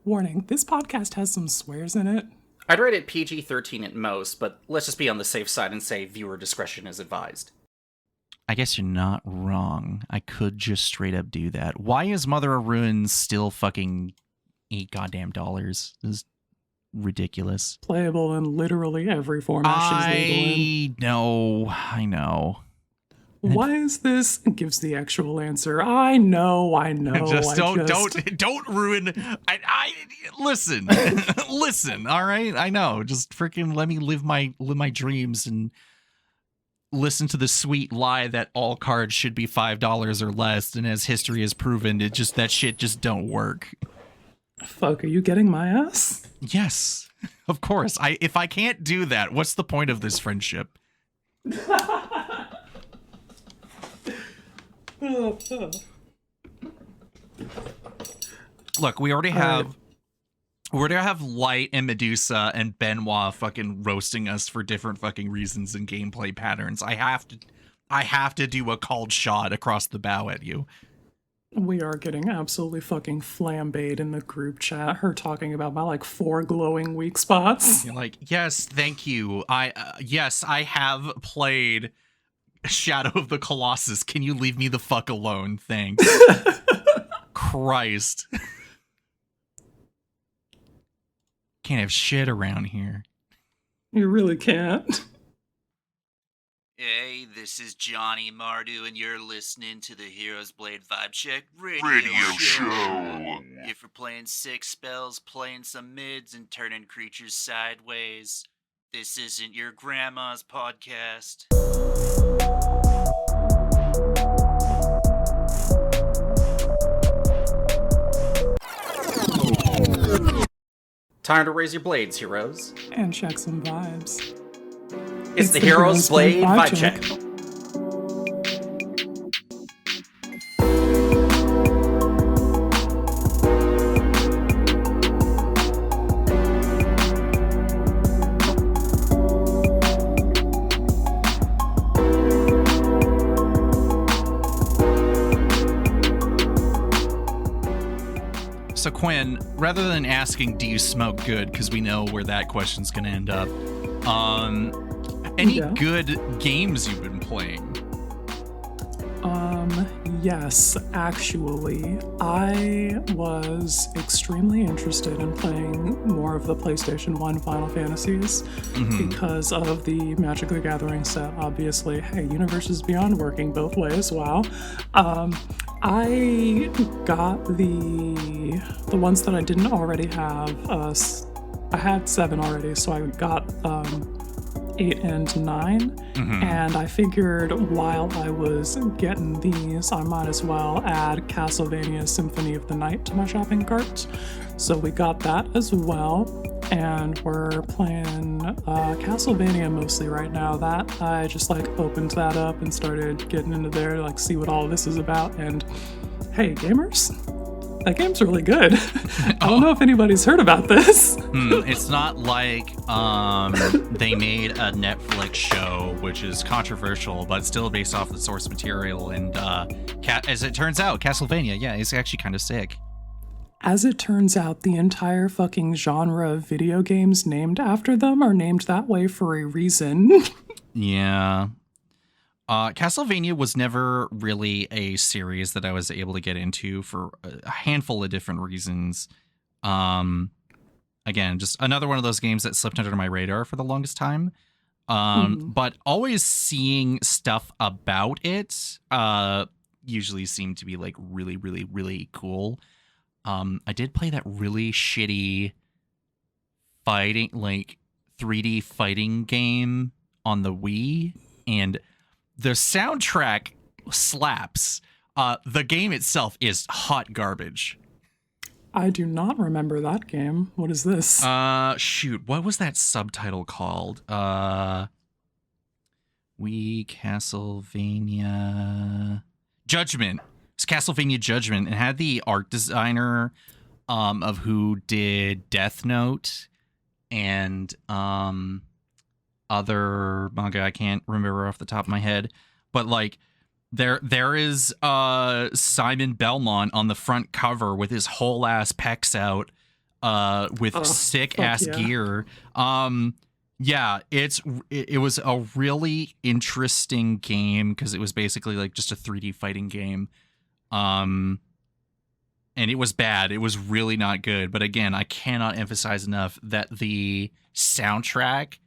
Warning, this podcast has some swears in it. I'd rate it PG-13 at most, but let's just be on the safe side and say viewer discretion is advised. I guess you're not wrong. I could just straight up do that. Why is Mother of Ruin still fucking $8 goddamn? This is ridiculous. Playable in literally every format she's legal in. I know. Why is this? Gives the actual answer. I know. Just don't ruin. I listen, listen. All right, I know. Just freaking let me live my dreams and listen to the sweet lie that all cards should be $5 or less. And as history has proven, that shit just don't work. Fuck, are you getting my ass? Yes, of course. If I can't do that, what's the point of this friendship? Look, we already have Light and Medusa and Benoit fucking roasting us for different fucking reasons and gameplay patterns. I have to do a called shot across the bow at you. We are getting absolutely fucking flambéed in the group chat. Her talking about my 4 glowing weak spots. You're like, yes, thank you. Yes, I have played Shadow of the Colossus. Can you leave me the fuck alone? Thanks. Christ. Can't have shit around here. You really can't. Hey, this is Johnny Mardu, and you're listening to the Heroes Blade Vibe Check Radio Show. If you're playing 6 spells, playing some mids, and turning creatures sideways, this isn't your grandma's podcast. Time to raise your blades, heroes. And check some vibes. It's the Heroes Blade Vibe Check. So Quinn, rather than asking, do you smoke good? Because we know where that question's going to end up. Any good games you've been playing? Yes, actually. I was extremely interested in playing more of the PlayStation 1 Final Fantasies because of the Magic the Gathering set, obviously. Hey, Universes Beyond working both ways, wow. I got the ones that I didn't already have. I had 7 already, so I got 8 and 9, and I figured while I was getting these, I might as well add Castlevania Symphony of the Night to my shopping cart. So we got that as well, and we're playing Castlevania mostly right now. That I just opened that up and started getting into there to see what all this is about. And hey, gamers, that game's really good. I don't know if anybody's heard about this. It's not like they made a Netflix show, which is controversial, but still based off the source material. And as it turns out, Castlevania, yeah, it's actually kind of sick. As it turns out, the entire fucking genre of video games named after them are named that way for a reason. Yeah. Castlevania was never really a series that I was able to get into for a handful of different reasons. Again, just another one of those games that slipped under my radar for the longest time. But always seeing stuff about it usually seemed to be really, really, really cool. I did play that really shitty fighting, 3D fighting game on the Wii, and the soundtrack slaps. The game itself is hot garbage. I do not remember that game. What is this? Shoot, what was that subtitle called? Wii Castlevania Judgment. It's Castlevania Judgment. It had the art designer of who did Death Note and other manga I can't remember off the top of my head, but there is Simon Belmont on the front cover with his whole ass pecs out, with sick ass yeah. gear. Yeah, it was a really interesting game because it was basically like just a 3D fighting game. And it was bad. It was really not good. But again, I cannot emphasize enough that the soundtrack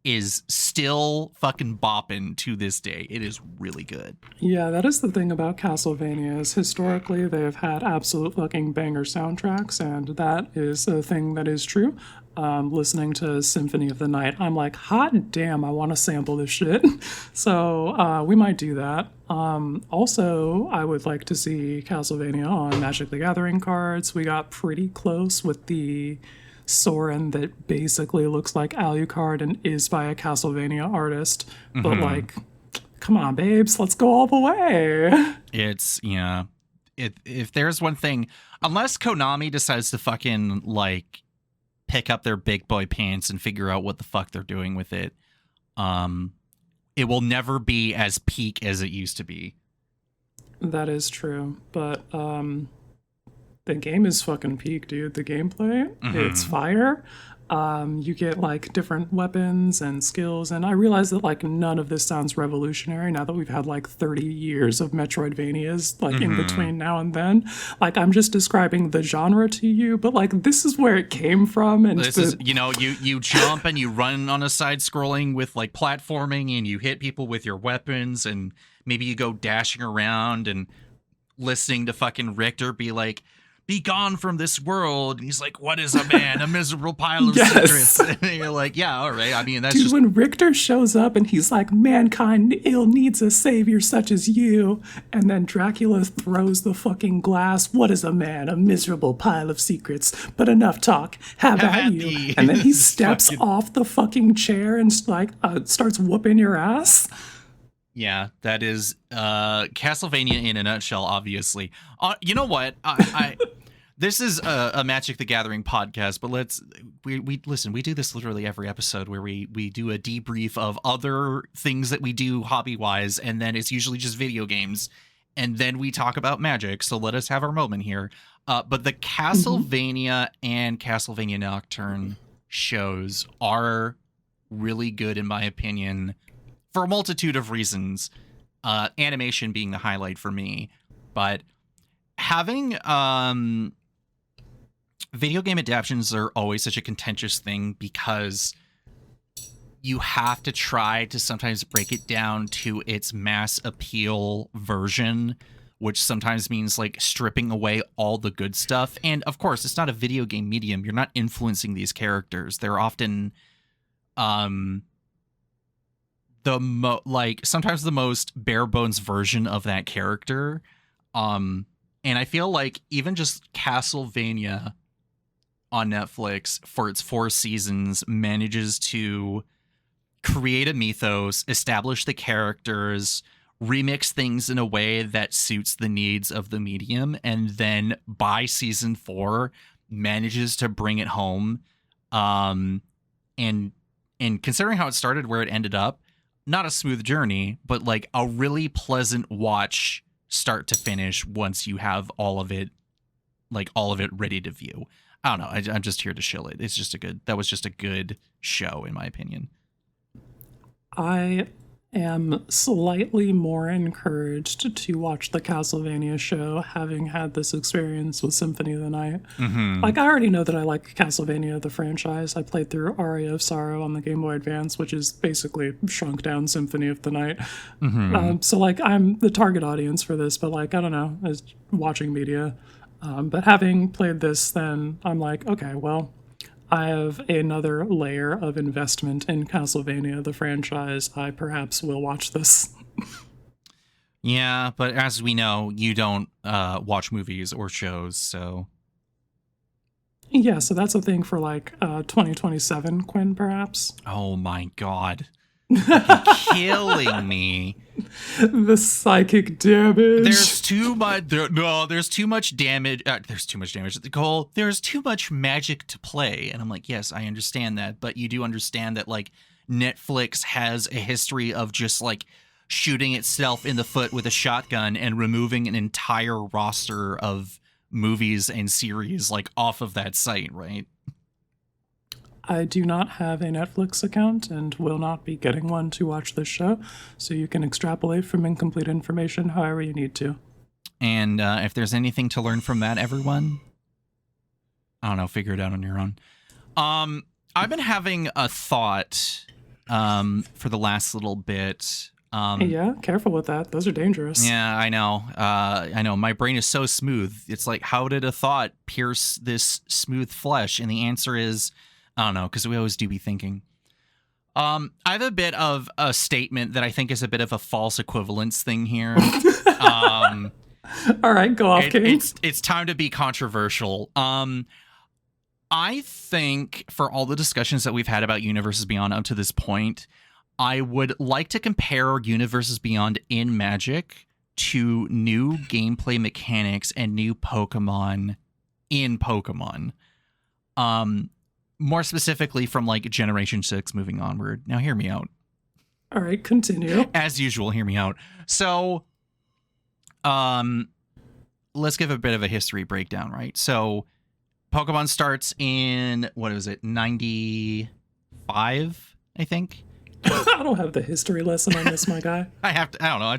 is still fucking bopping to this day. It is really good. Yeah, that is the thing about Castlevania is historically they've had absolute fucking banger soundtracks, and that is a thing that is true. Listening to Symphony of the Night, I'm like, hot damn, I want to sample this shit. So we might do that. Also, I would like to see Castlevania on Magic the Gathering cards. We got pretty close with the Soren that basically looks like Alucard and is by a Castlevania artist. But like, come on, babes, let's go all the way. It's, yeah. If there's one thing, unless Konami decides to fucking like pick up their big boy pants and figure out what the fuck they're doing with it, it will never be as peak as it used to be. That is true, but the game is fucking peak, dude. The gameplay, it's fire. You get like different weapons and skills, and I realize that like none of this sounds revolutionary now that we've had like 30 years of Metroidvanias like in between now and then. Like I'm just describing the genre to you, but like this is where it came from. And this is, you know, you jump and you run on a side scrolling with like platforming, and you hit people with your weapons, and maybe you go dashing around and listening to fucking Richter be like, be gone from this world. And he's like, what is a man? A miserable pile of secrets. And you're like, yeah, all right. I mean, that's dude, just... when Richter shows up and he's like, mankind ill needs a savior such as you. And then Dracula throws the fucking glass. What is a man? A miserable pile of secrets. But enough talk. Have at you. And then he steps off the fucking chair and like starts whooping your ass. Yeah, that is Castlevania in a nutshell, obviously. You know what? I this is a Magic the Gathering podcast, but we listen, we do this literally every episode where we do a debrief of other things that we do hobby-wise, and then it's usually just video games, and then we talk about Magic, so let us have our moment here. But the Castlevania and Castlevania Nocturne shows are really good, in my opinion, for a multitude of reasons, animation being the highlight for me. But having video game adaptations are always such a contentious thing because you have to try to sometimes break it down to its mass appeal version, which sometimes means like stripping away all the good stuff. And of course, it's not a video game medium. You're not influencing these characters. They're often sometimes the most bare bones version of that character. And I feel like even just Castlevania on Netflix for its 4 seasons manages to create a mythos, establish the characters, remix things in a way that suits the needs of the medium, and then by season 4 manages to bring it home. And considering how it started, where it ended up, not a smooth journey, but like a really pleasant watch start to finish once you have all of it ready to view. I don't know. I'm just here to shill it. That was just a good show, in my opinion. I am slightly more encouraged to watch the Castlevania show, having had this experience with Symphony of the Night. Like, I already know that I like Castlevania, the franchise. I played through Aria of Sorrow on the Game Boy Advance, which is basically shrunk down Symphony of the Night. So, like, I'm the target audience for this, but, like, I don't know, as watching media. But having played this, then I'm like, okay, well, I have another layer of investment in Castlevania, the franchise. I perhaps will watch this. Yeah, but as we know, you don't watch movies or shows, so... Yeah, so that's a thing for, like, 2027, Quinn, perhaps? Oh my god. Killing me. The psychic damage. There's too much. There's too much damage. There's too much damage at the goal. There's too much magic to play. And I'm like, yes, I understand that. But you do understand that, like, Netflix has a history of just, like, shooting itself in the foot with a shotgun and removing an entire roster of movies and series like off of that site, right? I do not have a Netflix account and will not be getting one to watch this show, so you can extrapolate from incomplete information however you need to. And if there's anything to learn from that, everyone, I don't know, figure it out on your own. I've been having a thought for the last little bit. Yeah, careful with that. Those are dangerous. Yeah, I know. I know. My brain is so smooth. It's like, how did a thought pierce this smooth flesh? And the answer is, I don't know, because we always do be thinking. I have a bit of a statement that I think is a bit of a false equivalence thing here. All right, go off, King. It's time to be controversial. I think for all the discussions that we've had about Universes Beyond up to this point, I would like to compare Universes Beyond in Magic to new gameplay mechanics and new Pokemon in Pokemon. More specifically from like Generation 6 moving onward. Now hear me out. All right, continue. As usual, hear me out. So, let's give a bit of a history breakdown, right? So, Pokemon starts in, what is it, 95, I think? I don't have the history lesson on this, my guy. I don't know.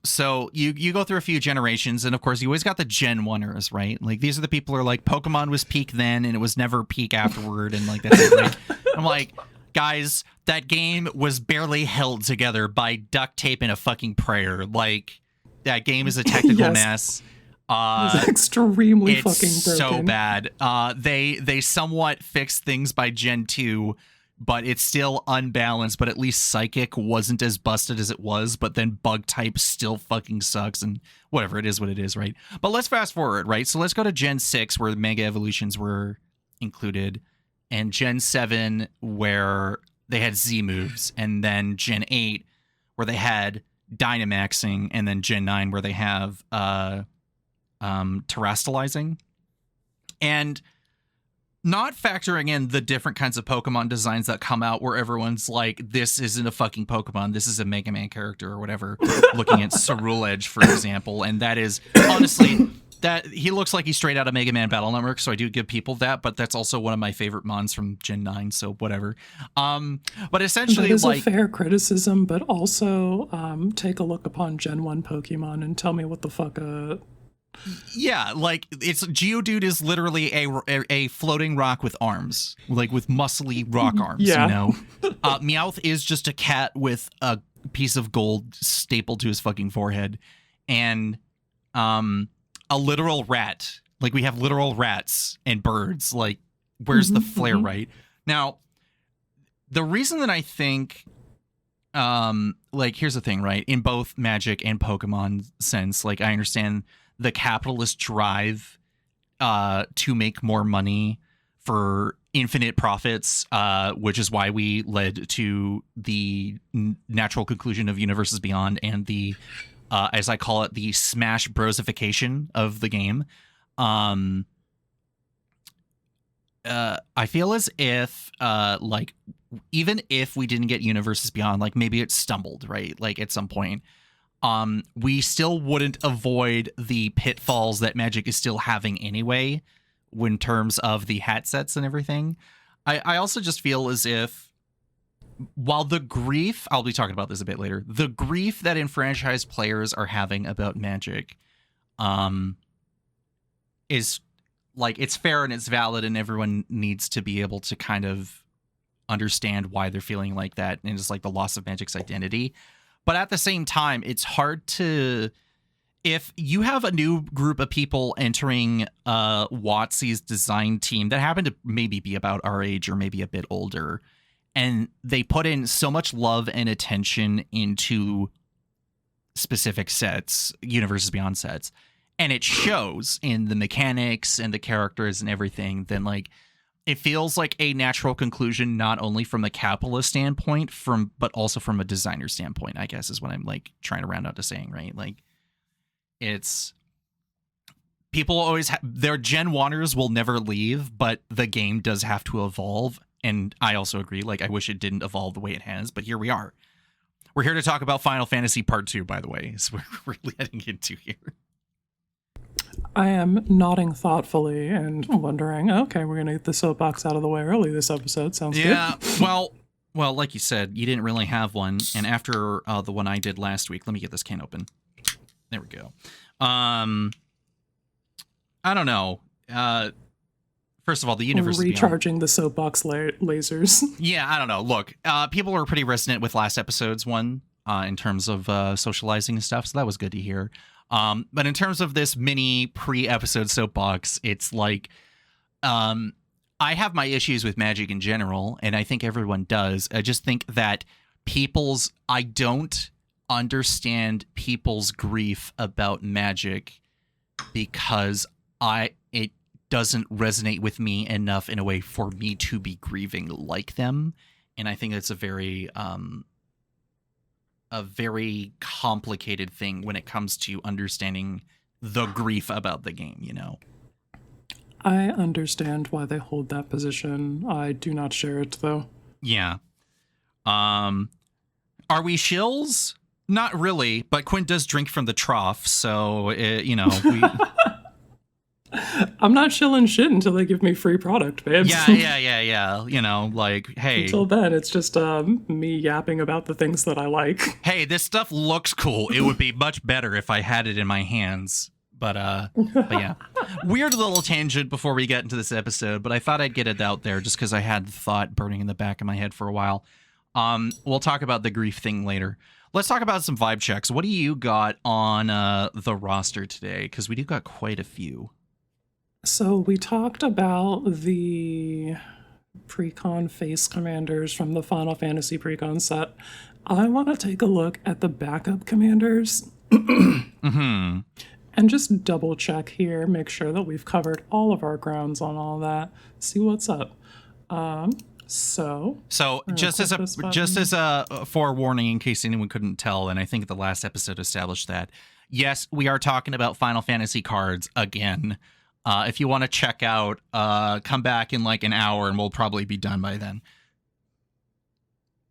So you go through a few generations, and of course you always got the Gen 1ers, right? Like these are the people who are like, Pokemon was peak then and it was never peak afterward, and like that's it, right? I'm like, guys, that game was barely held together by duct tape and a fucking prayer. Like that game is a technical mess. It's extremely fucking broken. So bad. They somewhat fixed things by Gen 2. But it's still unbalanced, but at least Psychic wasn't as busted as it was, but then Bug type still fucking sucks, and whatever, it is what it is, right? But let's fast forward, right? So let's go to Gen 6, where the Mega Evolutions were included, and Gen 7, where they had Z moves, and then Gen 8, where they had Dynamaxing, and then Gen 9, where they have Terastallizing. And not factoring in the different kinds of Pokemon designs that come out where everyone's like, this isn't a fucking Pokemon, this is a Mega Man character or whatever. Looking at Cerule Edge, for example, and that is, honestly, that he looks like he's straight out of Mega Man Battle Network, so I do give people that, but that's also one of my favorite mons from Gen 9, so whatever. But essentially, that is like, a fair criticism, but also take a look upon Gen 1 Pokemon and tell me what the fuck yeah, like it's Geodude is literally a floating rock with arms, like with muscly rock arms. Yeah. You know, Meowth is just a cat with a piece of gold stapled to his fucking forehead, and a literal rat. Like we have literal rats and birds. Like where's the flair, right? Now, the reason that I think, like here's the thing, right? In both Magic and Pokemon sense, like I understand the capitalist drive to make more money for infinite profits, which is why we led to the natural conclusion of Universes Beyond and the, as I call it, the Smash Brosification of the game. I feel as if, like, even if we didn't get Universes Beyond, like maybe it stumbled, right? Like at some point. We still wouldn't avoid the pitfalls that Magic is still having anyway, in terms of the hat sets and everything. I also just feel as if, while the grief, I'll be talking about this a bit later, the grief that enfranchised players are having about Magic is, like, it's fair and it's valid, and everyone needs to be able to kind of understand why they're feeling like that, and it's like the loss of Magic's identity. But at the same time, it's hard to, if you have a new group of people entering WotC's design team that happen to maybe be about our age or maybe a bit older, and they put in so much love and attention into specific sets, Universes Beyond sets, and it shows in the mechanics and the characters and everything, then like, it feels like a natural conclusion, not only from a capitalist standpoint, but also from a designer standpoint, I guess is what I'm like trying to round out to saying, right? Like, it's people always their Gen 1ers will never leave, but the game does have to evolve. And I also agree, like, I wish it didn't evolve the way it has, but here we are. We're here to talk about Final Fantasy Part 2, by the way, is what we're heading into here. I am nodding thoughtfully and wondering, okay, we're going to get the soapbox out of the way early this episode. Sounds good. Yeah, well, like you said, you didn't really have one. And after the one I did last week, let me get this can open. There we go. I don't know. First of all, the universe is recharging the soapbox lasers. Yeah, I don't know. Look, people were pretty resonant with last episode's one in terms of socializing and stuff, so that was good to hear. But in terms of this mini pre-episode soapbox, it's like I have my issues with Magic in general, and I think everyone does. I just think that I don't understand people's grief about Magic because it doesn't resonate with me enough in a way for me to be grieving like them. And I think it's a very complicated thing when it comes to understanding the grief about the game, you know? I understand why they hold that position. I do not share it, though. Yeah. Are we shills? Not really, but Quinn does drink from the trough, so, we... I'm not shilling shit until they give me free product, babes. Yeah. You know, like, hey. Until then, it's just me yapping about the things that I like. Hey, this stuff looks cool. It would be much better if I had it in my hands. But yeah. Weird little tangent before we get into this episode, but I thought I'd get it out there just because I had the thought burning in the back of my head for a while. We'll talk about the grief thing later. Let's talk about some vibe checks. What do you got on the roster today? Because we do got quite a few. So we talked about the Precon face commanders from the Final Fantasy Precon set. I want to take a look at the backup commanders Mm-hmm. and just double check here, make sure that we've covered all of our grounds on all that, see what's up. So just as a forewarning, in case anyone couldn't tell, and I think the last episode established that, yes, we are talking about Final Fantasy cards again. If you want to check out, come back in like an hour and we'll probably be done by then.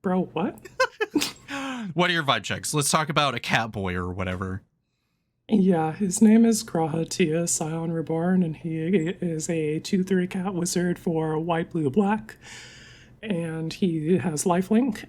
Bro, what? What are your vibe checks? Let's talk about a cat boy or whatever. Yeah, his name is Graha Tia Scion Reborn, and he is a 2/3 cat wizard for white, blue, black. And he has lifelink.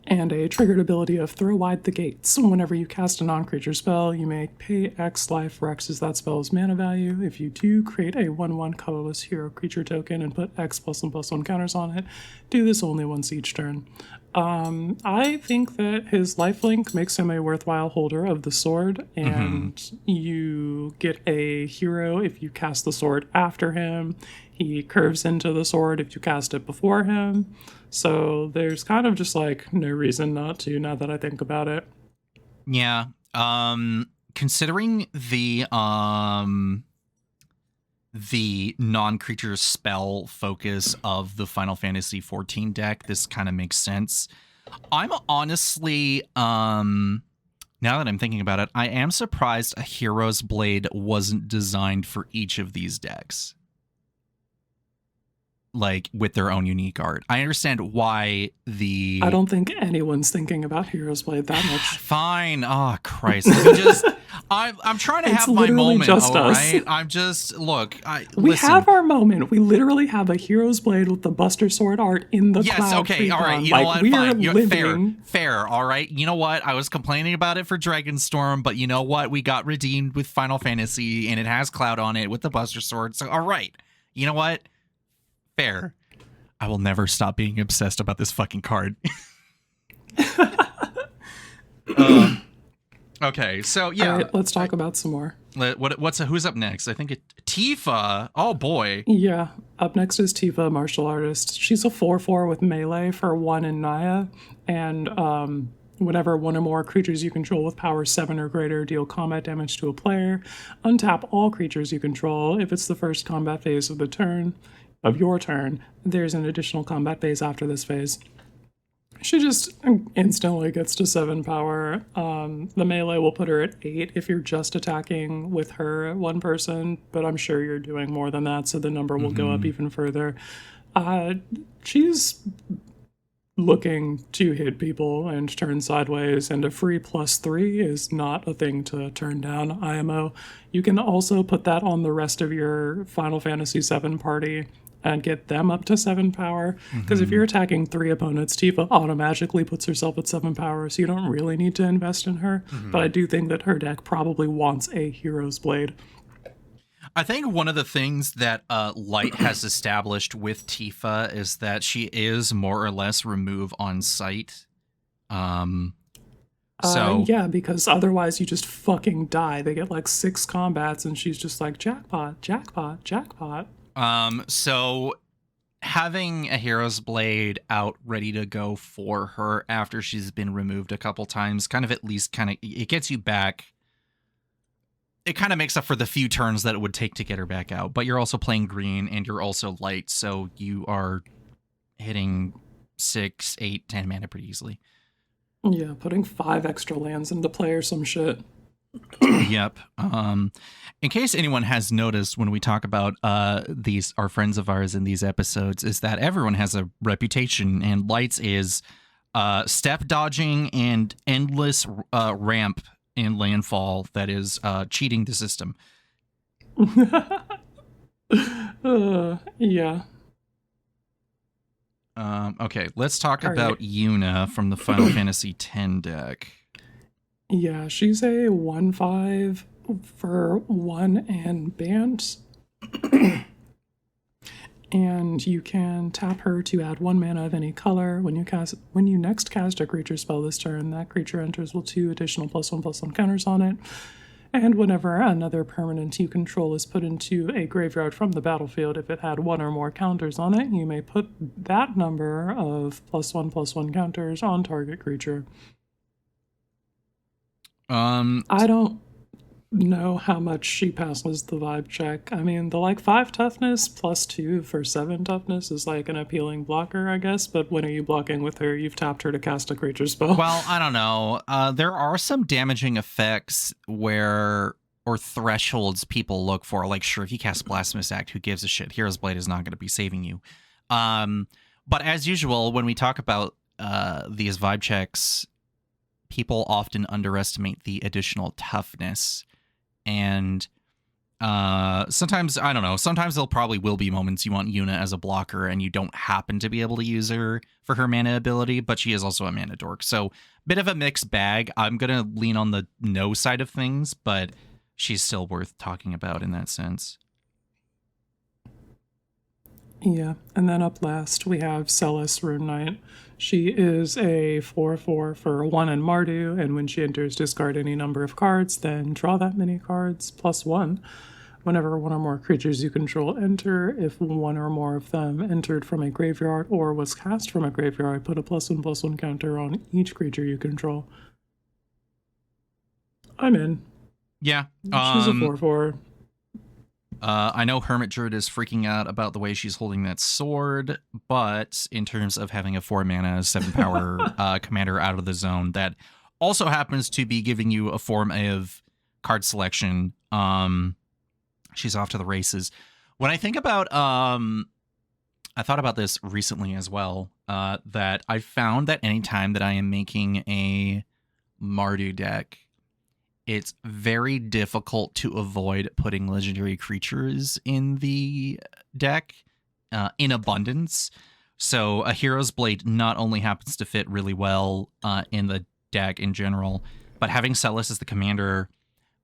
And a triggered ability of Throw Wide the Gates. Whenever you cast a non-creature spell, you may pay X life for X is that spell's mana value. If you do, create a 1/1 colorless hero creature token and put X +1/+1 counters on it. Do this only once each turn. I think that his lifelink makes him a worthwhile holder of the sword, and you get a hero if you cast the sword after him. He curves into the sword if you cast it before him. So there's kind of just like no reason not to, now that I think about it. Yeah. Considering the non-creature spell focus of the Final Fantasy XIV deck, this kind of makes sense. I'm honestly, now that I'm thinking about it, I am surprised a Hero's Blade wasn't designed for each of these decks. Like, with their own unique art. I understand why I don't think anyone's thinking about Hero's Blade that much. Fine. Oh, Christ. I'm trying to have my moment, all right? I'm just, look. We have our moment. We literally have a Hero's Blade with the Buster Sword art in the cloud. Yes, okay, all right. You know what? Fine. Fair, all right? You know what? I was complaining about it for Dragonstorm, but you know what? We got redeemed with Final Fantasy, and it has cloud on it with the Buster Sword. So, all right. You know what? Fair. I will never stop being obsessed about this fucking card. Okay, so yeah. All right, let's talk about some more. Who's up next? I think Tifa. Oh boy. Yeah, up next is Tifa, martial artist. She's a 4/4 with melee for 1 in Naya, and whenever one or more creatures you control with power 7 or greater deal combat damage to a player, untap all creatures you control. If it's the first combat phase of your turn, there's an additional combat phase after this phase. She just instantly gets to 7 power. The melee will put her at 8 if you're just attacking with her one person, but I'm sure you're doing more than that, so the number will go up even further. She's looking to hit people and turn sideways, and a free +3 is not a thing to turn down. IMO. You can also put that on the rest of your Final Fantasy VII party and get them up to 7 power. Because if you're attacking 3 opponents, Tifa automatically puts herself at 7 power, so you don't really need to invest in her. But I do think that her deck probably wants a Hero's Blade. I think one of the things that Light has established with Tifa is that she is more or less remove on sight. Yeah, because otherwise you just fucking die. They get like 6 combats and she's just like, jackpot, jackpot, jackpot. So having a Hero's Blade out ready to go for her after she's been removed a couple times it gets you back. It kind of makes up for the few turns that it would take to get her back out. But you're also playing green and you're also light, so you are hitting 6, 8, 10 mana pretty easily. Yeah, putting 5 extra lands into play or some shit. Yep. In case anyone has noticed when we talk about our friends of ours in these episodes, is that everyone has a reputation, and Lights is step dodging and endless ramp in landfall that is cheating the system. Yeah. Okay, let's talk about Yuna from the Final Fantasy X deck. Yeah, she's a 1/5 for 1 and banned. And you can tap her to add 1 mana of any color. When you next cast a creature spell this turn, that creature enters with 2 additional +1/+1 counters on it. And whenever another permanent you control is put into a graveyard from the battlefield, if it had 1 or more counters on it, you may put that number of +1/+1 counters on target creature. I don't know how much she passes the vibe check. I mean, the 5 toughness +2 for 7 toughness is like an appealing blocker, I guess, but when are you blocking with her? You've tapped her to cast a creature spell. Well, I don't know. There are some damaging effects or thresholds people look for. Like, sure, if you cast Blasphemous Act, who gives a shit? Hero's Blade is not going to be saving you. But as usual, when we talk about these vibe checks, people often underestimate the additional toughness. And sometimes, I don't know, sometimes there probably will be moments you want Yuna as a blocker and you don't happen to be able to use her for her mana ability, but she is also a mana dork. So bit of a mixed bag. I'm going to lean on the no side of things, but she's still worth talking about in that sense. Yeah, and then up last we have Celis Rune Knight. She is a 4/4 for 1 in Mardu, and when she enters, discard any number of cards, then draw that many cards +1. Whenever 1 or more creatures you control enter, if 1 or more of them entered from a graveyard or was cast from a graveyard, put a +1/+1 counter on each creature you control. I'm in. Yeah. She's a 4/4. I know Hermit Druid is freaking out about the way she's holding that sword, but in terms of having a 4 mana, 7 power commander out of the zone, that also happens to be giving you a form of card selection, she's off to the races. When I think about, I thought about this recently as well, that I found that anytime that I am making a Mardu deck, it's very difficult to avoid putting legendary creatures in the deck in abundance. So a Hero's Blade not only happens to fit really well in the deck in general, but having Celis as the commander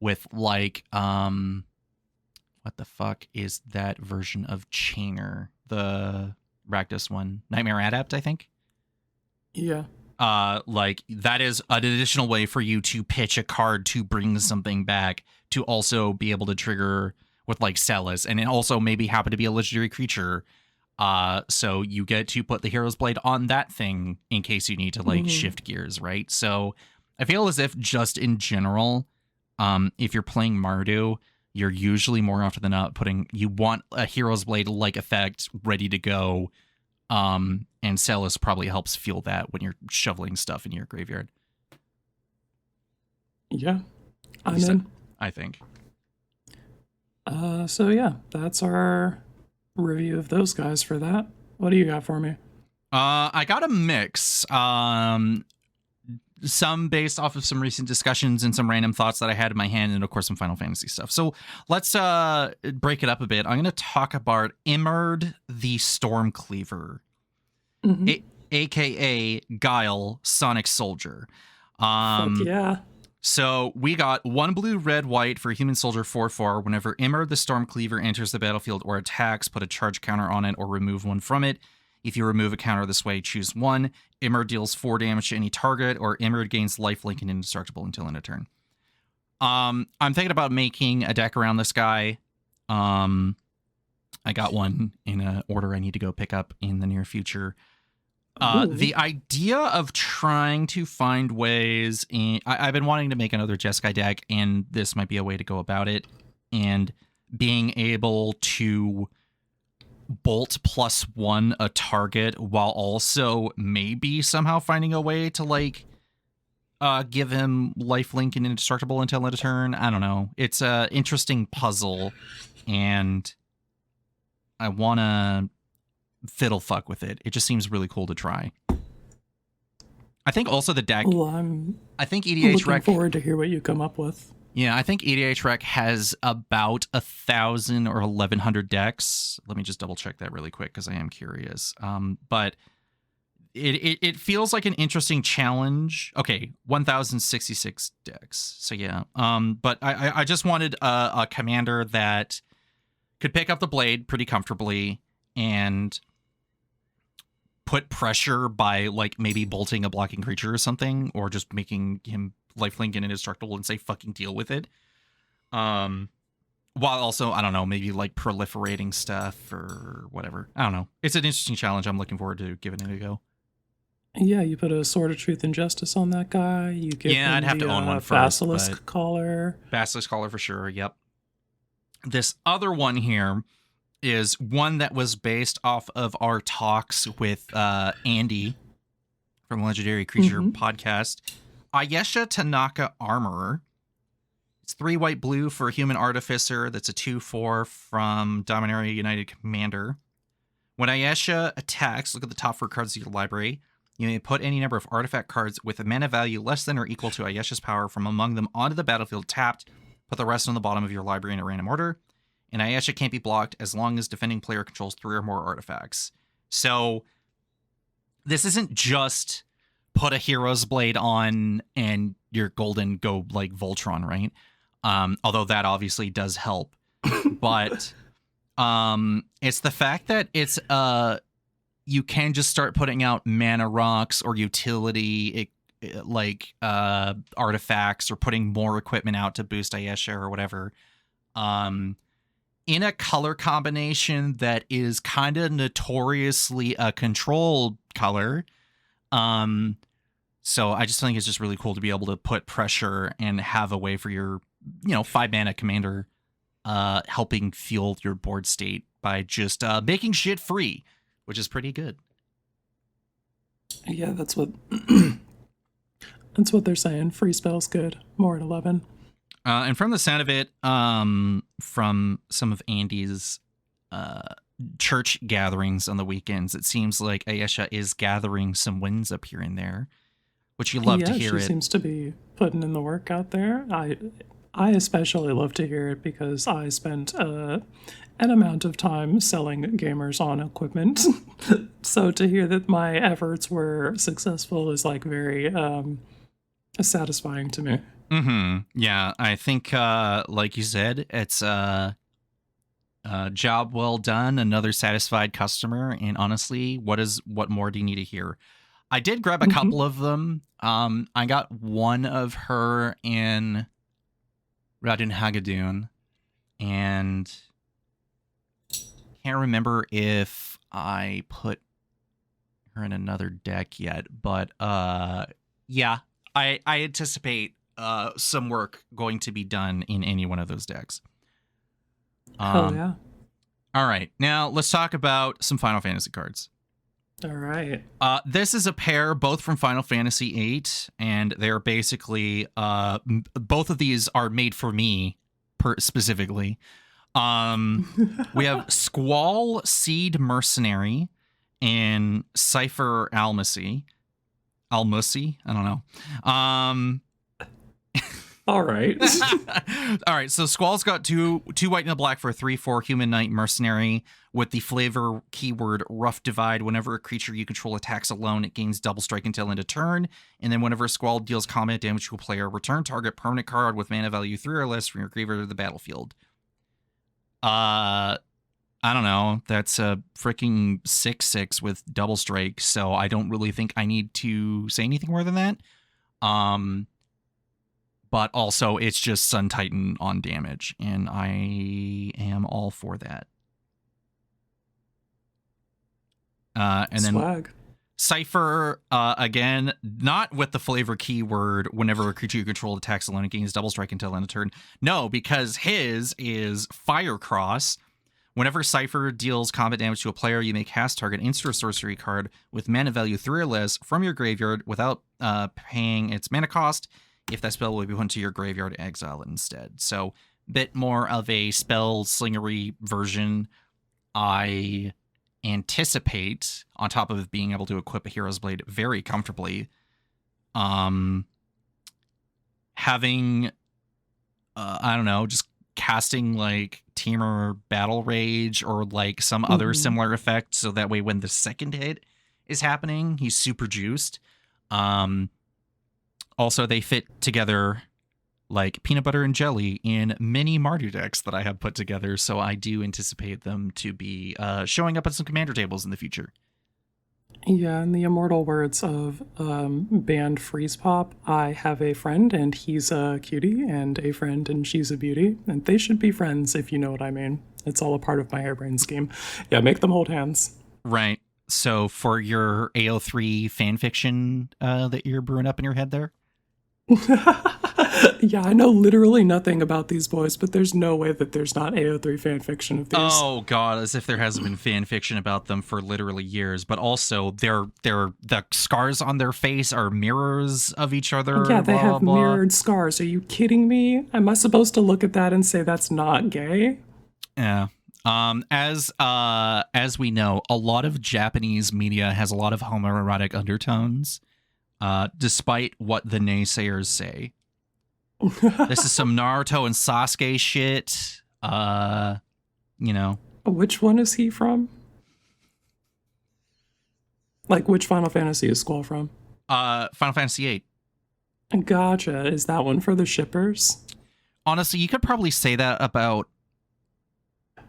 with what the fuck is that version of Chainer? The Rakdos one. Nightmare Adept, I think? Yeah. That is an additional way for you to pitch a card to bring something back, to also be able to trigger with Celis, and it also maybe happen to be a legendary creature. So you get to put the Hero's Blade on that thing in case you need to shift gears, right? So I feel as if just in general, if you're playing Mardu, you're usually more often than not you want a Hero's Blade effect ready to go. And Celis probably helps fuel that when you're shoveling stuff in your graveyard. Yeah, I'm in. I think. So yeah, that's our review of those guys for that. What do you got for me? I got a mix. Some based off of some recent discussions and some random thoughts that I had in my hand, and of course some Final Fantasy stuff. So let's break it up a bit. I'm going to talk about Imerd the Stormcleaver, aka Guile Sonic Soldier. Fuck yeah. So we got 1 blue, red, white for Human Soldier 4/4. Whenever Imerd the Stormcleaver enters the battlefield or attacks, put a charge counter on it or remove one from it. If you remove a counter this way, choose 1. Imerd deals 4 damage to any target, or Imerd gains lifelink and indestructible until end of turn. I'm thinking about making a deck around this guy. I got one in an order I need to go pick up in the near future. The idea of trying to find ways I've been wanting to make another Jeskai deck, and this might be a way to go about it. And being able to bolt +1 a target while also maybe somehow finding a way to like give him lifelink and indestructible until end of turn. I don't know. It's a interesting puzzle, and I want to fiddle fuck with it. It just seems really cool to try. I think also the deck. Well, I think EDH looking forward to hear what you come up with. Yeah, I think EDH Rec has about 1,000 or 1,100 decks. Let me just double check that really quick because I am curious. But it feels like an interesting challenge. Okay, 1,066 decks. So yeah. But I just wanted a commander that could pick up the blade pretty comfortably and put pressure by like maybe bolting a blocking creature or something, or just making him lifelink and indestructible and say fucking deal with it. While also, I don't know, maybe like proliferating stuff or whatever. I don't know. It's an interesting challenge. I'm looking forward to giving it a go. Yeah, you put a Sword of Truth and Justice on that guy. You give him I'd have to own one first. Basilisk Collar. Basilisk Collar for sure, yep. This other one here is one that was based off of our talks with Andy from Legendary Creature podcast. Ayesha Tanaka Armorer. It's 3 white blue for a Human Artificer. That's a 2/4 from Dominaria United Commander. When Ayesha attacks, look at the top 4 cards of your library. You may put any number of artifact cards with a mana value less than or equal to Ayesha's power from among them onto the battlefield tapped. Put the rest on the bottom of your library in a random order. And Ayesha can't be blocked as long as defending player controls 3 or more artifacts. So this isn't just put a Hero's Blade on and you're golden, go like Voltron, right? Although that obviously does help. But it's the fact that it's you can just start putting out mana rocks or utility like artifacts, or putting more equipment out to boost Ayesha or whatever. In a color combination that is kind of notoriously a control color. So I just think it's just really cool to be able to put pressure and have a way for your, 5 mana commander helping fuel your board state by just making shit free, which is pretty good. Yeah, that's what that's what they're saying. Free spell's good. More at 11. And from the sound of it, from some of Andy's church gatherings on the weekends, it seems like Ayesha is gathering some wins up here and there, which you love to hear. She seems to be putting in the work out there. I especially love to hear it because I spent an amount of time selling gamers on equipment. So to hear that my efforts were successful is like very satisfying to me. Yeah, I think, like you said, it's a job well done, another satisfied customer, and honestly, what more do you need to hear? I did grab a couple of them. I got one of her in Radun Hagadoon, and can't remember if I put her in another deck yet, but yeah, I anticipate some work going to be done in any one of those decks. Oh yeah. All right, now let's talk about some Final Fantasy cards. All right. This is a pair both from Final Fantasy VIII, and they're basically both of these are made for me specifically. We have Squall Seed Mercenary and Cypher Almusy. I don't know. All right. All right, so Squall's got two white and a black for a 3/4 human knight mercenary with the flavor keyword Rough Divide. Whenever a creature you control attacks alone, it gains double strike until end of turn. And then whenever Squall deals combat damage to a player, return target permanent card with mana value 3 or less from your graveyard to the battlefield. I don't know. That's a freaking 6/6 with double strike, so I don't really think I need to say anything more than that. But also, it's just Sun Titan on damage, and I am all for that. And Swag. then Cypher, again, not with the flavor keyword, whenever a creature you control attacks alone, it gains double strike until end of turn. No, because his is Firecross. Whenever Cypher deals combat damage to a player, you may cast target instant or sorcery card with mana value 3 or less from your graveyard without paying its mana cost. If that spell will be put to your graveyard, exile it instead. So, bit more of a spell slingery version. I anticipate, on top of being able to equip a Hero's Blade very comfortably, having, I don't know, just casting like Temur Battle Rage or like some other similar effect, so that way when the second hit is happening, he's super juiced. Also, they fit together like peanut butter and jelly in many Mardu decks that I have put together, so I do anticipate them to be showing up at some commander tables in the future. Yeah, in the immortal words of band Freeze Pop, I have a friend and he's a cutie, and a friend and she's a beauty, and they should be friends, if you know what I mean. It's all a part of my harebrained scheme. Yeah, make them hold hands. Right. So for your AO3 fanfiction that you're brewing up in your head there? Yeah, I know literally nothing about these boys, but there's no way that there's not AO3 fan fiction of these. Oh god, as if there hasn't been fan fiction about them for literally years. But also, the scars on their face are mirrors of each other. Yeah, they blah, have blah. mirrored scars. Are you kidding me? Am I supposed to look at that and say that's not gay? Yeah. As we know, a lot of Japanese media has a lot of homoerotic undertones, despite what the naysayers say. This is some Naruto and Sasuke shit. You know. Which one is he from? Like, which Final Fantasy is Squall from? Final Fantasy VIII. Gotcha. Is that one for the shippers? Honestly, you could probably say that about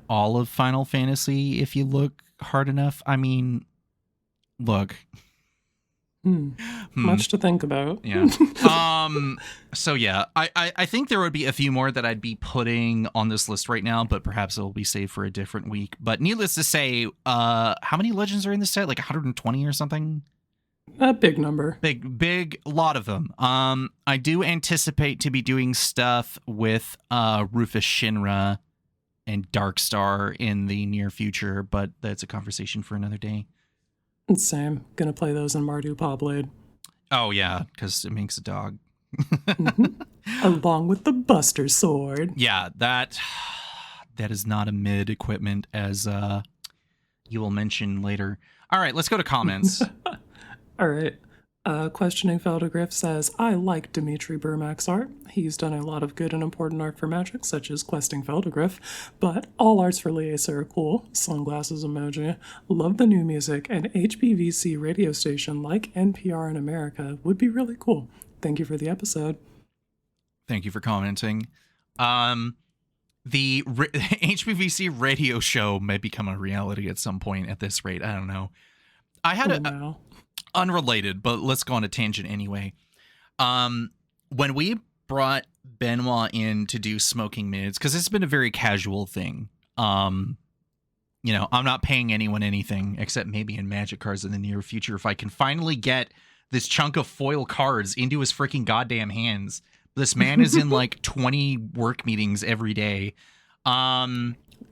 all of Final Fantasy if you look hard enough. I mean, look. Much to think about. Yeah. So yeah, I think there would be a few more that I'd be putting on this list right now, but perhaps it'll be saved for a different week. But needless to say, how many legends are in this set? Like 120 or something? A big number. Big lot of them. I do anticipate to be doing stuff with Rufus Shinra and Darkstar in the near future, but that's a conversation for another day. Same. Gonna play those in Mardu Pawblade. Oh yeah, because it makes a dog. Along with the Buster Sword. Yeah, that is not a mid equipment, as you will mention later. All right, let's go to comments. All right. Questioning Feldegriff says, I like Dimitri Burmak's art. He's done a lot of good and important art for Magic, such as Questing Feldegriff, but all arts for Liesa are cool. Sunglasses emoji. Love the new music. An HBVC radio station like NPR in America would be really cool. Thank you for the episode. Thank you for commenting. The HBVC radio show may become a reality at some point at this rate. I don't know. I had unrelated, but let's go on a tangent anyway. When we brought Benoit in to do smoking mids, because it's been a very casual thing. I'm not paying anyone anything except maybe in Magic cards in the near future if I can finally get this chunk of foil cards into his freaking goddamn hands. This man is in like 20 work meetings every day.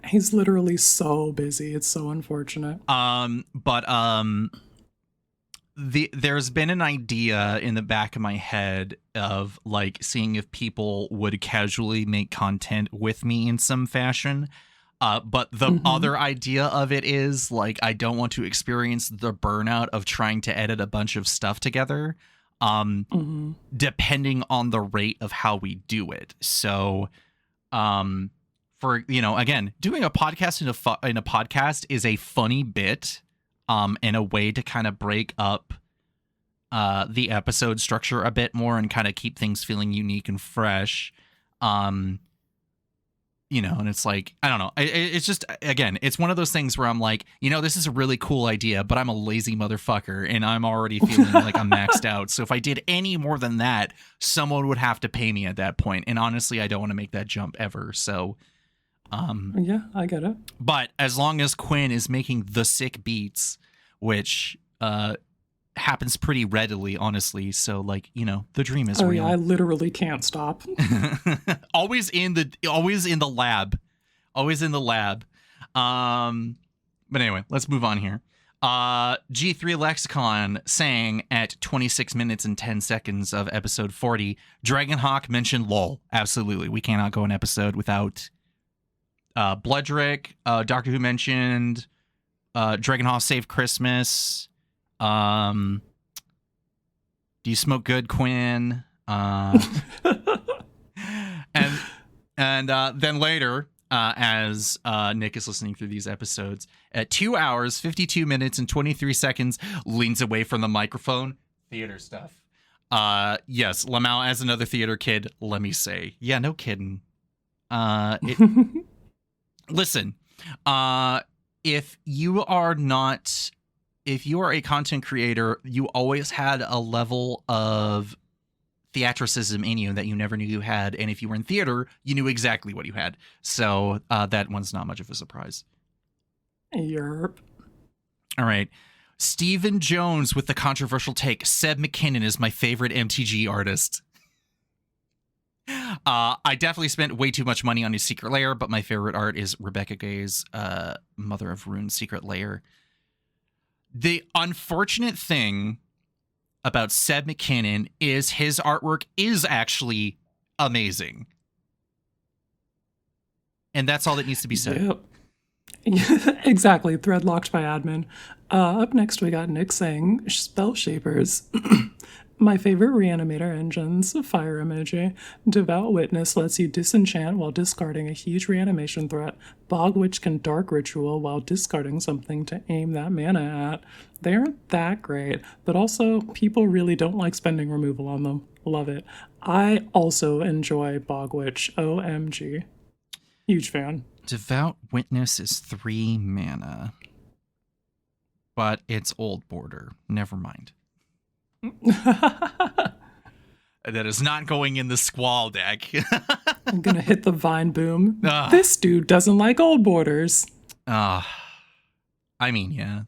He's literally so busy. It's so unfortunate. There's been an idea in the back of my head of like seeing if people would casually make content with me in some fashion. But the other idea of it is like, I don't want to experience the burnout of trying to edit a bunch of stuff together, depending on the rate of how we do it. So, for, again, doing a podcast in a podcast is a funny bit, and a way to kind of break up the episode structure a bit more and kind of keep things feeling unique and fresh. And it's like, I don't know. It's just, again, it's one of those things where I'm like, this is a really cool idea, but I'm a lazy motherfucker and I'm already feeling like I'm maxed out. So if I did any more than that, someone would have to pay me at that point. And honestly, I don't want to make that jump ever. So, yeah, I get it. But as long as Quinn is making the sick beats, which, happens pretty readily, honestly. So like, the dream is real. Yeah, I literally can't stop. always in the lab. But anyway, let's move on here. G3 Lexicon saying at 26 minutes and 10 seconds of episode 40, Dragonhawk mentioned LOL. Absolutely. We cannot go an episode without Bloodrick. Doctor Who mentioned Dragonhawk Save Christmas. Do you smoke good, Quinn? And then later, as Nick is listening through these episodes, at 2 hours, 52 minutes, and 23 seconds, leans away from the microphone. Theater stuff. Yes, Lamau, as another theater kid, let me say. Yeah, no kidding. Listen, if you are a content creator, you always had a level of theatricism in you that you never knew you had. And if you were in theater, you knew exactly what you had. So that one's not much of a surprise. Yerp. All right. Stephen Jones with the controversial take. Seb McKinnon is my favorite MTG artist. I definitely spent way too much money on his Secret Lair, but my favorite art is Rebecca Gay's Mother of Rune's Secret Lair. The unfortunate thing about Seb McKinnon is his artwork is actually amazing. And that's all that needs to be said. Yep. Exactly. Thread locked by admin. Up next, we got Nick saying, Spell Shapers. My favorite reanimator engines, fire emoji. Devout Witness lets you disenchant while discarding a huge reanimation threat. Bog Witch can dark ritual while discarding something to aim that mana at. They aren't that great, but also people really don't like spending removal on them. Love it. I also enjoy Bog Witch. OMG. Huge fan. Devout Witness is 3 mana. But it's old border. Never mind. That is not going in the Squall deck. I'm gonna hit the Vine Boom. This dude doesn't like old borders. I mean, yeah.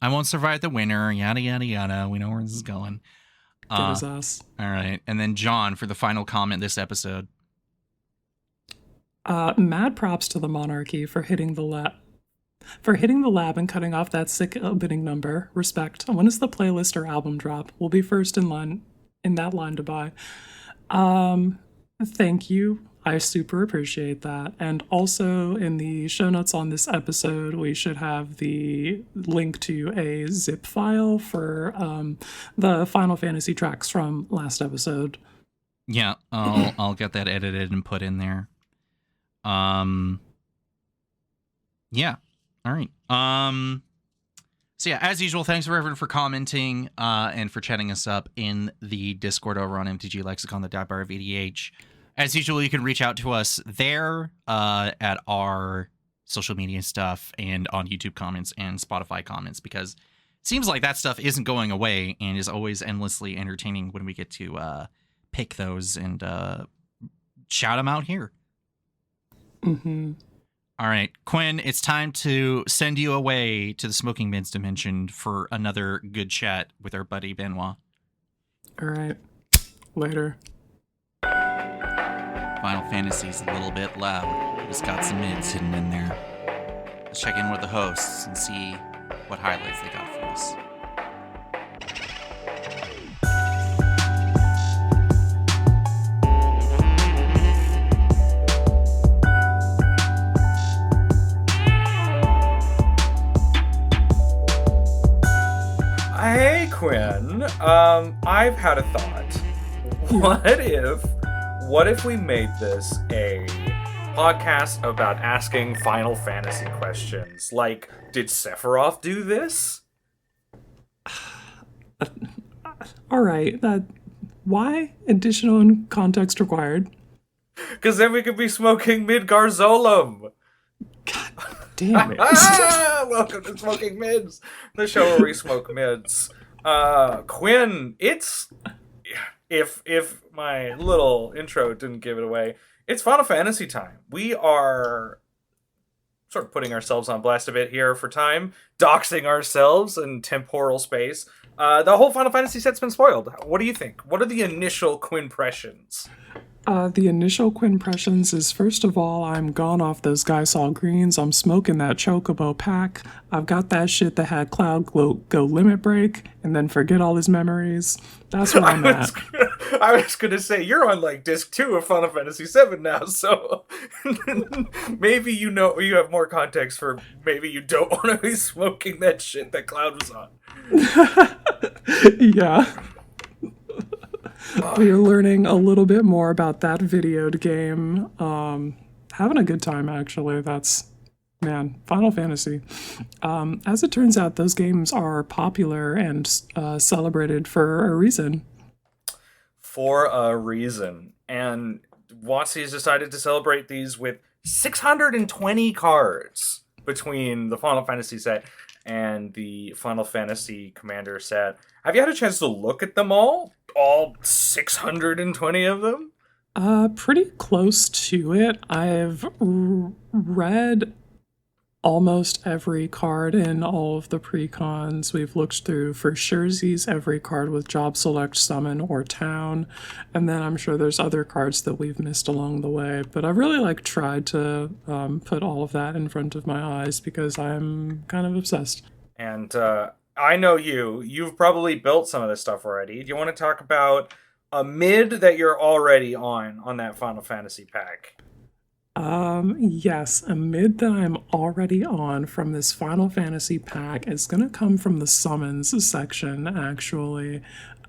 I won't survive the winter, yada, yada, yada. We know where this is going. Good as us. All right. And then John for the final comment this episode. Mad props to the Monarchy for hitting the lab and cutting off that sick opening number. Respect. When is the playlist or album drop? We'll be first in that line to buy. Thank you. I super appreciate that. And also in the show notes on this episode, we should have the link to a zip file for the Final Fantasy tracks from last episode. Yeah, I'll get that edited and put in there. Yeah. All right. So yeah, as usual, thanks everyone for commenting and for chatting us up in the Discord over on MTG Lexicon, the Bar of EDH. As usual, you can reach out to us there at our social media stuff and on YouTube comments and Spotify comments, because it seems like that stuff isn't going away and is always endlessly entertaining when we get to pick those and shout them out here. Mm-hmm. All right, Quinn, it's time to send you away to the Smoking Bins Dimension for another good chat with our buddy Benoit. All right. Later. Final Fantasy's a little bit loud. It's got some mids hidden in there. Let's check in with the hosts and see what highlights they got for us. Quinn, I've had a thought. What if we made this a podcast about asking Final Fantasy questions? Like, did Sephiroth do this? All right. Why? Additional context required. Because then we could be smoking Midgarzolum. God damn it. Welcome to Smoking Mids, the show where we smoke mids. Quinn, it's... If my little intro didn't give it away, it's Final Fantasy time. We are sort of putting ourselves on blast a bit here for time, doxing ourselves in temporal space. The whole Final Fantasy set's been spoiled. What do you think? What are the initial Quimpressions? The initial Quimpressions is, first of all, I'm gone off those Guy-Sol Greens. I'm smoking that Chocobo pack. I've got that shit that had Cloud go limit break and then forget all his memories. That's where I'm at. I was going to say, you're on like disc 2 of Final Fantasy 7 now, so maybe you have more context for maybe you don't want to be smoking that shit that Cloud was on. Yeah. We're learning a little bit more about that videoed game. Having a good time, actually. That's, man, Final Fantasy. As it turns out, those games are popular and celebrated for a reason. For a reason. And WotC has decided to celebrate these with 620 cards between the Final Fantasy set and the Final Fantasy Commander set. Have you had a chance to look at them all? All 620 of them? Pretty close to it. I've read almost every card in all of the precons. We've looked through for surezies every card with job select, summon, or town. And then I'm sure there's other cards that we've missed along the way. But I've really tried to put all of that in front of my eyes because I'm kind of obsessed. And I know you've probably built some of this stuff already. Do you want to talk about a mid that you're already on that Final Fantasy pack? Yes, a mid that I'm already on from this Final Fantasy pack is going to come from the summons section, actually.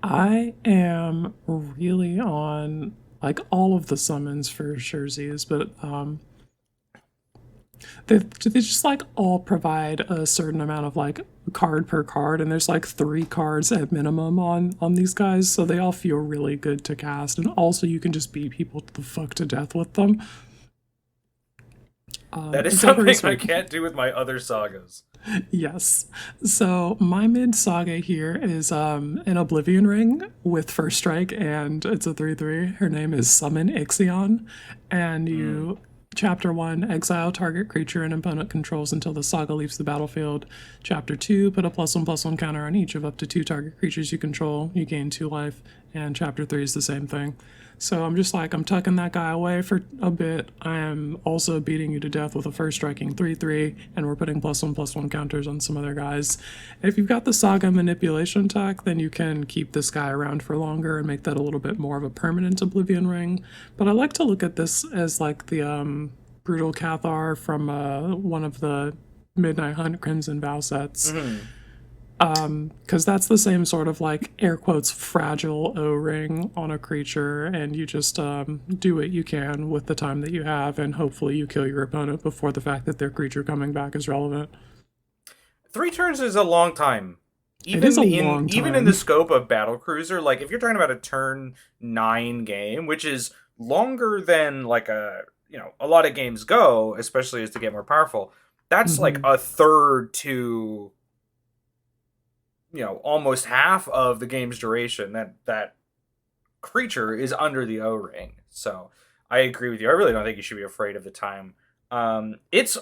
I am really on, all of the summons for surezies, but, they just, all provide a certain amount of, card per card, and there's, 3 cards at minimum on these guys, so they all feel really good to cast, and also you can just beat people the fuck to death with them. That is something I can't do with my other sagas. Yes. So my mid saga here is an Oblivion Ring with First Strike, and it's a 3/3. Her name is Summon Ixion, and you... Chapter 1, exile target creature and opponent controls until the saga leaves the battlefield. Chapter 2, put a +1/+1 counter on each of up to 2 target creatures you control. You gain 2 life. And Chapter 3 is the same thing. So I'm just I'm tucking that guy away for a bit. I am also beating you to death with a first striking 3/3, and we're putting +1/+1 counters on some other guys. If you've got the saga manipulation tech, then you can keep this guy around for longer and make that a little bit more of a permanent Oblivion Ring. But I like to look at this as the Brutal Cathar from one of the Midnight Hunt Crimson Vow sets. Mm-hmm. Because that's the same sort of air quotes fragile O-ring on a creature, and you just do what you can with the time that you have, and hopefully you kill your opponent before the fact that their creature coming back is relevant. 3 turns is a long time. It is a long time. Even in the scope of Battlecruiser, if you're talking about a turn 9 game, which is longer than a lot of games go, especially as they get more powerful, that's a third to almost half of the game's duration that creature is under the O-ring. So I agree with you. I really don't think you should be afraid of the time. It's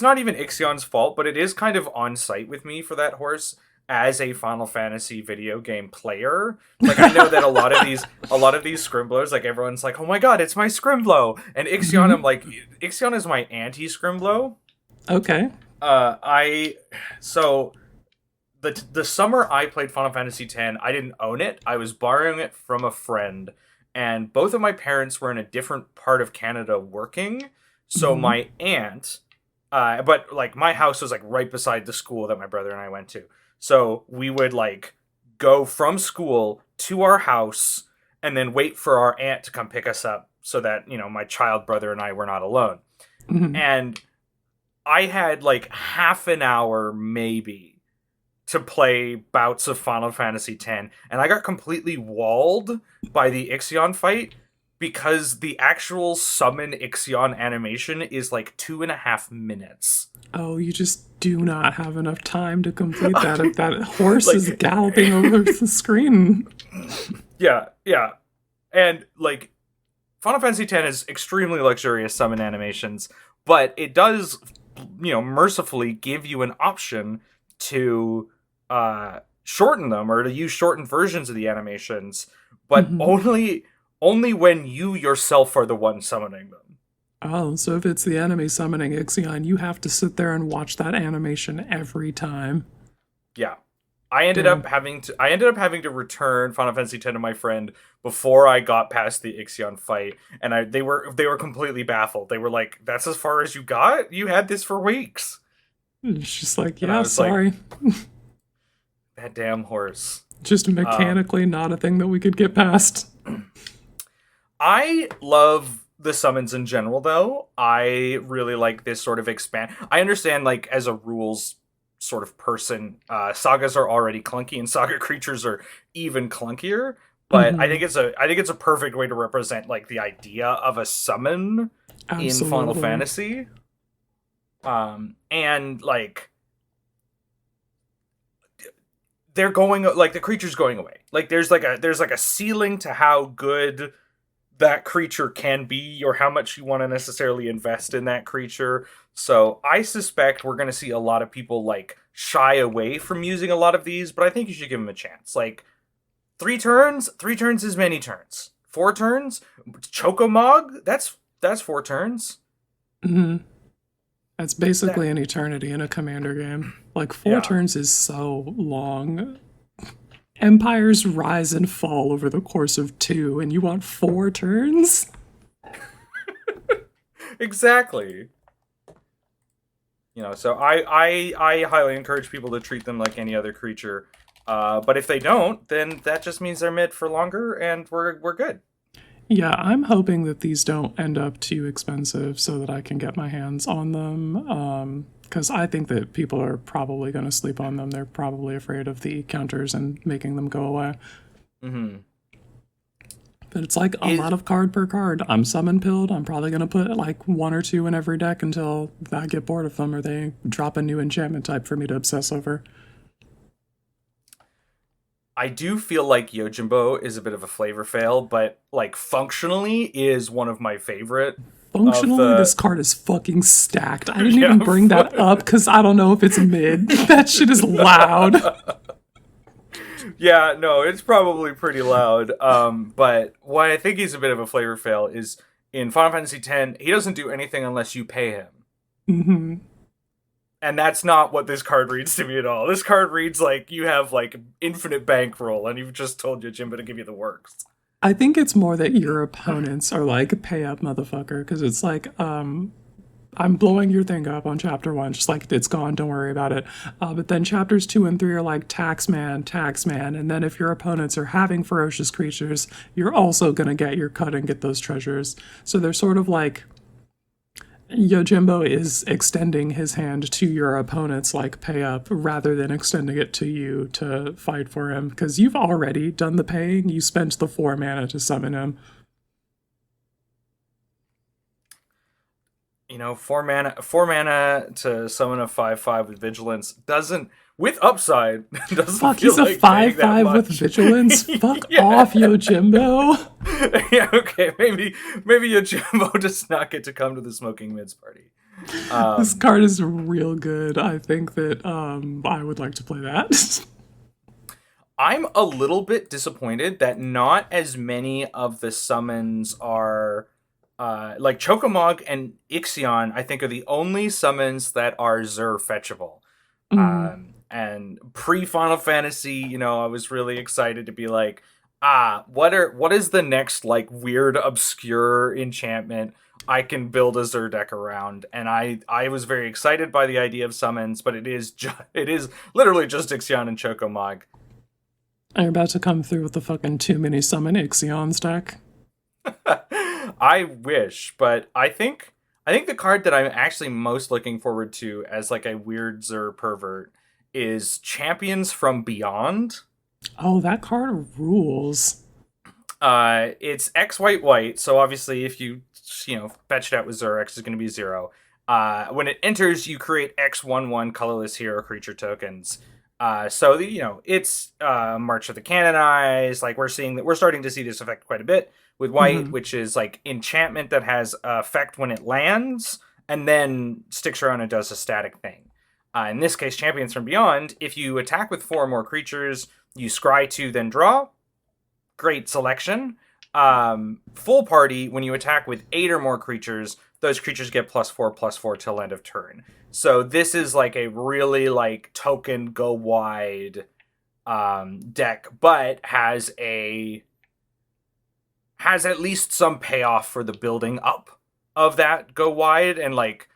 not even Ixion's fault, but it is kind of on site with me for that horse as a Final Fantasy video game player. I know that a lot of these Scrimblers, everyone's oh my god, it's my Scrimblow. And Ixion, I'm Ixion is my anti-Scrimblow. Okay. The summer I played Final Fantasy X, I didn't own it. I was borrowing it from a friend, and both of my parents were in a different part of Canada working. So my aunt, but my house was right beside the school that my brother and I went to. So we would go from school to our house and then wait for our aunt to come pick us up so that, my child brother and I were not alone. Mhm. And I had like half an hour maybe to play bouts of Final Fantasy X, and I got completely walled by the Ixion fight because the actual summon Ixion animation is like 2.5 minutes. Oh, you just do not have enough time to complete that if that horse Like- is galloping over the screen. Yeah. And like Final Fantasy X has extremely luxurious summon animations, but it does, mercifully give you an option to shorten them or to use shortened versions of the animations, but Mhm. only when you yourself are the one summoning them. Oh, so if it's the enemy summoning Ixion, you have to sit there and watch that animation every time. Yeah. I ended up having to return Final Fantasy X to my friend before I got past the Ixion fight, and they were completely baffled. They were like, "That's as far as you got? You had this for weeks." It's just like, And I yeah, was like, sorry. That damn horse. Just mechanically not a thing that we could get past. I love the summons in general, though. I really like this sort of expand. I understand, like, as a rules sort of person, sagas are already clunky, and saga creatures are even clunkier. But I think it's a perfect way to represent like the idea of a summon in Final Absolutely. Fantasy. And like they're going, like, the creature's going away. Like there's like a ceiling to how good that creature can be or how much you want to necessarily invest in that creature. So I suspect we're going to see a lot of people like shy away from using a lot of these, but I think you should give them a chance. Like 3 turns is many turns. 4 turns, Chocomog, that's 4 turns. hmm That's basically an eternity in a commander game. Like 4 Yeah. turns is so long. Empires rise and fall over the course of 2, and you want 4 turns? Exactly. So I highly encourage people to treat them like any other creature. But if they don't, then that just means they're mid for longer, and we're good. Yeah, I'm hoping that these don't end up too expensive so that I can get my hands on them. Because I think that people are probably going to sleep on them. They're probably afraid of the counters and making them go away. Mm-hmm. But it's like a lot of card per card. I'm summon pilled. I'm probably going to put like 1 or 2 in every deck until I get bored of them or they drop a new enchantment type for me to obsess over. I do feel like Yojimbo is a bit of a flavor fail, but like functionally is one of my favorite. Functionally, this card is fucking stacked. I didn't Yeah. even bring that up because I don't know if it's mid. That shit is loud. Yeah, no, it's probably pretty loud. But why I think he's a bit of a flavor fail is in Final Fantasy X, he doesn't do anything unless you pay him. hmm And that's not what this card reads to me at all. This card reads like you have like infinite bankroll and you've just told Yojimbo to give you the works. I think it's more that your opponents are like, pay up, motherfucker, because it's like, I'm blowing your thing up on chapter 1, just like it's gone, don't worry about it. But then chapters 2 and 3 are like tax man, and then if your opponents are having ferocious creatures, you're also gonna get your cut and get those treasures. So they're sort of like, Yojimbo is extending his hand to your opponents like pay up rather than extending it to you to fight for him because you've already done the paying. You spent the 4 mana to summon him. 4 mana to summon a 5/5 with vigilance doesn't, with upside, doesn't Fuck, feel he's a like paying that 5/5 with much. vigilance? Fuck Yeah. off, Yojimbo. Yeah, okay, maybe Yojimbo does not get to come to the Smoking Mids party. This card is real good. I think that I would like to play that. I'm a little bit disappointed that not as many of the summons are like Chocomog and Ixion, I think, are the only summons that are Zur fetchable. And pre-Final Fantasy, I was really excited to be like, what is the next like weird obscure enchantment I can build a Zur deck around? And I was very excited by the idea of summons, but it is literally just Ixion and Chocomog. You're about to come through with the fucking too many summon Ixions deck. I wish, but I think the card that I'm actually most looking forward to as like a weird Zer pervert is Champions from Beyond. Oh, that card rules. It's X white white, so obviously if you fetch it out with Zer, X is going to be 0. When it enters, you create X/1/1 colorless hero creature tokens. It's March of the Canonized. Like we're starting to see this effect quite a bit with white, which is like enchantment that has effect when it lands and then sticks around and does a static thing. In this case, Champions from Beyond, if you attack with 4 or more creatures, you scry 2, then draw. Great selection. Full party, when you attack with 8 or more creatures, those creatures get +4/+4 till end of turn. So this is like a really like token go wide deck, but has at least some payoff for the building up of that go wide. And like,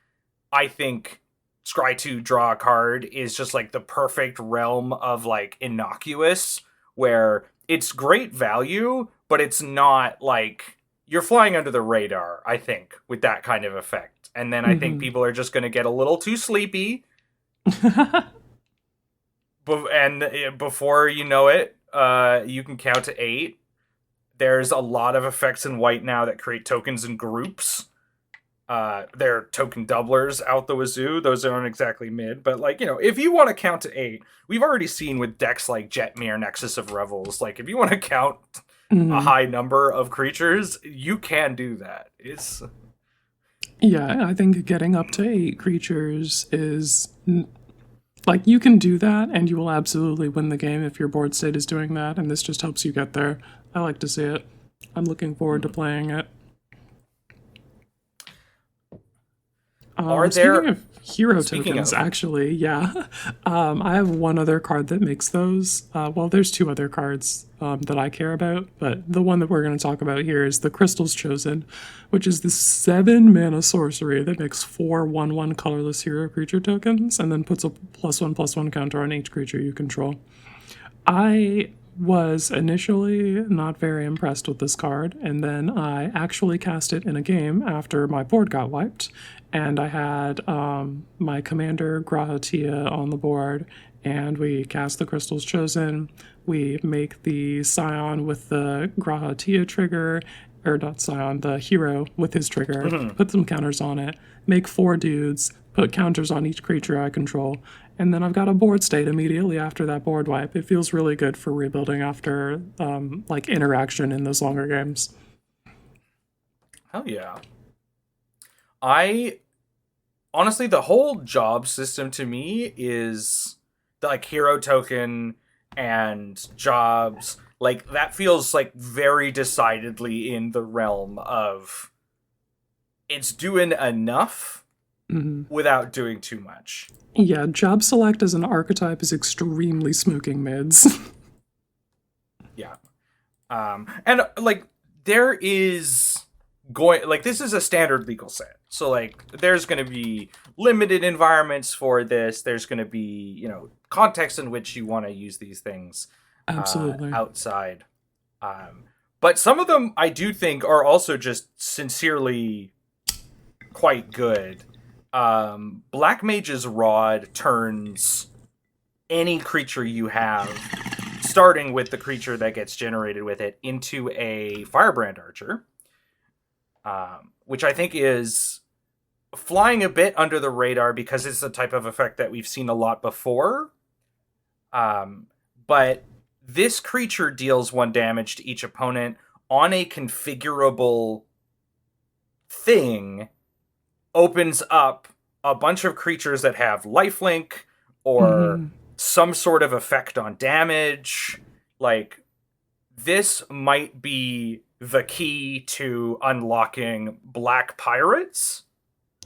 I think scry 2 draw a card is just like the perfect realm of like innocuous, where it's great value, but it's not like you're flying under the radar, I think, with that kind of effect. And then I think people are just going to get a little too sleepy. And before you know it, you can count to 8. There's a lot of effects in white now that create tokens in groups. They're token doublers out the wazoo. Those aren't exactly mid, but like, if you want to count to 8, we've already seen with decks like Jetmir, Nexus of Revels, like if you want to count a high number of creatures, you can do that. Yeah, I think getting up to 8 creatures is like, you can do that and you will absolutely win the game if your board state is doing that, and this just helps you get there. I like to see it. I'm looking forward to playing it. Speaking of hero tokens, actually, yeah. I have one other card that makes those. Well, there's 2 other cards that I care about, but the one that we're going to talk about here is the Crystal's Chosen, which is the 7-mana sorcery that makes 4 1/1 colorless hero creature tokens and then puts a +1/+1 counter on each creature you control. I was initially not very impressed with this card, and then I actually cast it in a game after my board got wiped, and I had my commander Grahatia on the board, and we cast the Crystal's Chosen. We make the Scion with the Grahatia trigger, or not Scion, the hero with his trigger, put some counters on it, make 4 dudes, put counters on each creature I control, and then I've got a board state immediately after that board wipe. It feels really good for rebuilding after like interaction in those longer games. Hell yeah. Honestly, the whole job system to me is the like hero token and jobs. Like that feels like very decidedly in the realm of it's doing enough without doing too much. Yeah, job select as an archetype is extremely smoking mids. Yeah. And like there is this is a standard legal set. So like there's going to be limited environments for this. There's going to be, context in which you want to use these things outside. But some of them I do think are also just sincerely quite good. Black Mage's Rod turns any creature you have, starting with the creature that gets generated with it, into a Firebrand Archer, which I think is flying a bit under the radar because it's the type of effect that we've seen a lot before. But this creature deals 1 damage to each opponent on a configurable thing, opens up a bunch of creatures that have lifelink or some sort of effect on damage. Like, this might be the key to unlocking Black Pirates.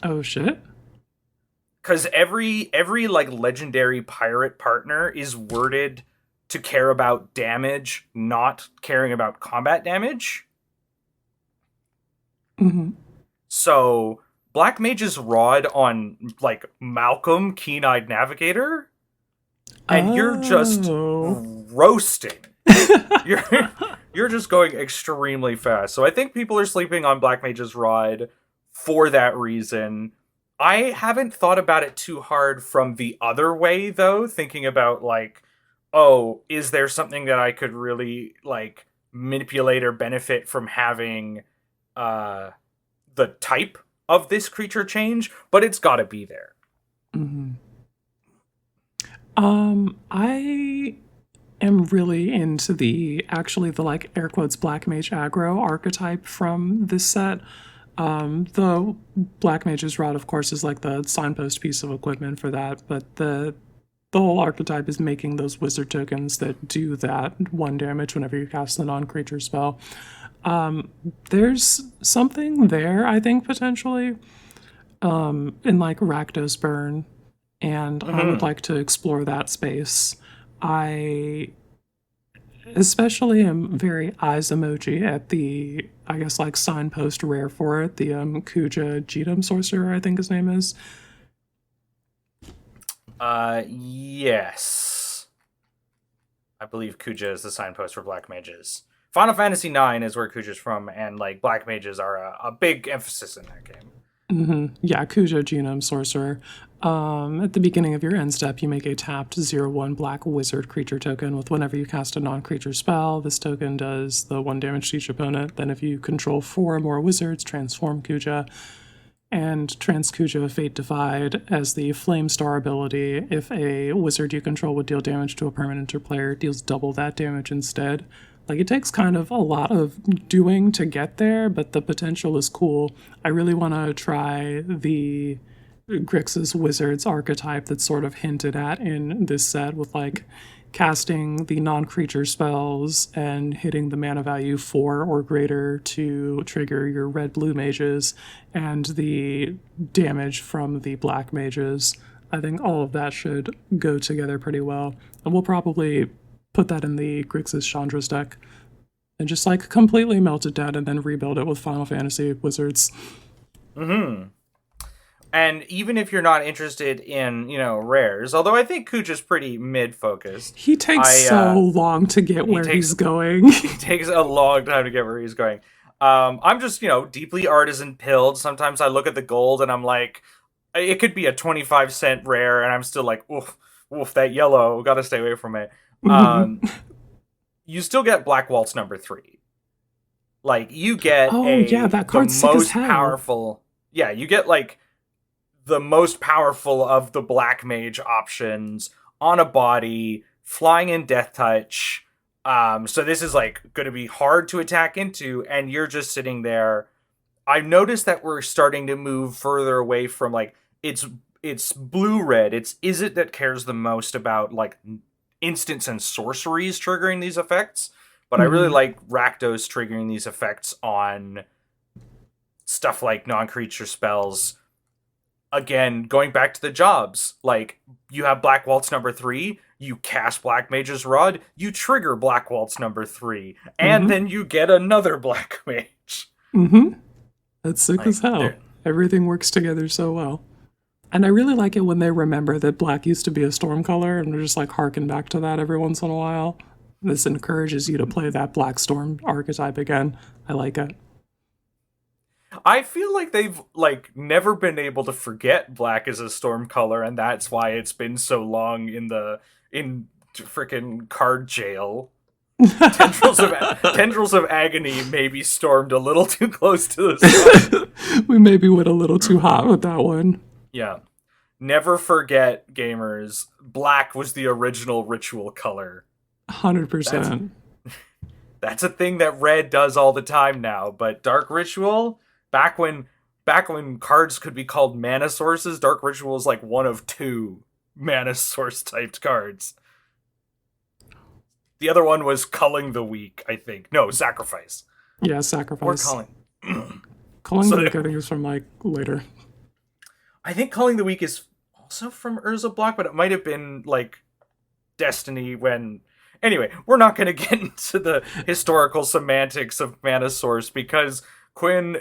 Oh, shit. Because every like legendary pirate partner is worded to care about damage, not caring about combat damage. So Black Mage's Rod on like Malcolm, Keen-Eyed Navigator, and you're just roasting. You're just going extremely fast. So I think people are sleeping on Black Mage's Rod for that reason. I haven't thought about it too hard from the other way, though, thinking about, like, oh, is there something that I could really, like, manipulate or benefit from having the type of this creature change? But it's gotta be there. Mm-hmm. I am really into the like air quotes Black Mage aggro archetype from this set. The Black Mage's Rod, of course, is like the signpost piece of equipment for that, but the whole archetype is making those wizard tokens that do that 1 damage whenever you cast the non-creature spell. There's something there, I think, potentially, in like Rakdos Burn, and I would like to explore that space. I especially am very eyes emoji at the, I guess, like signpost rare for it, the Kuja Jedam Sorcerer, I think his name is. Yes. I believe Kuja is the signpost for Black Mages. Final Fantasy IX is where Kuja's from, and like Black Mages are a big emphasis in that game. Mm-hmm. Yeah, Kuja Genome Sorcerer. At the beginning of your end step, you make a tapped 0/1 black wizard creature token with whenever you cast a non-creature spell. This token does the 1 damage to each opponent. Then if you control 4 or more wizards, transform Kuja. And Trans-Kuja Fate Defied as the Flame Star ability. If a wizard you control would deal damage to a permanent or player, it deals double that damage instead. Like, it takes kind of a lot of doing to get there, but the potential is cool. I really want to try the Grixis Wizards archetype that's sort of hinted at in this set with, like, casting the non-creature spells and hitting the mana value 4 or greater to trigger your red-blue mages and the damage from the black mages. I think all of that should go together pretty well. And we'll probably put that in the Grixis Chandra's deck and just like completely melt it down and then rebuild it with Final Fantasy Wizards. Mm-hmm. And even if you're not interested in, rares, although I think Kuja's pretty mid-focused. He takes so long to get where he's going. He takes a long time to get where he's going. I'm just, deeply artisan-pilled. Sometimes I look at the gold and I'm like, it could be a 25-cent rare, and I'm still like, oof, that yellow, gotta stay away from it. You still get Black Waltz number 3. Like, you get that card's sick as hell. Powerful. Yeah, you get, like, the most powerful of the Black Mage options on a body, flying in Death Touch. So this is, like, going to be hard to attack into, and you're just sitting there. I've noticed that we're starting to move further away from, like, it's blue-red. Is it that cares the most about, like, instants and sorceries triggering these effects? But I really like Rakdos triggering these effects on stuff like non-creature spells. Again, going back to the jobs, like, you have Black Waltz number 3, you cast Black Mage's Rod, you trigger Black Waltz number 3, and then you get another Black Mage. That's sick as hell. Everything works together so well. And I really like it when they remember that black used to be a storm color, and they're just like harken back to that every once in a while. This encourages you to play that black storm archetype again. I like it. I feel like they've, like, never been able to forget black as a storm color, and that's why it's been so long in frickin' card jail. Tendrils of Agony maybe stormed a little too close to the sun. We maybe went a little too hot with that one. Yeah. Never forget, gamers, black was the original ritual color. 100%. That's a thing that red does all the time now, but Dark Ritual, back when cards could be called mana sources, Dark Ritual is like one of 2 mana source typed cards. The other one was Culling the Weak, I think. No, Sacrifice. Yeah, Sacrifice. Or Culling. Culling the Weak, I think, is from, like, later. I think Culling the Weak is also from Urza Block, but it might have been, like, Destiny when... Anyway, we're not going to get into the historical semantics of Mana Source, because, Quinn,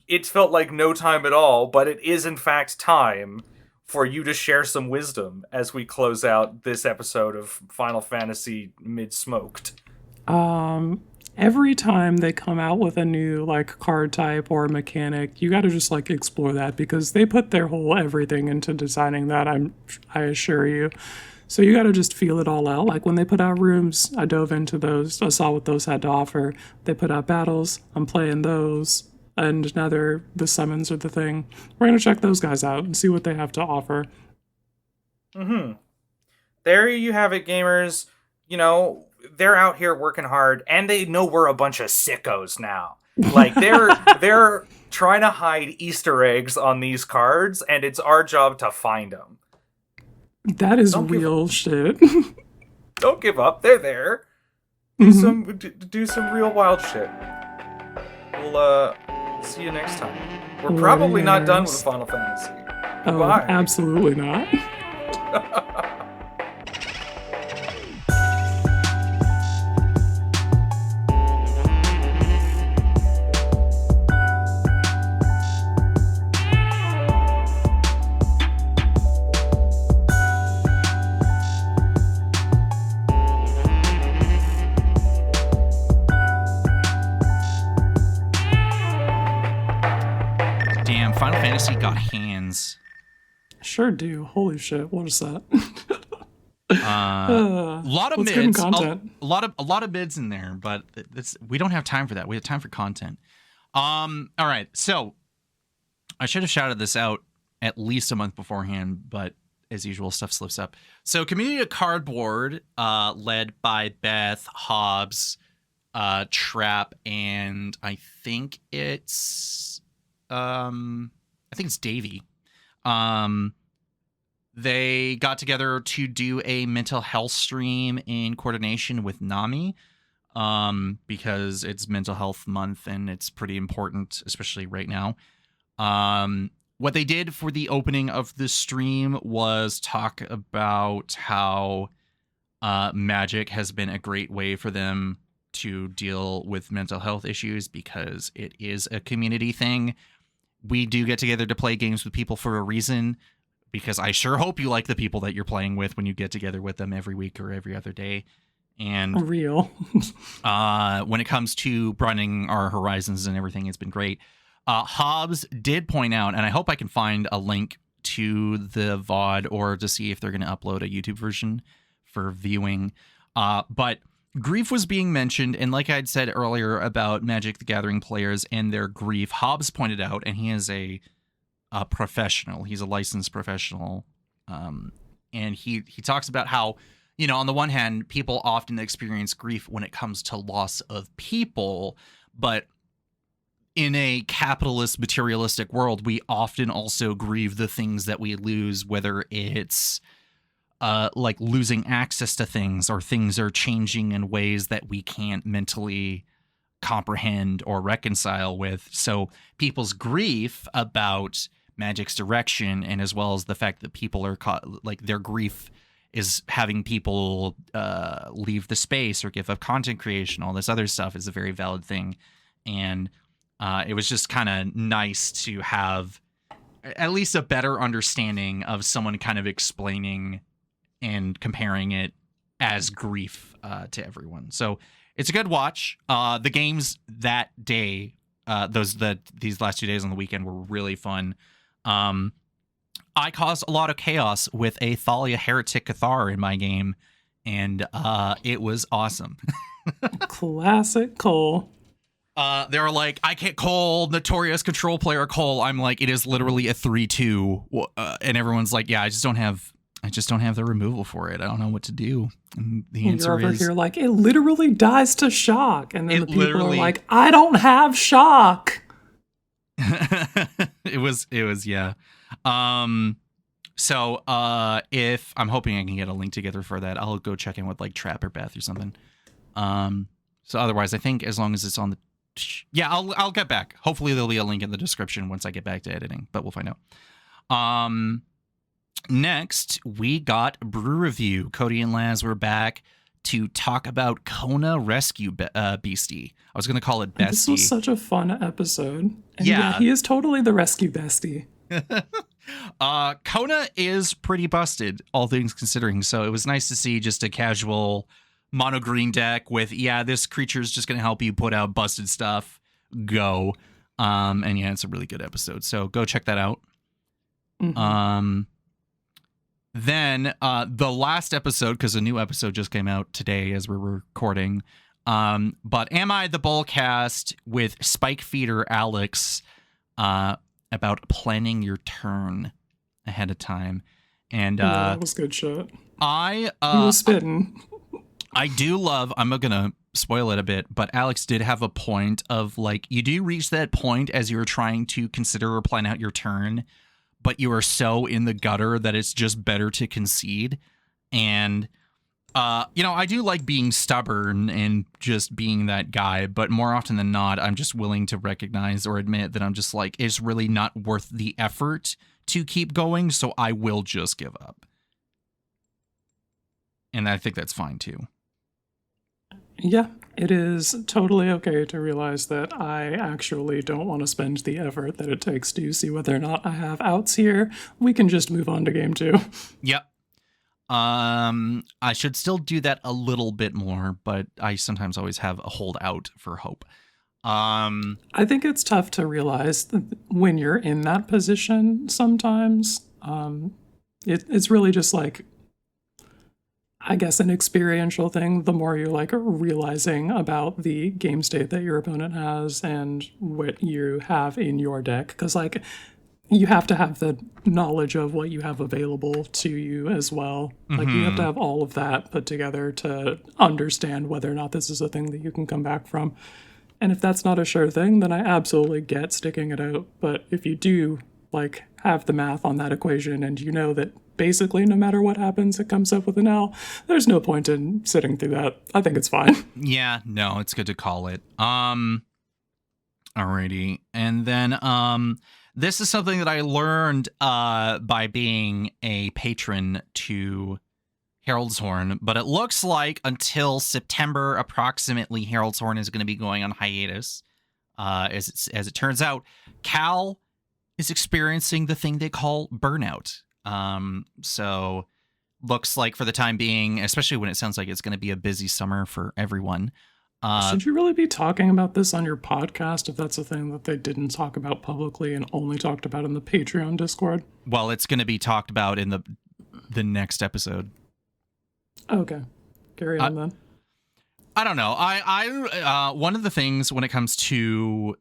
it felt like no time at all, but it is, in fact, time for you to share some wisdom as we close out this episode of Final Fantasy Mid-Smoked. Every time they come out with a new like card type or mechanic, you got to just like explore that because they put their whole everything into designing that. I assure you. So you got to just feel it all out. Like when they put out rooms, I dove into those. I saw what those had to offer. They put out battles. I'm playing those. And now the summons are the thing. We're going to check those guys out and see what they have to offer. There you have it, gamers. You know, they're out here working hard, and they know we're a bunch of sickos now. Like, they're trying to hide Easter eggs on these cards, and it's our job to find them. That is real shit. Don't give up. They're there. Do some real wild shit. We'll see you next time. We're probably not done with Final Fantasy. Oh, Bye. Absolutely not. Damn, Final Fantasy got hands. Sure do. Holy shit. What is that? A lot of let's give 'em mids, content. a lot of mids in there, but we don't have time for that. We have time for content. All right, so I should have shouted this out at least a month beforehand, but as usual, stuff slips up. So, Community of Cardboard, led by Beth, Hobbs, Trap, and I think it's Davey. They got together to do a mental health stream in coordination with NAMI, because it's Mental Health Month and it's pretty important, especially right now. What they did for the opening of the stream was talk about how Magic has been a great way for them to deal with mental health issues because it is a community thing. We do get together to play games with people for a reason, because I sure hope you like the people that you're playing with when you get together with them every week or every other day. And Real. when it comes to broadening our horizons and everything, it's been great. Hobbs did point out, and I hope I can find a link to the VOD or to see if they're going to upload a YouTube version for viewing. But grief was being mentioned, and like I'd said earlier about Magic the Gathering players and their grief, Hobbs pointed out, and he is a professional. He's a licensed professional. And he talks about how, you know, on the one hand, people often experience grief when it comes to loss of people, but in a capitalist, materialistic world, we often also grieve the things that we lose, whether it's like losing access to things, or things are changing in ways that we can't mentally comprehend or reconcile with. So people's grief about Magic's direction, and as well as the fact that people are caught, like their grief is having people leave the space or give up content creation, all this other stuff, is a very valid thing. And it was just kind of nice to have at least a better understanding of someone kind of explaining and comparing it as grief to everyone. So it's a good watch. The games that day, these last 2 days on the weekend, were really fun. I caused a lot of chaos with a Thalia Heretic Cathar in my game, and it was awesome. Classic Cole. They were like, I can't call Notorious Control Player Cole. I'm like, it is literally a 3/2, and everyone's like, yeah, I just don't have the removal for it. I don't know what to do. And the answer You're over is, here like, it literally dies to shock, and then It the people literally- are like, I don't have shock. it was yeah. So if I'm hoping I can get a link together for that, I'll go check in with like Trap or Beth or something. So otherwise, I think as long as it's on the I'll get back. Hopefully there'll be a link in the description once I get back to editing, but we'll find out. Next we got Brew Review. Cody and Laz were back to talk about Kona Rescue Beastie. I was going to call it Bestie. This was such a fun episode. And Yeah. he is totally the rescue bestie. Kona is pretty busted, all things considering. So it was nice to see just a casual mono green deck with, this creature's just going to help you put out busted stuff. Go. And yeah, it's a really good episode. So go check that out. Mm-hmm. Then the last episode, because a new episode just came out today as we're recording. But Am I the Bullcast with Spike Feeder Alex about planning your turn ahead of time. And that was good shit. He was spitting. I do love, I'm going to spoil it a bit, but Alex did have a point of like, you do reach that point as you're trying to consider or plan out your turn, but you are so in the gutter that it's just better to concede. And, I do like being stubborn and just being that guy, but more often than not, I'm just willing to recognize or admit that I'm just like, it's really not worth the effort to keep going, so I will just give up. And I think that's fine too. Yeah, it is totally okay to realize that I actually don't want to spend the effort that it takes to see whether or not I have outs here. We can just move on to game 2. Yep. I should still do that a little bit more, but I sometimes always have a holdout for hope. I think it's tough to realize that when you're in that position sometimes. It's really just like, I guess, an experiential thing. The more you're like realizing about the game state that your opponent has and what you have in your deck, because like you have to have the knowledge of what you have available to you as well. Like you have to have all of that put together to understand whether or not this is a thing that you can come back from. And if that's not a sure thing, then I absolutely get sticking it out. But if you do like have the math on that equation and you know that basically no matter what happens, it comes up with an L, there's no point in sitting through that. I think it's fine. Yeah, no, it's good to call it. Alrighty. And then this is something that I learned by being a patron to Herald's Horn, but it looks like until September approximately, Herald's Horn is going to be going on hiatus. As it turns out, Cal is experiencing the thing they call burnout. So looks like for the time being, especially when it sounds like it's going to be a busy summer for everyone. Should you really be talking about this on your podcast if that's a thing that they didn't talk about publicly and only talked about in the Patreon Discord? Well, it's going to be talked about in the next episode. Okay. Carry on then. I don't know. I one of the things when it comes to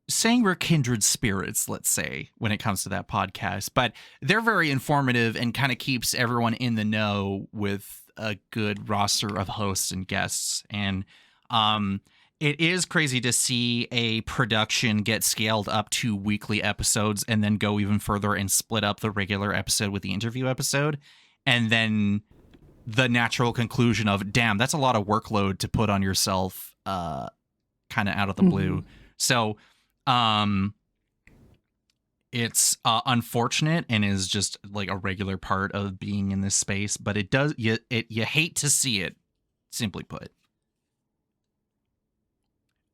saying we're kindred spirits, let's say, when it comes to that podcast, but they're very informative and kind of keeps everyone in the know with a good roster of hosts and guests. And it is crazy to see a production get scaled up to weekly episodes and then go even further and split up the regular episode with the interview episode. And then the natural conclusion of, damn, that's a lot of workload to put on yourself kind of out of the blue. So it's unfortunate and is just like a regular part of being in this space, but it does, you hate to see it, simply put.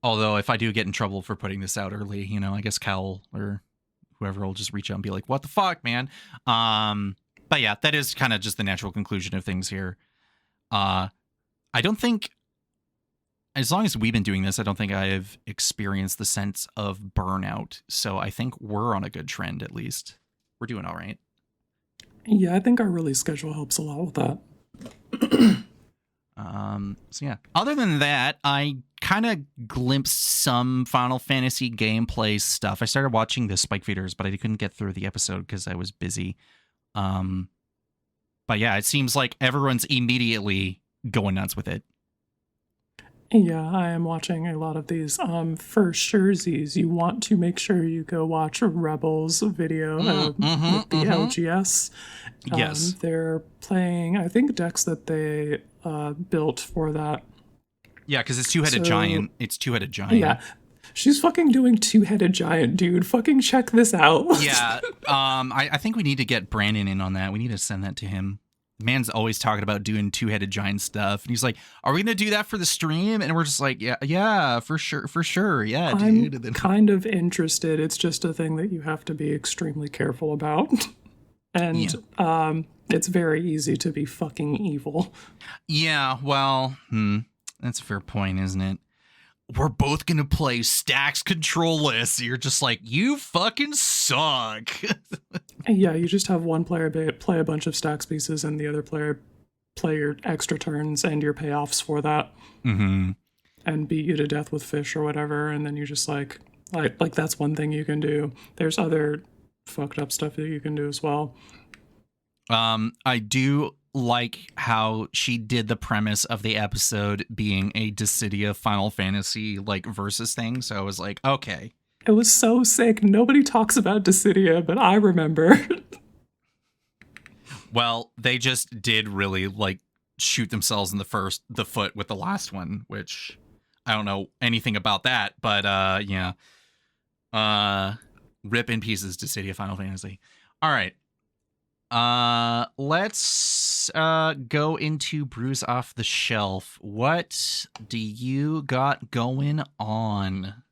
Although if I do get in trouble for putting this out early, I guess Cal or whoever will just reach out and be like, what the fuck, man? But yeah, that is kind of just the natural conclusion of things here. I don't think, as long as we've been doing this, I don't think I've experienced the sense of burnout. So I think we're on a good trend, at least. We're doing all right. Yeah, I think our release schedule helps a lot with that. So yeah, other than that, I kind of glimpsed some Final Fantasy gameplay stuff. I started watching the Spike Feeders, but I couldn't get through the episode because I was busy. But yeah, it seems like everyone's immediately going nuts with it. Yeah, I am watching a lot of these. For surezies, you want to make sure you go watch Rebel's video with the LGS. Yes. They're playing, I think, decks that they built for that. Yeah, because it's two-headed giant. It's two-headed giant. Yeah. She's fucking doing two-headed giant, dude. Fucking check this out. Yeah. I think we need to get Brandon in on that. We need to send that to him. Man's always talking about doing two-headed giant stuff, and he's like, "Are we gonna do that for the stream?" And we're just like, "Yeah, for sure, yeah, dude." I'm kind of interested. It's just a thing that you have to be extremely careful about. And it's very easy to be fucking evil. Yeah, well, that's a fair point, isn't it? We're both going to play stacks controlless. You're just like, you fucking suck. Yeah, you just have one player play a bunch of stacks pieces and the other player play your extra turns and your payoffs for that. Mm-hmm. And beat you to death with fish or whatever. And then you just like that's one thing you can do. There's other fucked up stuff that you can do as well. I do like how she did the premise of the episode being a Dissidia Final Fantasy like versus thing. So I was like, okay. It was so sick. Nobody talks about Dissidia, but I remember. Well, they just did really like shoot themselves in the foot with the last one, which I don't know anything about that, but yeah. Rip in pieces Dissidia Final Fantasy. All right. Let's go into Brews Off the Shelf. What do you got going on?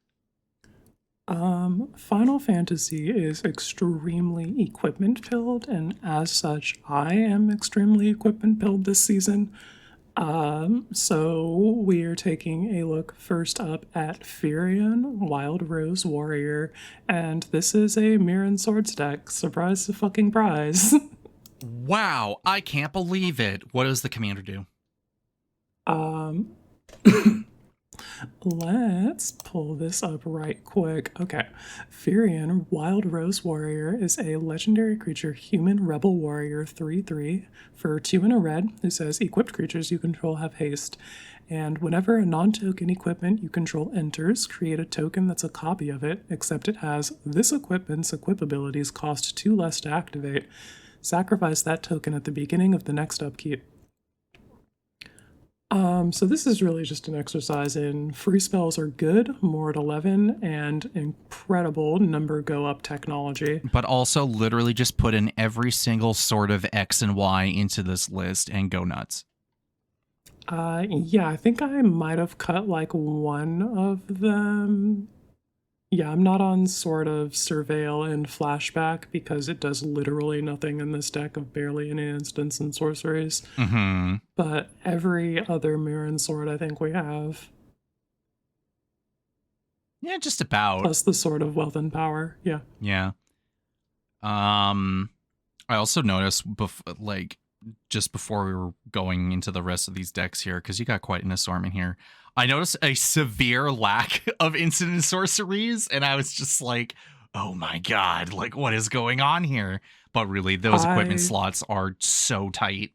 Final Fantasy is extremely equipment pilled, and as such, I am extremely equipment pilled this season. So we're taking a look first up at Firion, Wild Rose Warrior, and this is a Mirror and Swords deck. Surprise the fucking prize. Wow, I can't believe it. What does the commander do? Let's pull this up right quick. Okay. Firion, Wild Rose Warrior is a legendary creature, human rebel warrior 3/3 for 2 and a red, who says equipped creatures you control have haste. And whenever a non-token equipment you control enters, create a token that's a copy of it, except it has this equipment's equip abilities cost 2 less to activate. Sacrifice that token at the beginning of the next upkeep. So this is really just an exercise in free spells are good, more at 11, and incredible number go up technology. But also literally just put in every single sort of X and Y into this list and go nuts. Yeah, I think I might have cut like one of them. Yeah, I'm not on sort of Surveil and Flashback because it does literally nothing in this deck of barely any instants and sorceries. Mm-hmm. But every other Mirror and Sword I think we have. Yeah, just about. Plus the Sword of Wealth and Power, yeah. Yeah. I also noticed, just before we were going into the rest of these decks here, because you got quite an assortment here, I noticed a severe lack of instant and sorceries, and I was just like, oh my god, like, what is going on here? But really, those equipment slots are so tight.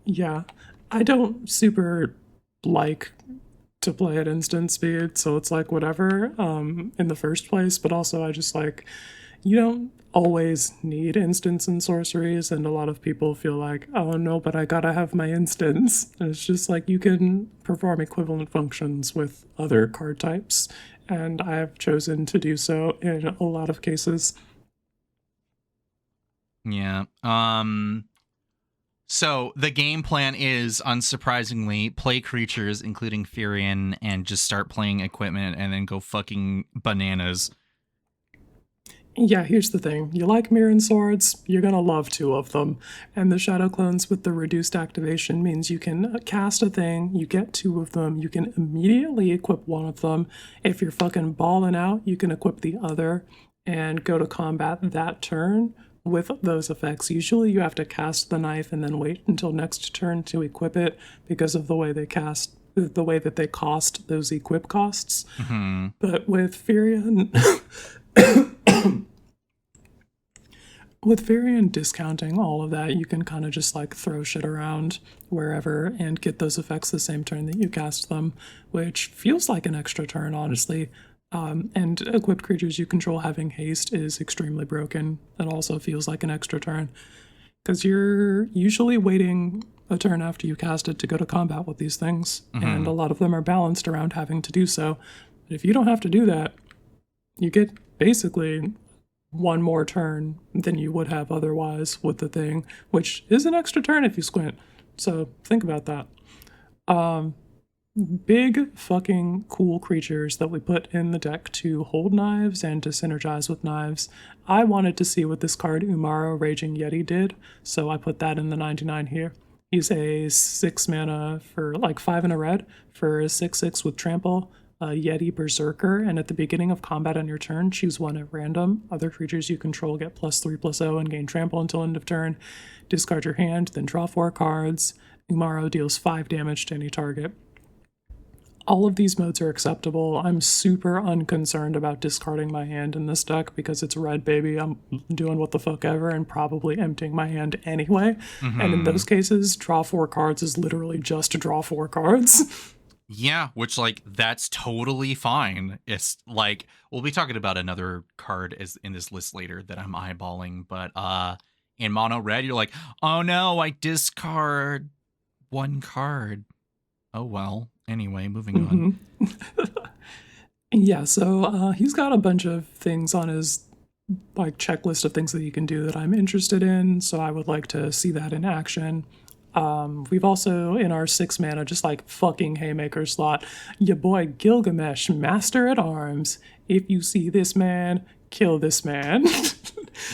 Yeah. I don't super like to play at instant speed, so it's like whatever in the first place, but also I just like, you don't always need instants and sorceries, and a lot of people feel like, oh no, but I gotta have my instants. And it's just like you can perform equivalent functions with other card types, and I have chosen to do so in a lot of cases. Yeah. So the game plan is, unsurprisingly, play creatures, including Firion, and just start playing equipment and then go fucking bananas. Yeah, here's the thing. You like Mirror and Swords, you're gonna love 2 of them. And the Shadow Clones with the reduced activation means you can cast a thing, you get 2 of them, you can immediately equip one of them. If you're fucking balling out, you can equip the other and go to combat that turn with those effects. Usually you have to cast the knife and then wait until next turn to equip it because of the way they that they cost those equip costs. Mm-hmm. But with Firion... With Firion discounting all of that, you can kind of just like throw shit around wherever and get those effects the same turn that you cast them, which feels like an extra turn, honestly. And equipped creatures you control having haste is extremely broken. It also feels like an extra turn because you're usually waiting a turn after you cast it to go to combat with these things, and a lot of them are balanced around having to do so. But if you don't have to do that, you get basically one more turn than you would have otherwise with the thing, which is an extra turn if you squint. So think about that. big fucking cool creatures that we put in the deck to hold knives and to synergize with knives. I wanted to see what this card Umaro Raging Yeti did, so I put that in the 99 here. He's a 6 mana for like 5 and a red for a 6/6 with trample, a Yeti Berserker, and at the beginning of combat on your turn, choose one at random. Other creatures you control get +3/+0 and gain trample until end of turn. Discard your hand, then draw 4 cards. Umaro deals 5 damage to any target. All of these modes are acceptable. I'm super unconcerned about discarding my hand in this deck because it's red, baby. I'm doing what the fuck ever and probably emptying my hand anyway. And in those cases, draw 4 cards is literally just to draw 4 cards. Yeah, which, like, that's totally fine. It's like, we'll be talking about another card in this list later that I'm eyeballing, but in mono red, you're like, oh no, I discard 1 card. Oh well. Anyway, moving on. Yeah, so he's got a bunch of things on his like checklist of things that you can do that I'm interested in, so I would like to see that in action. We've also, in our 6 mana, just like fucking haymaker slot, your boy Gilgamesh, Master at Arms. If you see this man, kill this man.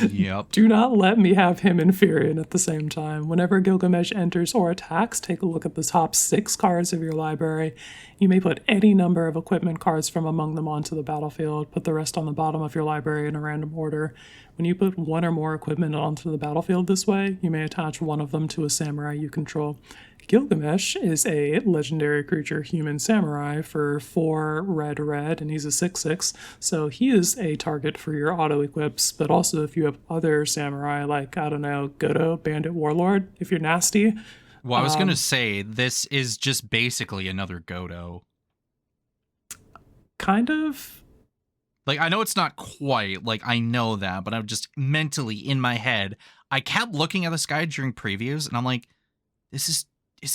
Yep. Do not let me have him and Firion at the same time. Whenever Gilgamesh enters or attacks, take a look at the top 6 cards of your library. You may put any number of equipment cards from among them onto the battlefield. Put the rest on the bottom of your library in a random order. When you put 1 or more equipment onto the battlefield this way, you may attach one of them to a samurai you control. Gilgamesh is a legendary creature human samurai for 4 red, and he's a 6/6, so he is a target for your auto equips, but also if you have other samurai like, I don't know, Godo, Bandit Warlord, if you're nasty. Well, I was going to say, this is just basically another Godo. Kind of. Like, I know it's not quite, like, I know that, but I'm just mentally in my head, I kept looking at this guy during previews, and I'm like, is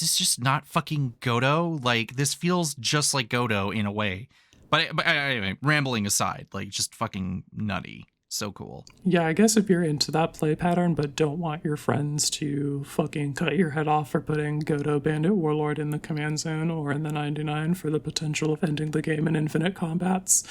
this just not fucking Godo? Like, this feels just like Godo in a way. But anyway, rambling aside, like, just fucking nutty. So cool. Yeah, I guess if you're into that play pattern but don't want your friends to fucking cut your head off for putting Godo Bandit Warlord in the command zone or in the 99 for the potential of ending the game in infinite combats,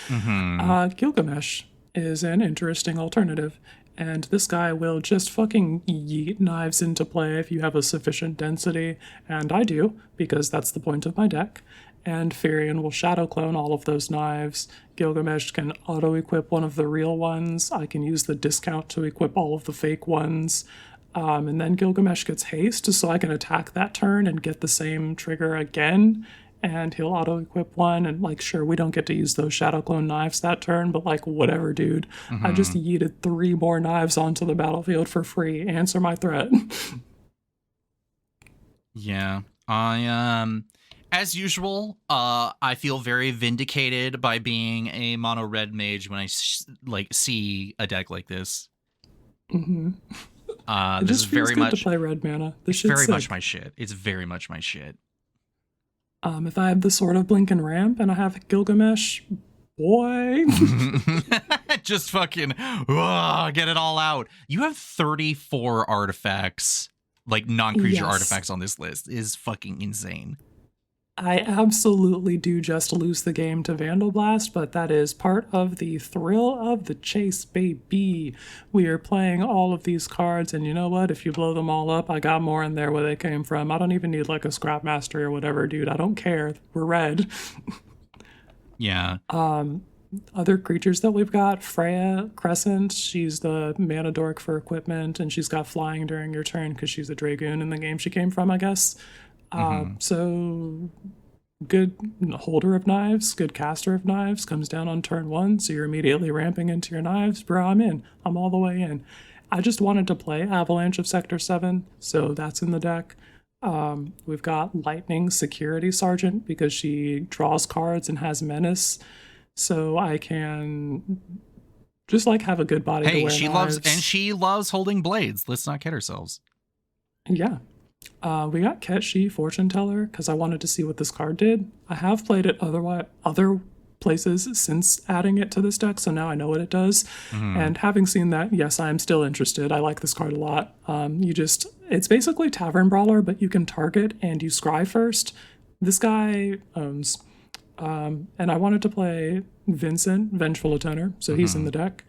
Gilgamesh is an interesting alternative. And this guy will just fucking yeet knives into play if you have a sufficient density, and I do, because that's the point of my deck. And Firion will shadow clone all of those knives. Gilgamesh can auto-equip one of the real ones. I can use the discount to equip all of the fake ones. And then Gilgamesh gets haste, so I can attack that turn and get the same trigger again. And he'll auto-equip one, and, like, sure, we don't get to use those Shadow Clone knives that turn, but, like, whatever, dude. I just yeeted 3 more knives onto the battlefield for free. Answer my threat. Yeah. As usual, I feel very vindicated by being a mono red mage when I, see a deck like this. It This just is feels very good much to play red mana. This it's shit's very sick. much my shit. It's very much my shit. If I have the Sword of Blink and Ramp and I have Gilgamesh, boy. Just fucking get it all out. You have 34 artifacts, like non-creature artifacts on this list. It is fucking insane. I absolutely do just lose the game to Vandal Blast, but that is part of the thrill of the chase, baby. We are playing all of these cards, and you know what? If you blow them all up, I got more in there where they came from. I don't even need like a Scrap Mastery or whatever, dude. I don't care. We're red. Yeah. Other creatures that we've got, Freya Crescent, she's the mana dork for equipment, and she's got flying during your turn because she's a Dragoon in the game she came from, I guess. So good holder of knives, good caster of knives, comes down on turn 1, so you're immediately ramping into your knives. Bro, I'm in. I'm all the way in. I just wanted to play Avalanche of Sector 7, so that's in the deck. We've got Lightning Security Sergeant because she draws cards and has menace, so I can just like have a good body to wear knives. She loves holding blades. Let's not kid ourselves. Yeah. We got Ketshi Fortune Teller because I wanted to see what this card did. I have played it other places since adding it to this deck, so now I know what it does. And having seen that, yes, I am still interested. I like this card a lot. It's basically Tavern Brawler, but you can target and you scry first. this guy owns. And I wanted to play Vincent, Vengeful Atoner, so he's in the deck.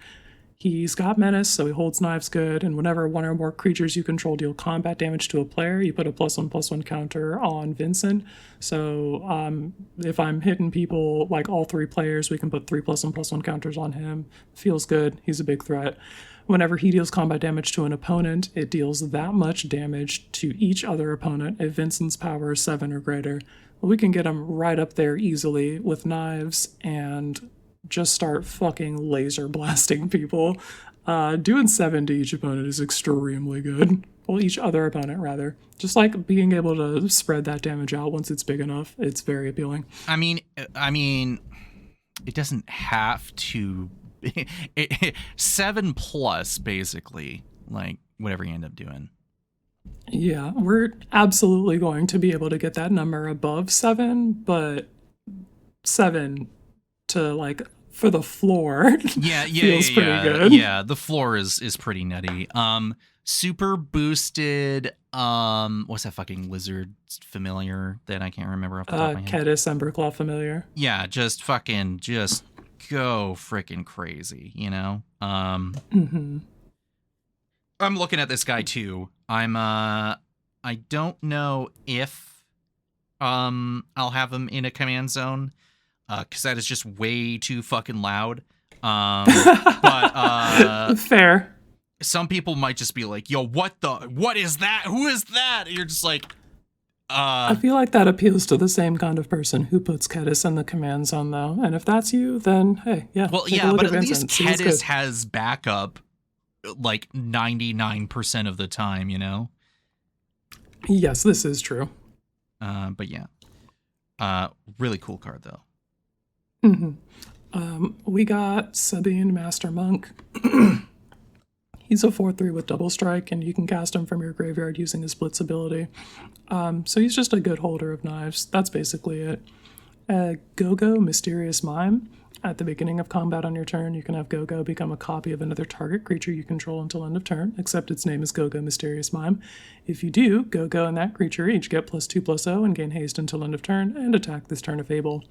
He's got Menace, so he holds knives good, and whenever one or more creatures you control deal combat damage to a player, you put a +1/+1 counter on Vincent. So if I'm hitting people, like all 3 players, we can put 3 +1/+1 counters on him. Feels good. He's a big threat. Whenever he deals combat damage to an opponent, it deals that much damage to each other opponent if Vincent's power is 7 or greater. We can get him right up there easily with knives and just start fucking laser blasting people. Doing 7 to each opponent is extremely good. Well, each other opponent, rather. Just like being able to spread that damage out once it's big enough, it's very appealing. I mean, it doesn't have to. 7+ basically, like whatever you end up doing. Yeah, we're absolutely going to be able to get that number above 7, but 7 to like for the floor feels pretty good. Yeah, the floor is pretty nutty. Super boosted, what's that fucking lizard familiar that I can't remember off the top of my head? Kedis Emberclaw familiar. Yeah, just go freaking crazy, you know? I'm looking at this guy too. I don't know if I'll have him in a command zone, because that is just way too fucking loud. But fair. Some people might just be like, yo, what is that? Who is that? And you're just like, I feel like that appeals to the same kind of person who puts Kedis in the command zone, though. And if that's you, then hey, yeah. Well, yeah, but at least Kedis has backup like 99% of the time, you know? Yes, this is true. But yeah. Really cool card, though. We got Sabine Master Monk. He's a 4/3 with double strike, and you can cast him from your graveyard using his Blitz ability. So he's just a good holder of knives. That's basically it. Go-Go Mysterious Mime. At the beginning of combat on your turn, you can have Go-Go become a copy of another target creature you control until end of turn, except its name is Go-Go Mysterious Mime. If you do, Go-Go and that creature each get +2/+0 and gain haste until end of turn, and attack this turn if able.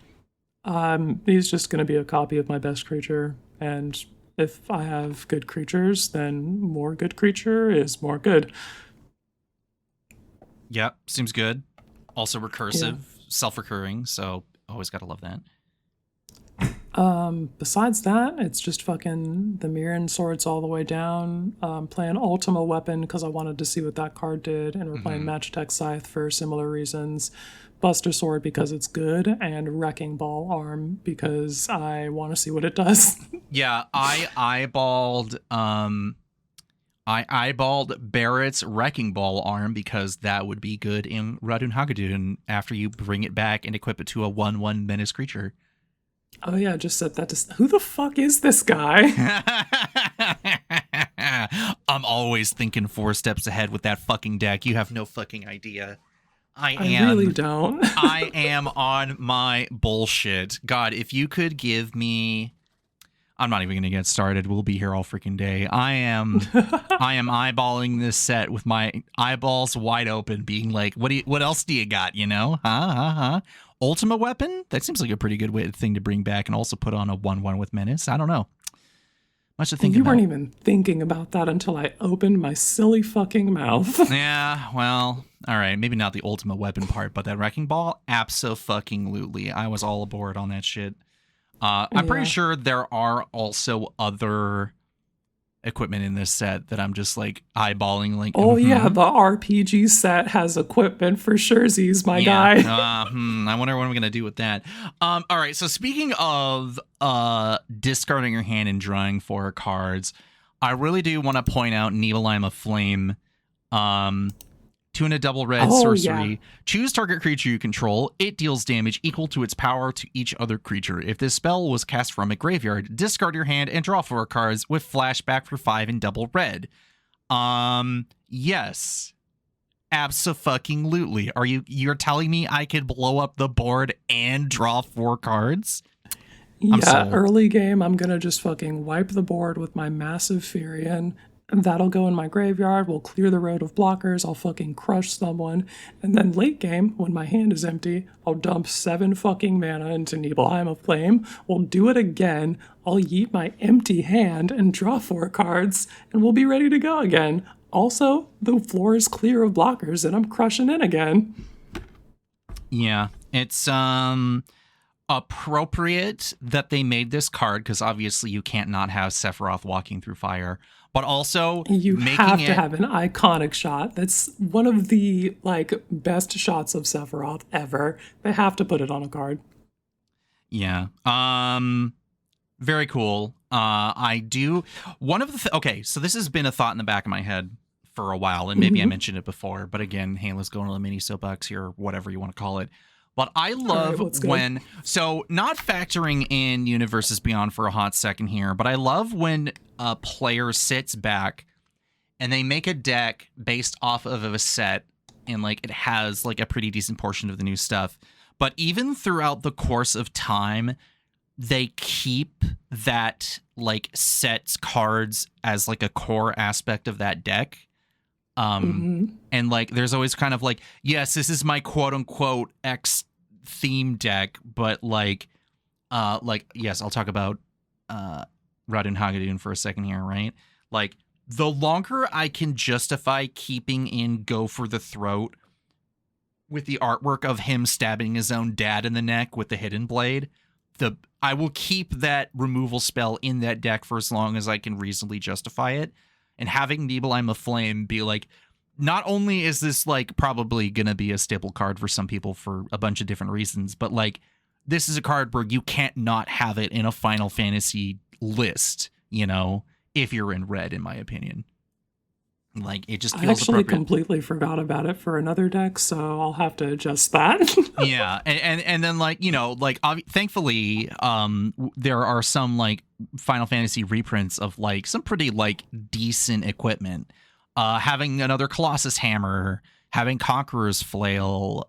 He's just going to be a copy of my best creature, and if I have good creatures, then more good creature is more good. Yeah, seems good. Also recursive, self-recurring, so always gotta love that. Besides that, it's just fucking the Mirren Swords all the way down. Playing Ultima Weapon because I wanted to see what that card did, and we're playing Magitech Scythe for similar reasons. Buster Sword because it's good, and Wrecking Ball Arm because I want to see what it does. Yeah, I eyeballed Barrett's Wrecking Ball Arm because that would be good in Radun Hagadun after you bring it back and equip it to a 1/1 menace creature. Oh yeah, just set that to... Who the fuck is this guy? I'm always thinking 4 steps ahead with that fucking deck. You have no fucking idea. I really don't. I am on my bullshit. God, if you could give me... I'm not even going to get started. We'll be here all freaking day. I am eyeballing this set with my eyeballs wide open, being like, what else do you got, you know? Ultima Weapon? That seems like a pretty good thing to bring back and also put on a 1/1 with Menace. I don't know. Much to think about. You weren't even thinking about that until I opened my silly fucking mouth. Yeah, well, all right. Maybe not the Ultima Weapon part, but that Wrecking Ball? Abso-fucking-lutely. I was all aboard on that shit. I'm pretty sure there are also other equipment in this set that I'm just like eyeballing. Like, yeah, the RPG set has equipment for sure. Z's my guy. I wonder what I'm gonna do with that. All right. So speaking of discarding your hand and drawing 4 cards, I really do want to point out Nibelheim of Flame. 2 and a double red sorcery. Yeah. Choose target creature you control. It deals damage equal to its power to each other creature. If this spell was cast from a graveyard, discard your hand and draw 4 cards with flashback for 5 and double red. Yes. Abso-fucking-lutely. You're telling me I could blow up the board and draw 4 cards? Yeah, early game, I'm gonna just fucking wipe the board with my massive Furion. and that'll go in my graveyard. We'll clear the road of blockers. I'll fucking crush someone. And then late game, when my hand is empty, I'll dump 7 fucking mana into Nibelheim of Flame. We'll do it again. I'll yeet my empty hand and draw 4 cards, and we'll be ready to go again. Also, the floor is clear of blockers, and I'm crushing in again. Yeah, it's appropriate that they made this card, because obviously you can't not have Sephiroth walking through fire, but also you making have to it have an iconic shot. That's one of the best shots of Sephiroth ever. They have to put it on a card. Yeah. Very cool. I do one of the okay, so this has been a thought in the back of my head for a while, and maybe I mentioned it before, but again, hey, let's go on a mini soapbox here, whatever you want to call it. But I love when, so not factoring in Universes Beyond for a hot second here, but I love when a player sits back and they make a deck based off of a set, and it has a pretty decent portion of the new stuff. But even throughout the course of time, they keep that sets cards as a core aspect of that deck. And there's always kind of yes, this is my quote unquote X theme deck, but yes, I'll talk about Radun Hagadoon for a second here, right? The longer I can justify keeping in Go for the Throat with the artwork of him stabbing his own dad in the neck with the hidden blade, I will keep that removal spell in that deck for as long as I can reasonably justify it. And having Nibelheim of Flame be not only is this probably going to be a staple card for some people for a bunch of different reasons, but this is a card where you can't not have it in a Final Fantasy list, if you're in red, in my opinion. It just feels I actually appropriate. Completely forgot about it for another deck, so I'll have to adjust that. Yeah, and then thankfully, there are some Final Fantasy reprints of some pretty decent equipment. Having another Colossus Hammer, having Conqueror's Flail,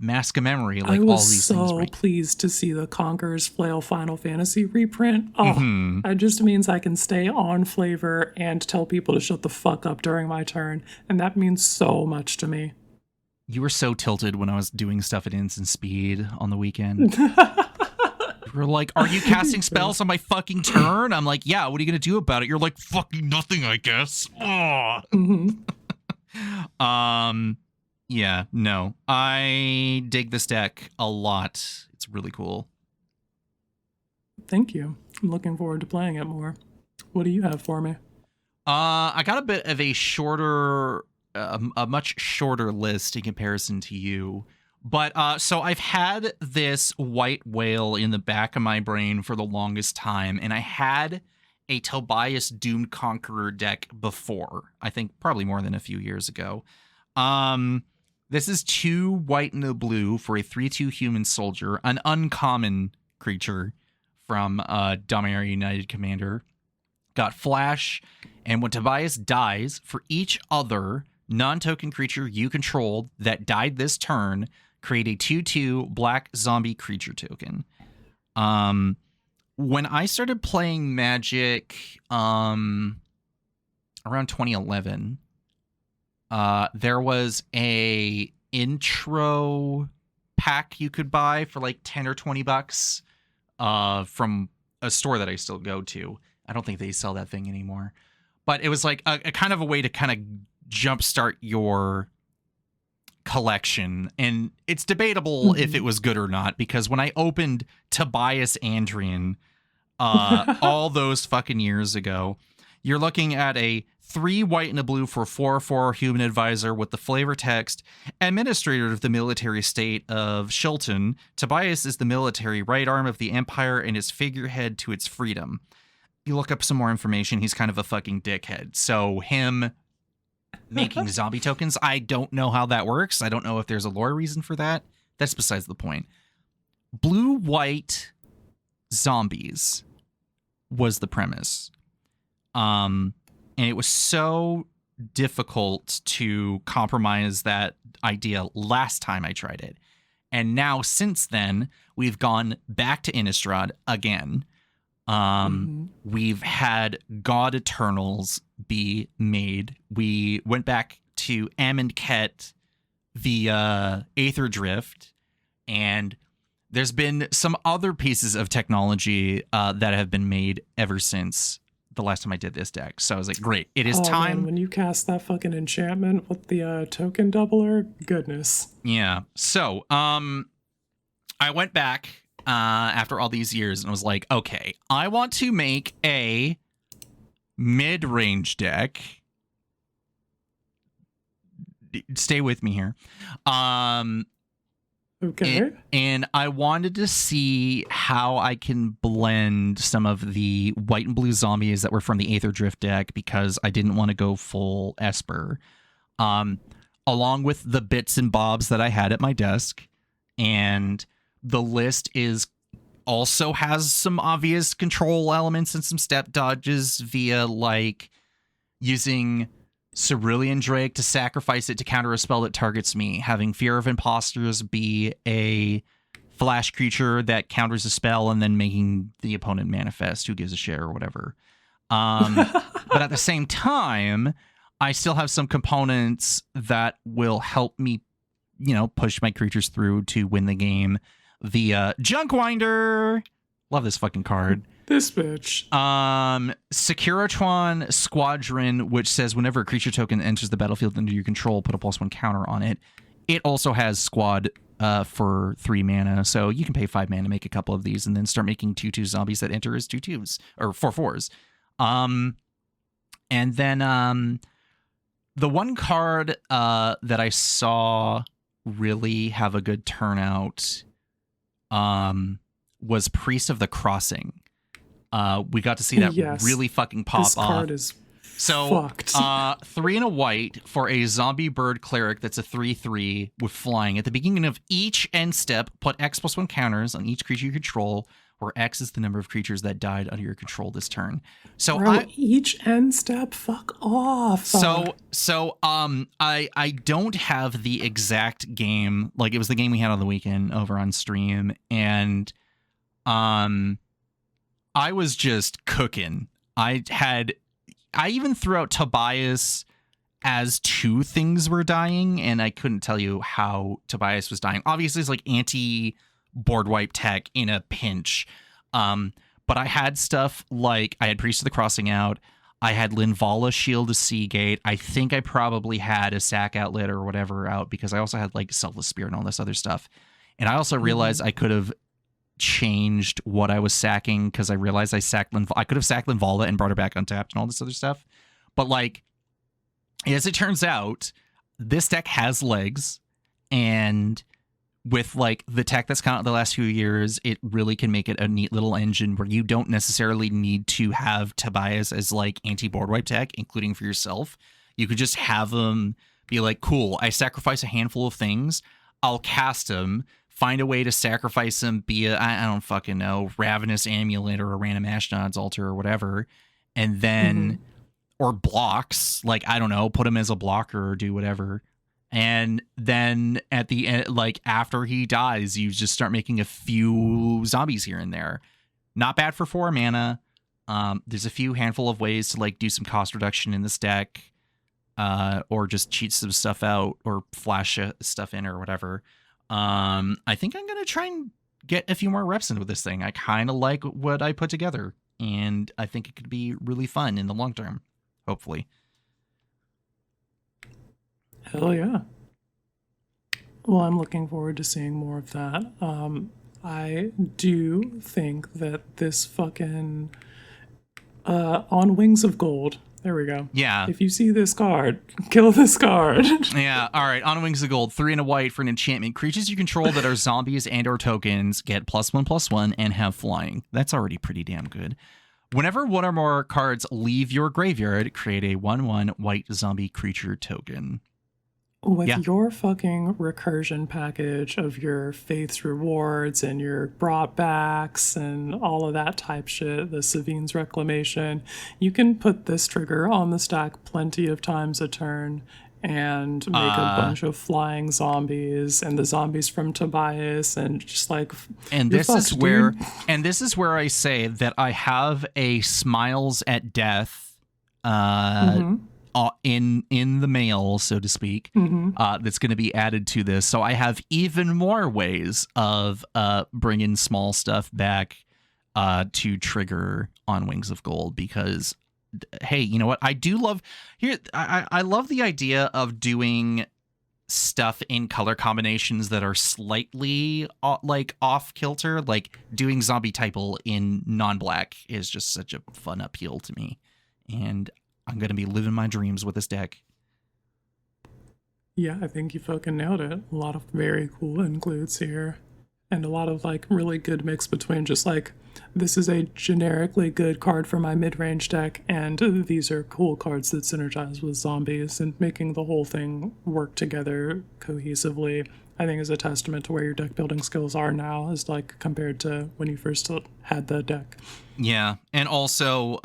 Mask of Memory, I all was these so things. Right? pleased to see the Conqueror's Flail Final Fantasy reprint. Oh, that just means I can stay on flavor and tell people to shut the fuck up during my turn, and that means so much to me. You were so tilted when I was doing stuff at Instant Speed on the weekend. You were are you casting spells on my fucking turn? I'm yeah, what are you going to do about it? You're fucking nothing, I guess. Yeah, no. I dig this deck a lot. It's really cool. Thank you. I'm looking forward to playing it more. What do you have for me? I got a bit of a much shorter list in comparison to you. But so I've had this white whale in the back of my brain for the longest time, and I had a Tobias Doomed Conqueror deck before. I think probably more than a few years ago. This is 2 white and a blue for a 3/2 human soldier, an uncommon creature from Dominaria United Commander. Got flash, and when Tobias dies, for each other non-token creature you controlled that died this turn, create a 2/2 black zombie creature token. When I started playing Magic around 2011, there was a intro pack you could buy for 10 or $20 from a store that I still go to. I don't think they sell that thing anymore. But it was a kind of a way to kind of jumpstart your collection. And it's debatable if it was good or not, because when I opened Tobias Andrian all those fucking years ago, you're looking at a 3 white and a blue for 4/4 human advisor with the flavor text, administrator of the military state of Shilton. Tobias is the military right arm of the empire and is figurehead to its freedom. You look up some more information, he's kind of a fucking dickhead. So him making zombie tokens, I don't know how that works. I don't know if there's a lore reason for that. That's besides the point. Blue-white zombies was the premise. And it was so difficult to compromise that idea last time I tried it. And now, since then, we've gone back to Innistrad again. We've had God Eternals be made. We went back to Amonkhet via Aether Drift, and there's been some other pieces of technology that have been made ever since the last time I did this deck. So I was like, great, it is time. Man, when you cast that fucking enchantment with the token doubler, goodness. Yeah. So I went back after all these years and was like, okay, I want to make a mid-range deck. Stay with me here. Okay. And I wanted to see how I can blend some of the white and blue zombies that were from the Aether Drift deck, because I didn't want to go full Esper. Along with the bits and bobs that I had at my desk. And the list also has some obvious control elements and some step dodges via like using Cerulean Drake to sacrifice it to counter a spell that targets me, having Fear of Imposters be a flash creature that counters a spell and then making the opponent manifest, who gives a shit or whatever. But at the same time, I still have some components that will help me, push my creatures through to win the game. The Junkwinder, love this fucking card. This bitch. Securitron Squadron, which says whenever a creature token enters the battlefield under your control, put a +1 counter on it. It also has Squad for 3 mana, so you can pay 5 mana to make a couple of these and then start making 2/2 zombies that enter as 2/2s, or 4/4s. And then the one card that I saw really have a good turnout was Priest of the Crossing. We got to see that really fucking pop this off. Card is fucked. 3 and a white for a zombie bird cleric that's a 3/3 with flying. At the beginning of each end step, put X +1 counters on each creature you control, where X is the number of creatures that died under your control this turn. So Bro, each end step, fuck off. I don't have the exact game. Like, it was the game we had on the weekend over on stream, and I was just cooking. I even threw out Tobias as 2 things were dying, and I couldn't tell you how Tobias was dying. Obviously, it's like anti-board wipe tech in a pinch. But I had stuff like, I had Priest of the Crossing out. I had Linvala Shield of Seagate. I think I probably had a Sack Outlet or whatever out, because I also had like Selfless Spirit and all this other stuff. And I also realized I could have changed what I was sacking, because I realized I could have sacked Linvala and brought her back untapped and all this other stuff. But like, as it turns out, this deck has legs, and with like the tech that's come out the last few years, it really can make it a neat little engine where you don't necessarily need to have Tobias as like anti-board wipe tech, including for yourself. You could just have them be like, cool, I sacrifice a handful of things, I'll cast them, find a way to sacrifice them, be a, I don't fucking know, Ravenous Amulet or a random Ashnod's Altar or whatever, and then, or blocks, like, I don't know, put him as a blocker or do whatever. And then at the end, like after he dies, you just start making a few zombies here and there. Not bad for 4 mana. There's a few handful of ways to like do some cost reduction in this deck, or just cheat some stuff out or flash stuff in or whatever. I think I'm going to try and get a few more reps in with this thing. I kind of like what I put together, and I think it could be really fun in the long term, hopefully. Hell yeah. Well, I'm looking forward to seeing more of that. I do think that this fucking On Wings of Gold. There we go. Yeah. If you see this card, kill this card. Yeah. All right. On Wings of Gold, 3 and a white for an enchantment. Creatures you control that are zombies and/or tokens get +1/+1 and have flying. That's already pretty damn good. Whenever one or more cards leave your graveyard, create a 1/1 white zombie creature token. With your fucking recursion package of your Faith's rewards and your brought backs and all of that type shit, the Savine's Reclamation, you can put this trigger on the stack plenty of times a turn and make a bunch of flying zombies and the zombies from Tobias and just like and you're this fucked, is where dude. and this is where I say that I have a Smiles at Death in the mail, so to speak, that's going to be added to this. So I have even more ways of bringing small stuff back to trigger on Wings of Gold, because hey, you know what? I do love I love the idea of doing stuff in color combinations that are slightly like off kilter. Like doing zombie typal in non-black is just such a fun appeal to me, and I'm gonna be living my dreams with this deck. Yeah, I think you fucking nailed it. A lot of very cool includes here. And a lot of like really good mix between just like, this is a generically good card for my mid-range deck, and these are cool cards that synergize with zombies, and making the whole thing work together cohesively, I think is a testament to where your deck building skills are now, as like compared to when you first had the deck. Yeah, and also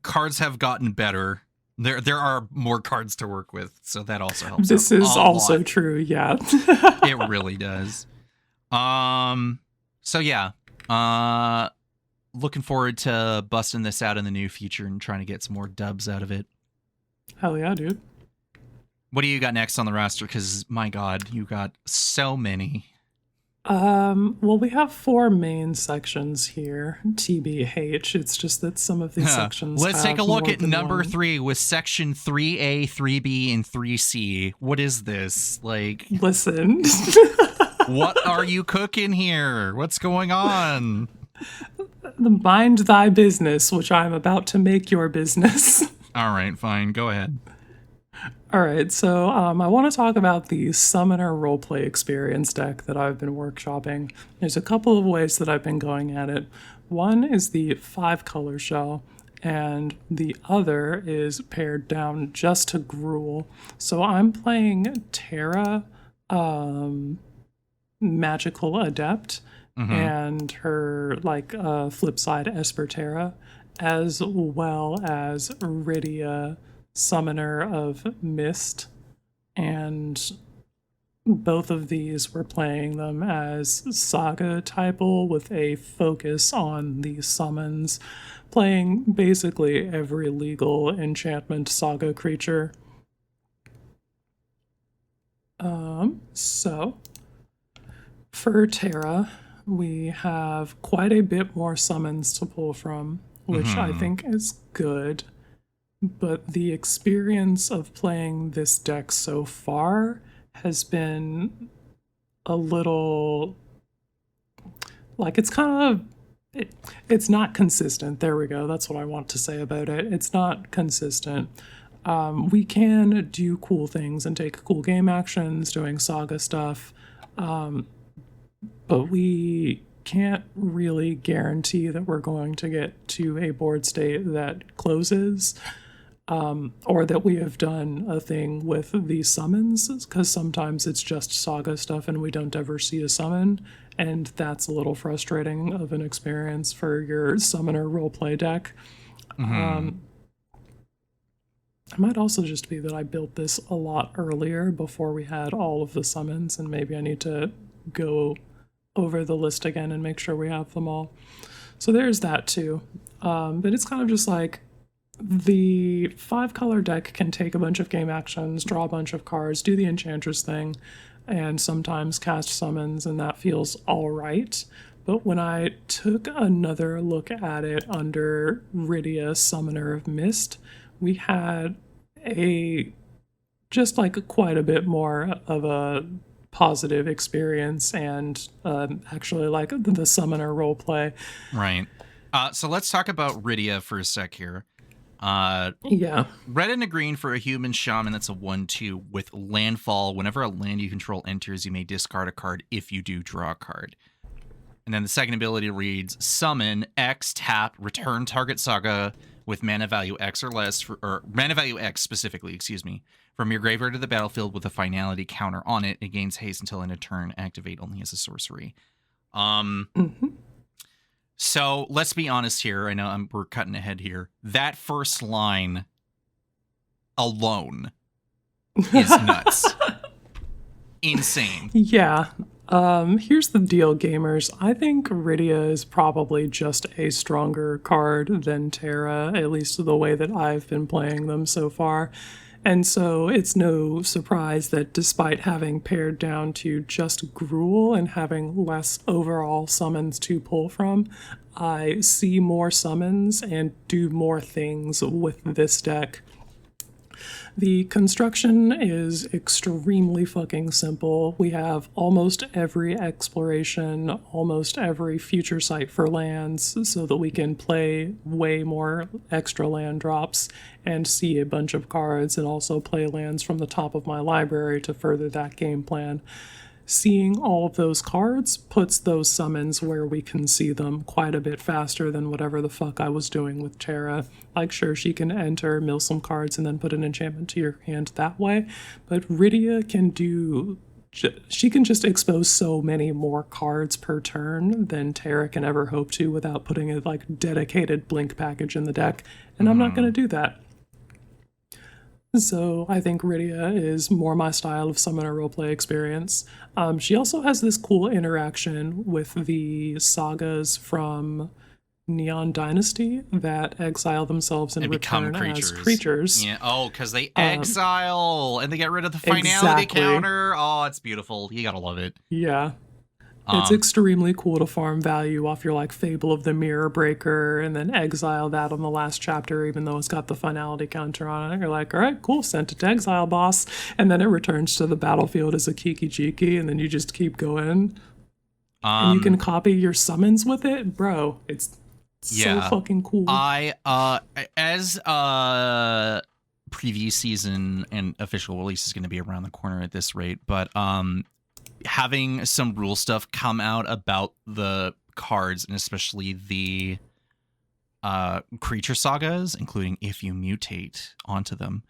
cards have gotten better. There are more cards to work with, so that also helps. This is also true, yeah. It really does. So yeah, looking forward to busting this out in the new future and trying to get some more dubs out of it. Hell yeah, dude. What do you got next on the roster? Because my God, you got so many. Well, we have 4 main sections here. TBH. It's just that some of these sections. Let's take a look at number one. 3 with section 3A, 3B, and 3C. What is this? Like, listen. What are you cooking here? What's going on? Mind thy business, which I'm about to make your business. All right, fine. Go ahead. All right, so I want to talk about the Summoner Roleplay Experience deck that I've been workshopping. There's a couple of ways that I've been going at it. One is the 5-color shell, and the other is pared down just to Gruul. So I'm playing Terra, Magical Adept, and her flip side Esper Terra, as well as Rydia, Summoner of Mist, and both of these were playing them as Saga typal with a focus on the summons, playing basically every legal enchantment Saga creature. So for Terra, we have quite a bit more summons to pull from, which I think is good. But the experience of playing this deck so far has been a little like it's not consistent. There we go. That's what I want to say about it. It's not consistent. We can do cool things and take cool game actions doing Saga stuff, but we can't really guarantee that we're going to get to a board state that closes, or that we have done a thing with the summons, because sometimes it's just Saga stuff and we don't ever see a summon, and that's a little frustrating of an experience for your Summoner roleplay deck. It might also just be that I built this a lot earlier before we had all of the summons, and maybe I need to go over the list again and make sure we have them all. So there's that too. But it's kind of just like the 5-color deck can take a bunch of game actions, draw a bunch of cards, do the Enchantress thing, and sometimes cast summons, and that feels all right. But when I took another look at it under Rydia, Summoner of Mist, we had quite a bit more of a positive experience, and actually like the Summoner roleplay. Right. So let's talk about Rydia for a sec here. Yeah. Red and a green for a human shaman that's a 1/2 with landfall. Whenever a land you control enters, you may discard a card. If you do, draw a card. And then the second ability reads, summon X, tap, return target Saga with mana value X or less, or mana value X specifically, from your graveyard to the battlefield with a finality counter on it. It gains haste until end of turn, activate only as a sorcery. So let's be honest here. I know we're cutting ahead here. That first line alone is nuts. Insane. Yeah. Here's the deal, gamers. I think Rydia is probably just a stronger card than Terra, at least the way that I've been playing them so far. And so it's no surprise that despite having pared down to just Gruul and having less overall summons to pull from, I see more summons and do more things with this deck. The construction is extremely fucking simple. We have almost every exploration, almost every future site for lands, so that we can play way more extra land drops and see a bunch of cards, and also play lands from the top of my library to further that game plan. Seeing all of those cards puts those summons where we can see them quite a bit faster than whatever the fuck I was doing with Terra. Like, sure, she can enter, mill some cards, and then put an enchantment to your hand that way, but Rydia can do... She can just expose so many more cards per turn than Terra can ever hope to without putting a, like, dedicated blink package in the deck, and I'm not going to do that. So I think Rydia is more my style of summoner roleplay experience. She also has this cool interaction with the sagas from Neon Dynasty that exile themselves and return as creatures. Yeah. Oh, because they exile and they get rid of the finality counter. Oh, it's beautiful. You gotta love it. Yeah. It's extremely cool to farm value off your, like, Fable of the Mirror Breaker and then exile that on the last chapter, even though it's got the finality counter on it. You're like, all right, cool, sent it to exile, boss. And then it returns to the battlefield as a Kiki-Jiki, and then you just keep going. And you can copy your summons with it. Bro, it's so fucking cool. As preview season and official release is going to be around the corner at this rate, but having some rule stuff come out about the cards, and especially the creature sagas, including if you mutate onto them,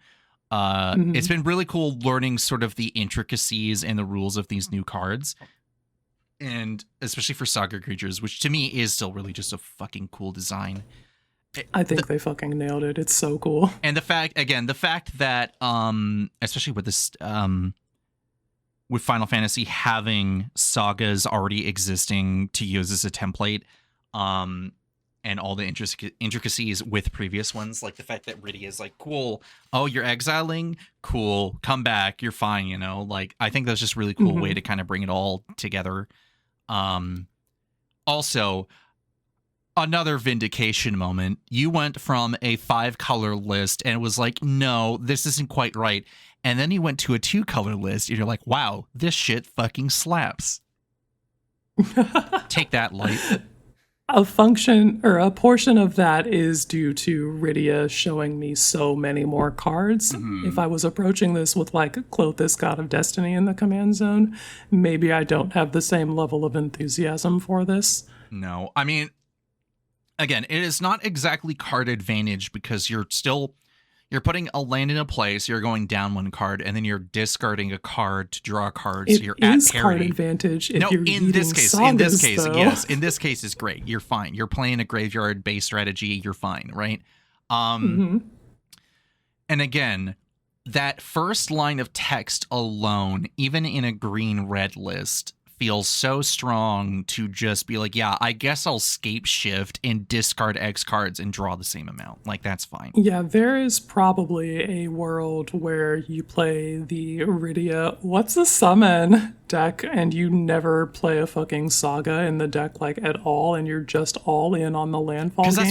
it's been really cool learning sort of the intricacies and the rules of these new cards, and especially for saga creatures, which to me is still really just a fucking cool design. I think they fucking nailed it. It's so cool. And the fact that especially with this with Final Fantasy having sagas already existing to use as a template, and all the intricacies with previous ones, like the fact that Rydia is like, cool, oh, you're exiling? Cool, come back, you're fine, you know? Like, I think that's just a really cool way to kind of bring it all together. Also, another vindication moment. You went from a 5-color list and was like, no, this isn't quite right. And then you went to a 2-color list and you're like, wow, this shit fucking slaps. Take that, Light. A function or a portion of that is due to Rydia showing me so many more cards. If I was approaching this with, like, Clothis, God of Destiny in the command zone, maybe I don't have the same level of enthusiasm for this. No, I mean, again, it is not exactly card advantage because you're putting a land in a place, you're going down 1 card, and then you're discarding a card to draw a card, so you're at parity. It is card advantage if you're in this case, though. yes. In this case, it's great. You're fine. You're playing a graveyard-based strategy. You're fine, right? And again, that first line of text alone, even in a green-red list, feels so strong to just be like, yeah, I guess I'll scape shift and discard X cards and draw the same amount. Like, that's fine. Yeah, there is probably a world where you play the Rydia, what's a summon deck, and you never play a fucking saga in the deck, like, at all, and you're just all in on the landfall game. Because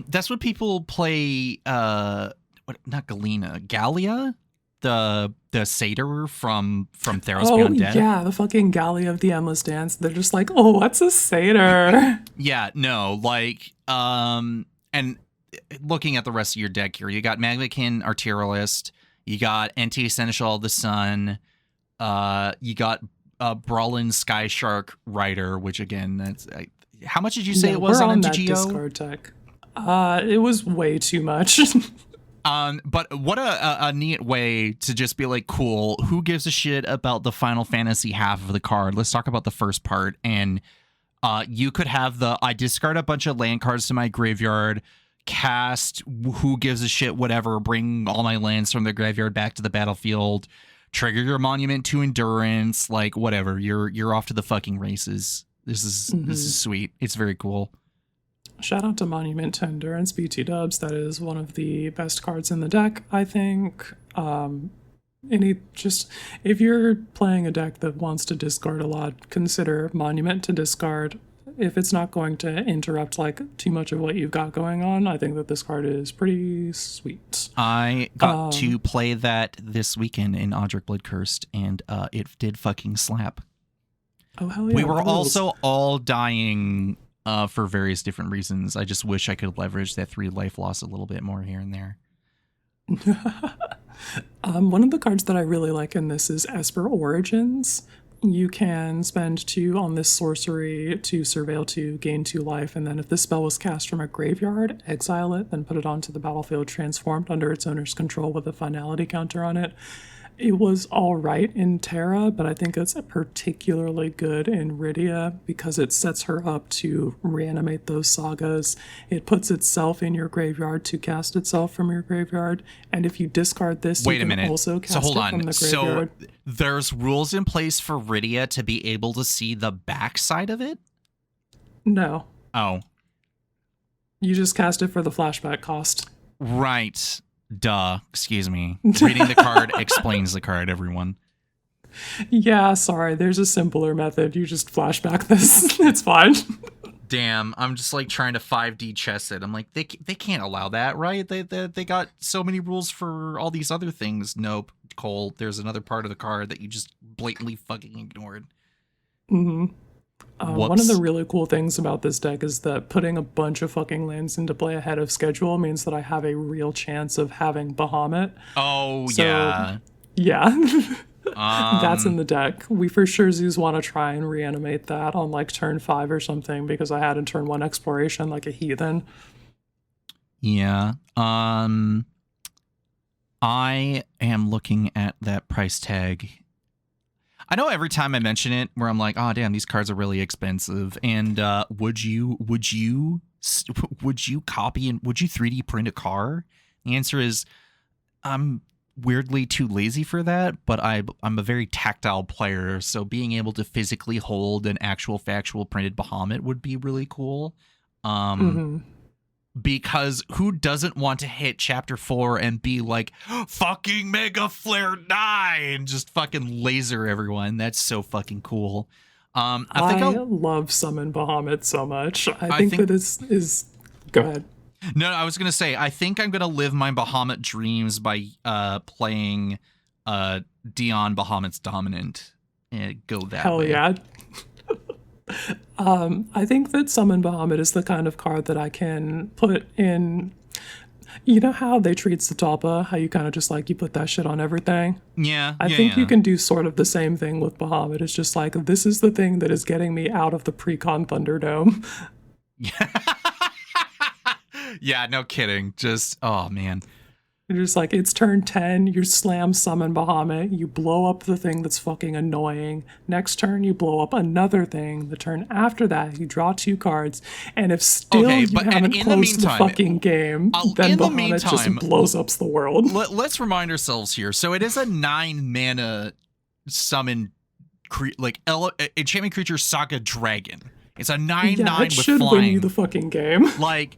that's what people play, not Galena, Gallia? The satyr from Theros Beyond Dead. Yeah, the fucking Galley of the Endless Dance. They're just like, oh, what's a satyr? Yeah, no, like, and looking at the rest of your deck here, you got Magmakin Artilleryst, you got NT Seneschal of the Sun, you got Brawlin Sky Shark Rider, which again, that's how much did you say it was on MTGO? Discard tech. It was way too much. But what a neat way to just be like, cool, who gives a shit about the Final Fantasy half of the card? Let's talk about the first part. And you could have I discard a bunch of land cards to my graveyard, cast who gives a shit, whatever, bring all my lands from the graveyard back to the battlefield, trigger your monument to endurance, like whatever. You're off to the fucking races. This is sweet. It's very cool. Shout out to Monument to Endurance, BT Dubs. That is one of the best cards in the deck, I think. If you're playing a deck that wants to discard a lot, consider Monument to discard. If it's not going to interrupt like too much of what you've got going on, I think that this card is pretty sweet. I got to play that this weekend in Audric Blood Cursed, and it did fucking slap. Oh, hell yeah. We were also all dying for various different reasons. I just wish I could leverage that 3 life loss a little bit more here and there. One of the cards that I really like in this is Esper Origins. You can spend 2 on this sorcery to surveil 2, gain 2 life, and then if this spell was cast from a graveyard, exile it, then put it onto the battlefield transformed under its owner's control with a finality counter on it. It was all right in Terra, but I think it's particularly good in Rydia because it sets her up to reanimate those sagas. It puts itself in your graveyard to cast itself from your graveyard, and if you discard this, you can also cast it from the graveyard. So there's rules in place for Rydia to be able to see the backside of it? No. Oh. You just cast it for the flashback cost. Right. Duh. Excuse me. Reading the card explains the card, everyone. Yeah, sorry. There's a simpler method. You just flashback this. It's fine. Damn. I'm just like trying to 5D chess it. I'm like, they can't allow that, right? They got so many rules for all these other things. Nope. Cole, there's another part of the card that you just blatantly fucking ignored. Mm-hmm. One of the really cool things about this deck is that putting a bunch of fucking lands into play ahead of schedule means that I have a real chance of having Bahamut. Oh, so, yeah. Yeah. That's in the deck. We for sure want to try and reanimate that on like turn 5 or something because I had in turn 1 exploration like a heathen. Yeah. I am looking at that price tag. I know every time I mention it, where I'm like, "Oh, damn, these cards are really expensive." And would you copy and would you 3D print a car? The answer is, I'm weirdly too lazy for that. But I'm a very tactile player, so being able to physically hold an actual factual printed Bahamut would be really cool. Because who doesn't want to hit chapter 4 and be like, fucking Mega Flare 9, just fucking laser everyone? That's so fucking cool. I love Summon Bahamut so much. I think that is go ahead. No, I was gonna say I think I'm gonna live my Bahamut dreams by playing Dion Bahamut's Dominant and go that Hell way. Yeah. I think that Summon Bahamut is the kind of card that I can put in. You know how they treat Zatalpa? How you kind of just like you put that shit on everything? Yeah. I think you can do sort of the same thing with Bahamut. It's just like, this is the thing that is getting me out of the pre-con Thunderdome. Yeah, no kidding. Just, oh man. You're just like, it's turn 10, you slam Summon Bahamut, you blow up the thing that's fucking annoying. Next turn, you blow up another thing. The turn after that, you draw 2 cards. And if still you haven't closed the fucking game, then Bahamut just blows up the world. Let's remind ourselves here. So it is a 9 mana summon, enchantment creature Saga Dragon. It's a 9/9 with flying. It should win you the fucking game. Like,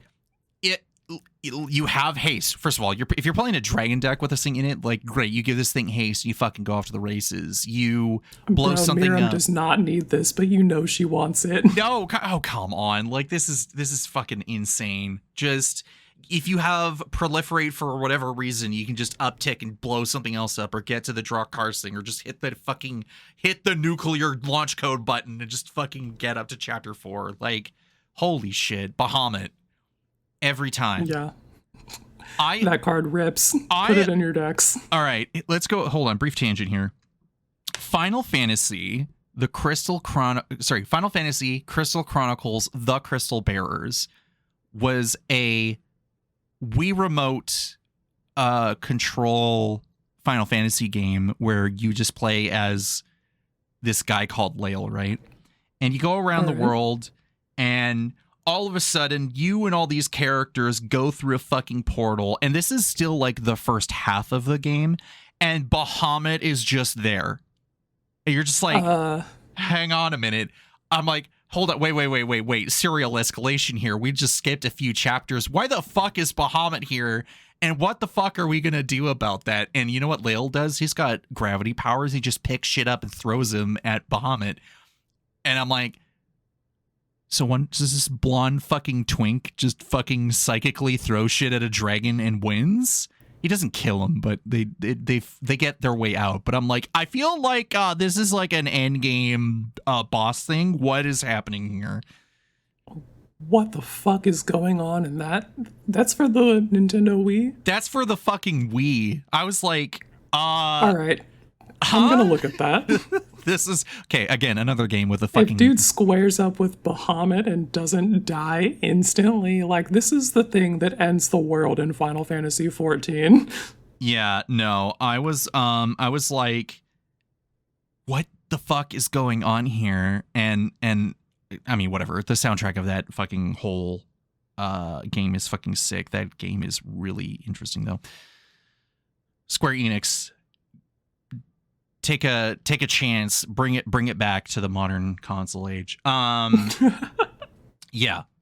you have haste. First of all, if you're playing a dragon deck with this thing in it, like, great, you give this thing haste, you fucking go off to the races. You blow something Miriam up. Does not need this, but you know she wants it. No, oh come on, like this is fucking insane. Just if you have proliferate for whatever reason, you can just uptick and blow something else up, or get to the draw cards thing, or just hit the nuclear launch code button and just fucking get up to chapter 4. Like, holy shit, Bahamut. Every time. Yeah. That card rips. Put it in your decks. All right, let's go. Hold on, brief tangent here. Final Fantasy Crystal Chronicles The Crystal Bearers was a Wii Remote control Final Fantasy game where you just play as this guy called Lael, right? And you go around the world, and all of a sudden you and all these characters go through a fucking portal, and this is still like the first half of the game, and Bahamut is just there. And you're just like, hang on a minute. I'm like, hold up, wait. Serial escalation here. We just skipped a few chapters. Why the fuck is Bahamut here? And what the fuck are we going to do about that? And you know what Lael does? He's got gravity powers. He just picks shit up and throws them at Bahamut. And I'm like, so does this blonde fucking twink just fucking psychically throw shit at a dragon and wins? He doesn't kill him, but they get their way out. But I'm like, I feel like this is like an end game boss thing. What is happening here? What the fuck is going on in that? That's for the Nintendo Wii? That's for the fucking Wii. I was like, all right. I'm gonna look at that. This is okay. Again, another game with a fucking. If dude squares up with Bahamut and doesn't die instantly, like this is the thing that ends the world in Final Fantasy XIV. Yeah, no, I was like, what the fuck is going on here? And I mean, whatever. The soundtrack of that fucking whole game is fucking sick. That game is really interesting, though. Square Enix. Take a chance, bring it back to the modern console age. Yeah.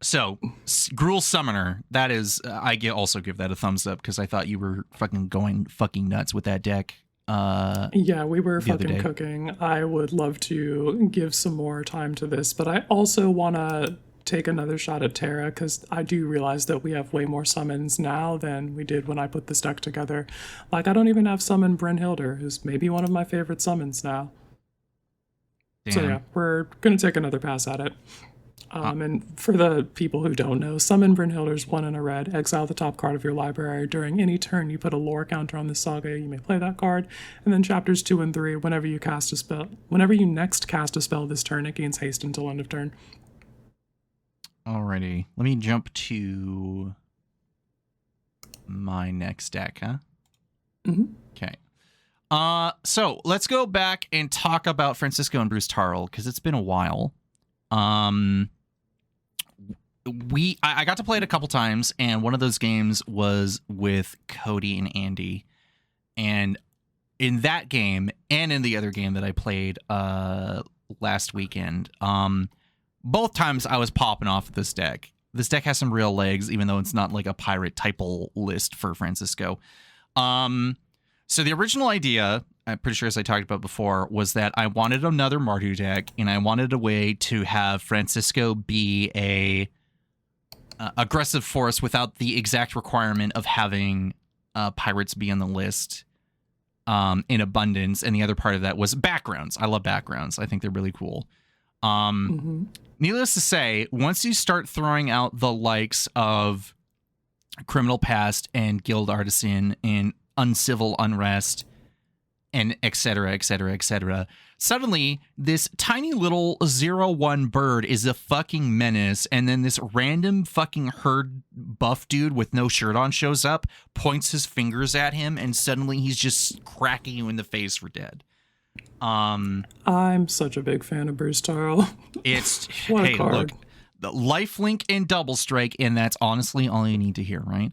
So Gruul Summoner, that is, I also give that a thumbs up because I thought you were fucking going fucking nuts with that deck. Yeah, we were fucking cooking. I would love to give some more time to this, but I also want to take another shot at Terra because I do realize that we have way more summons now than we did when I put this deck together. Like, I don't even have summon Brynhildr, who's maybe one of my favorite summons now. Damn. So yeah, we're going to take another pass at it. And for the people who don't know, summon Brynhildr's 1 and a red, exile the top card of your library. During any turn you put a lore counter on this saga, you may play that card. And then chapters 2 and 3, whenever you next cast a spell this turn, it gains haste until end of turn. Alrighty, let me jump to my next deck, huh? Mm-hmm. Okay. So let's go back and talk about Francisco and Bruce Tarl because it's been a while. I got to play it a couple times, and one of those games was with Cody and Andy. And in that game, and in the other game that I played last weekend, both times I was popping off this deck. This deck has some real legs, even though it's not like a pirate typal list for Francisco. So the original idea, I'm pretty sure as I talked about before, was that I wanted another Mardu deck, and I wanted a way to have Francisco be a aggressive force without the exact requirement of having pirates be on the list in abundance. And the other part of that was backgrounds. I love backgrounds. I think they're really cool. Needless to say, once you start throwing out the likes of Criminal Past and Guild Artisan and Uncivil Unrest and et cetera, suddenly this tiny little 0-1 bird is a fucking menace, and then this random fucking herd buff dude with no shirt on shows up, points his fingers at him, and suddenly he's just cracking you in the face for dead. I'm such a big fan of Bruce Tarl. It's what hey, a card. look, the lifelink and double strike, and that's honestly all you need to hear, right?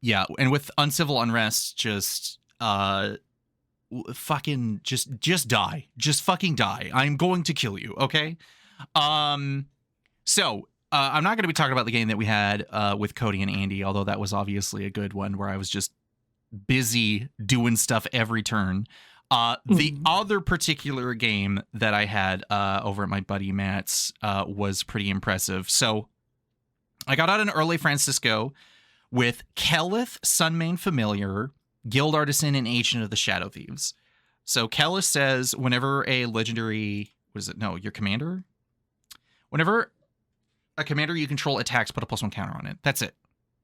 Yeah, and with Uncivil Unrest, just fucking just die. Just fucking die. I'm going to kill you, okay? So I'm not going to be talking about the game that we had with Cody and Andy, although that was obviously a good one where I was just busy doing stuff every turn. The other particular game that I had over at my buddy Matt's was pretty impressive. So I got out an early Francisco with Kelith, Sunmane Familiar, Guild Artisan, and Agent of the Shadow Thieves. So Kelith says whenever a legendary, your commander? Whenever a commander you control attacks, put a +1 counter on it. That's it.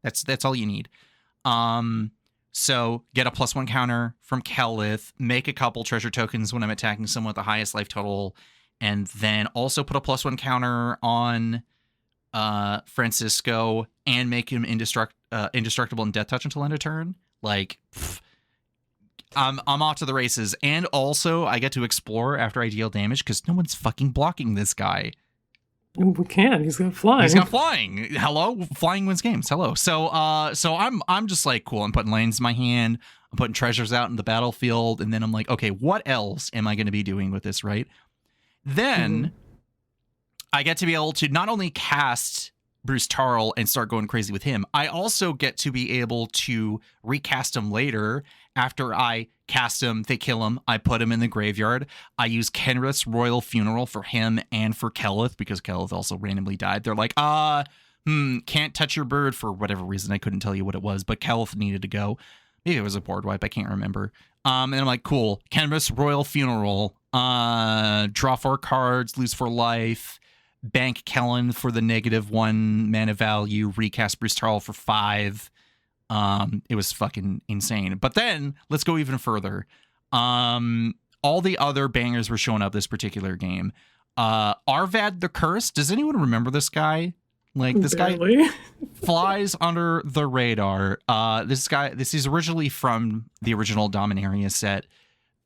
That's all you need. So get a +1 counter from Kelith, make a couple treasure tokens when I'm attacking someone with the highest life total, and then also put a +1 counter on Francisco and make him indestructible and death touch until end of turn. Like, I'm off to the races. And also I get to explore after I deal damage because no one's fucking blocking this guy. We can. He's got flying. He's got flying. Hello, flying wins games. Hello. So I'm just like, cool. I'm putting lanes in my hand. I'm putting treasures out in the battlefield, and then I'm like, okay, what else am I going to be doing with this, right? Then I get to be able to not only cast Bruce Tarl and start going crazy with him, I also get to be able to recast him later. After I cast him, they kill him, I put him in the graveyard. I use Kenrith's Royal Funeral for him and for Kelith, because Kelith also randomly died. They're like, can't touch your bird for whatever reason. I couldn't tell you what it was, but Kelith needed to go. Maybe it was a board wipe, I can't remember. And I'm like, cool, Kenrith's Royal Funeral, draw 4 cards, lose 4 life, bank Kellen for the -1 mana value, recast Bruce Tarl for 5. It was fucking insane. But then let's go even further. All the other bangers were showing up this particular game. Arvad the Cursed. Does anyone remember this guy? Like, this Barely. guy flies under the radar. This is originally from the original Dominaria set.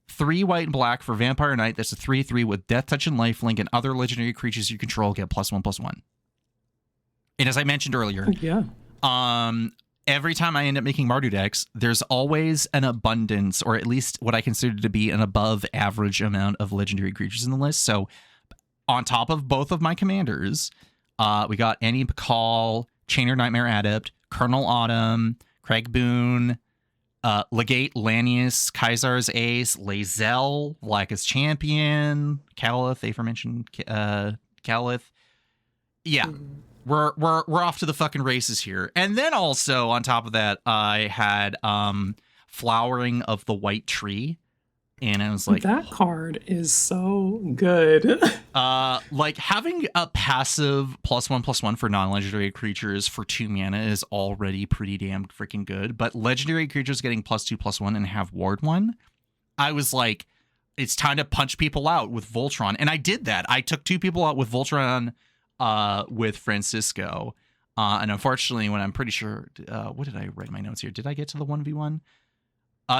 3 white and black for Vampire Knight. That's a 3/3 with Death Touch and Lifelink, and other legendary creatures you control get +1/+1. And as I mentioned earlier, every time I end up making Mardu decks, there's always an abundance, or at least what I consider to be an above average amount of legendary creatures in the list. So on top of both of my commanders, we got Annie Bacall, Chainer Nightmare Adept, Colonel Autumn, Craig Boone, Legate Lanius, Kaisar's Ace, Lae'zel, Blackest Champion, Calith, aforementioned Calith. Yeah. We're off to the fucking races here. And then also on top of that, I had Flowering of the White Tree. And I was like, that card is so good. like having a passive +1/+1 for non-legendary creatures for 2 mana is already pretty damn freaking good. But legendary creatures getting +2/+1 and have ward 1, I was like, it's time to punch people out with Voltron. And I did that. I took 2 people out with Voltron with Francisco. And unfortunately, when I'm pretty sure, what did I write in my notes here? Did I get to the 1v1?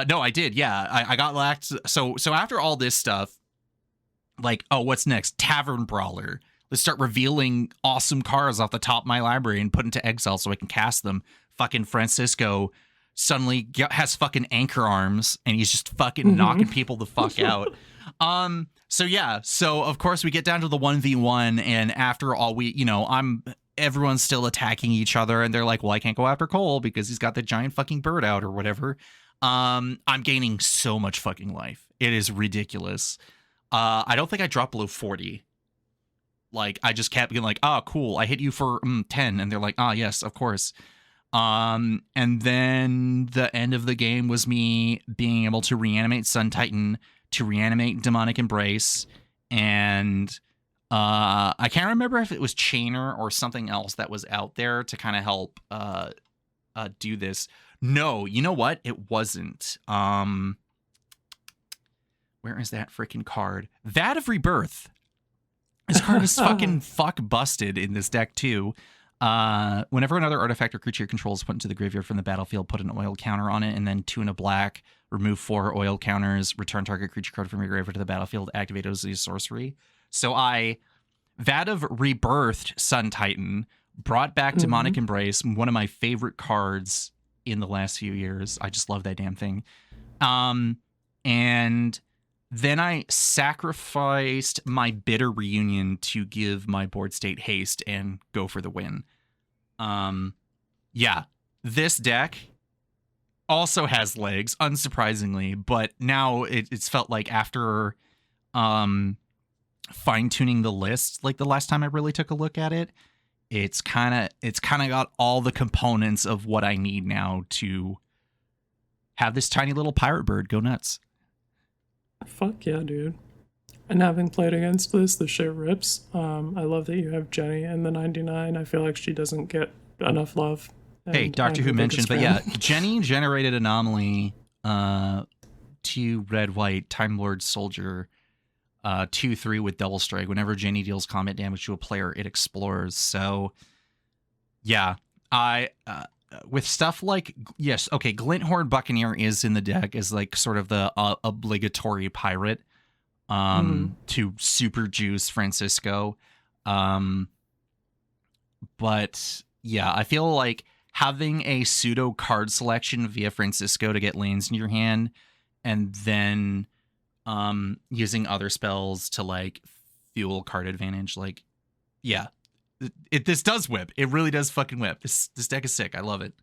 No, I did. Yeah, I got lacked. So after all this stuff, like, oh, what's next? Tavern Brawler. Let's start revealing awesome cards off the top of my library and put into exile so I can cast them. Fucking Francisco suddenly has fucking anchor arms and he's just fucking knocking people the fuck out. So yeah, so of course we get down to the 1v1, and after all, everyone's still attacking each other, and they're like, well, I can't go after Cole because he's got the giant fucking bird out or whatever. I'm gaining so much fucking life. It is ridiculous. I don't think I dropped below 40. Like, I just kept being like, oh, cool, I hit you for 10. And they're like, ah, yes, of course. And then the end of the game was me being able to reanimate Sun Titan, to reanimate Demonic Embrace, and I can't remember if it was Chainer or something else that was out there to kind of help do this. No, you know what? It wasn't. Where is that freaking card? Vat of Rebirth. This card is fucking fuck busted in this deck too. Whenever another artifact or creature controls is put into the graveyard from the battlefield, put an oil counter on it, and then 2 in a black, remove 4 oil counters, return target creature card from your graveyard to the battlefield, activate as a sorcery. So I Vat of Rebirthed Sun Titan, brought back Demonic Embrace, one of my favorite cards in the last few years. I just love that damn thing. And then I sacrificed my Bitter Reunion to give my board state haste and go for the win. Yeah, this deck also has legs, unsurprisingly, but now it's felt like after fine-tuning the list, like the last time I really took a look at it, it's kind of got all the components of what I need now to have this tiny little pirate bird go nuts. Fuck yeah, dude. And having played against this, the shit rips. I love that you have Jenny in the 99. I feel like she doesn't get enough love. Hey, Doctor Who mentioned, but yeah, Jenny generated Anomaly, 2 red-white, Time Lord Soldier, 2/3 with Double Strike. Whenever Jenny deals combat damage to a player, it explores. So, yeah, with stuff like, yes, okay, Glinthorn Buccaneer is in the deck as like sort of the obligatory pirate to super juice Francisco. But yeah, I feel like having a pseudo card selection via Francisco to get lanes in your hand, and then using other spells to like fuel card advantage, like, yeah, this does whip. It really does fucking whip. This deck is sick. I love it.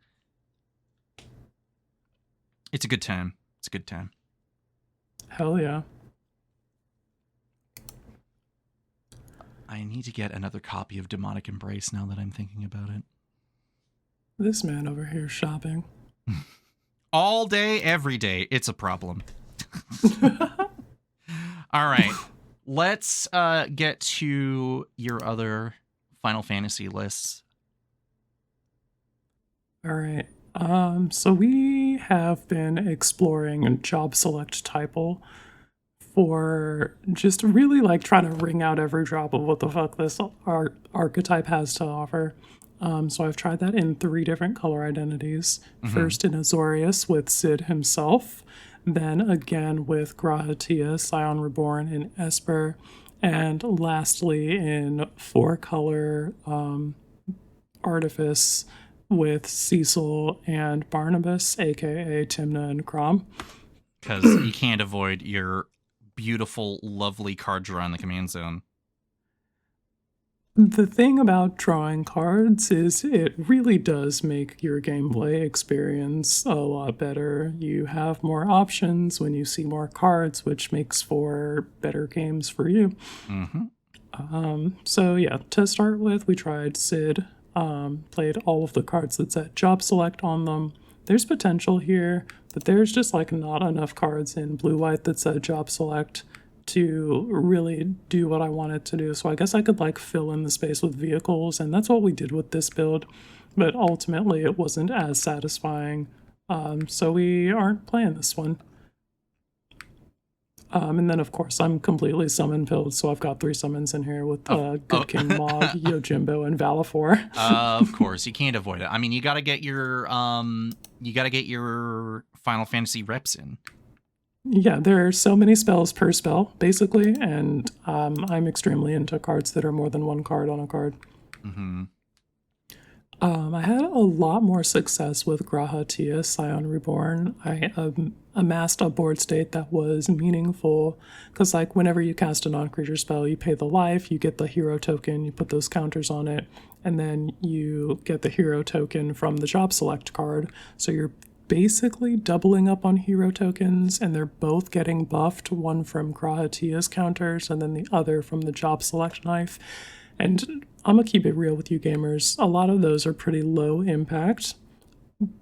It's a good time. It's a good time. Hell yeah. I need to get another copy of Demonic Embrace now that I'm thinking about it. This man over here shopping. All day, every day. It's a problem. All right. Let's get to your other Final Fantasy lists. All right. So we have been exploring Job Select Typal for just really like trying to wring out every drop of what the fuck this archetype has to offer. So I've tried that in 3 different color identities. First in Azorius with Cid himself, then again with Grahatia, Scion Reborn in Esper, and lastly in 4-color Artifice with Cecil and Barnabas, aka Timna and Crom. Because you can't avoid your beautiful, lovely card draw in the command zone. The thing about drawing cards is it really does make your gameplay experience a lot better. You have more options when you see more cards, which makes for better games for you. So yeah, to start with, we tried Cid. Played all of the cards that said Job Select on them. There's potential here, but there's just like not enough cards in blue-white that said Job Select to really do what I wanted to do. So I guess I could like fill in the space with vehicles, and that's what we did with this build, but ultimately it wasn't as satisfying. So we aren't playing this one. And then, of course, I'm completely summon build, so I've got 3 summons in here with Good King Mog, Yojimbo, and Valafor. Of course, you can't avoid it. I mean, you got to get your Final Fantasy reps in. Yeah, there are so many spells per spell, basically, and I'm extremely into cards that are more than 1 card on a card. I had a lot more success with Grahatia, Scion Reborn. I amassed a board state that was meaningful, because like whenever you cast a non-creature spell, you pay the life, you get the hero token, you put those counters on it, and then you get the hero token from the Job Select card. So you're basically doubling up on hero tokens, and they're both getting buffed, one from Grahatia's counters and then the other from the Job Select knife. And I'm gonna keep it real with you gamers. A lot of those are pretty low impact,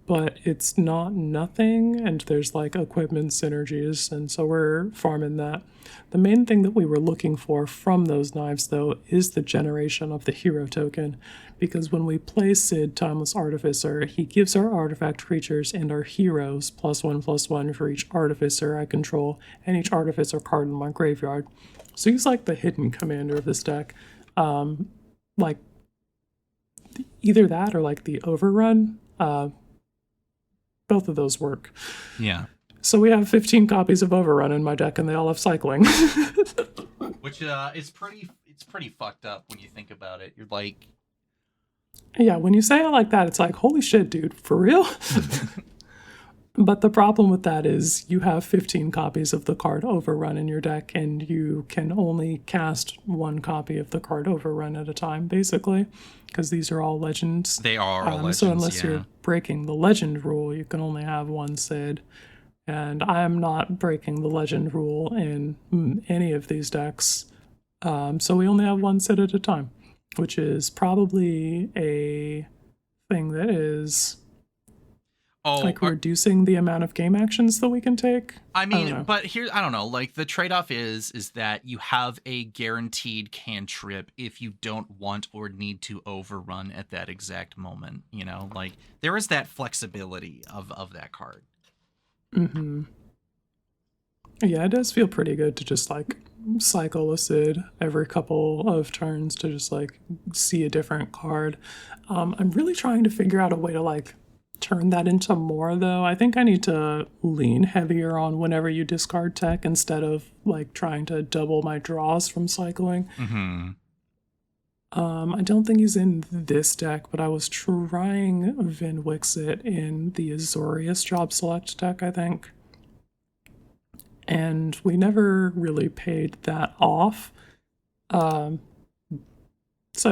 but it's not nothing, and there's like equipment synergies, and so we're farming that. The main thing that we were looking for from those knives, though, is the generation of the hero token, because when we play Cid, Timeless Artificer, he gives our artifact creatures and our heroes +1/+1 for each artificer I control and each artificer card in my graveyard. So he's like the hidden commander of this deck. Like either that or like the overrun. Both of those work. Yeah. So we have 15 copies of Overrun in my deck, and they all have cycling. Which it's pretty fucked up when you think about it. You're like, yeah, when you say it like that, it's like, holy shit, dude, for real? But the problem with that is you have 15 copies of the card Overrun in your deck, and you can only cast 1 copy of the card Overrun at a time, basically, because these are all legends. They are all legends, so unless you're breaking the legend rule, you can only have 1 Cid. And I'm not breaking the legend rule in any of these decks. So we only have 1 Cid at a time, which is probably a thing that is reducing the amount of game actions that we can take. I mean, but here, I don't know, like the trade-off is that you have a guaranteed cantrip if you don't want or need to overrun at that exact moment, you know? Like, there is that flexibility of that card. Yeah, it does feel pretty good to just like cycle a Cid every couple of turns to just like see a different card. I'm really trying to figure out a way to like turn that into more, though. I think I need to lean heavier on whenever you discard tech instead of like trying to double my draws from cycling. I don't think he's in this deck, but I was trying Vin Wixit in the Azorius Job Select deck, I think. And we never really paid that off. So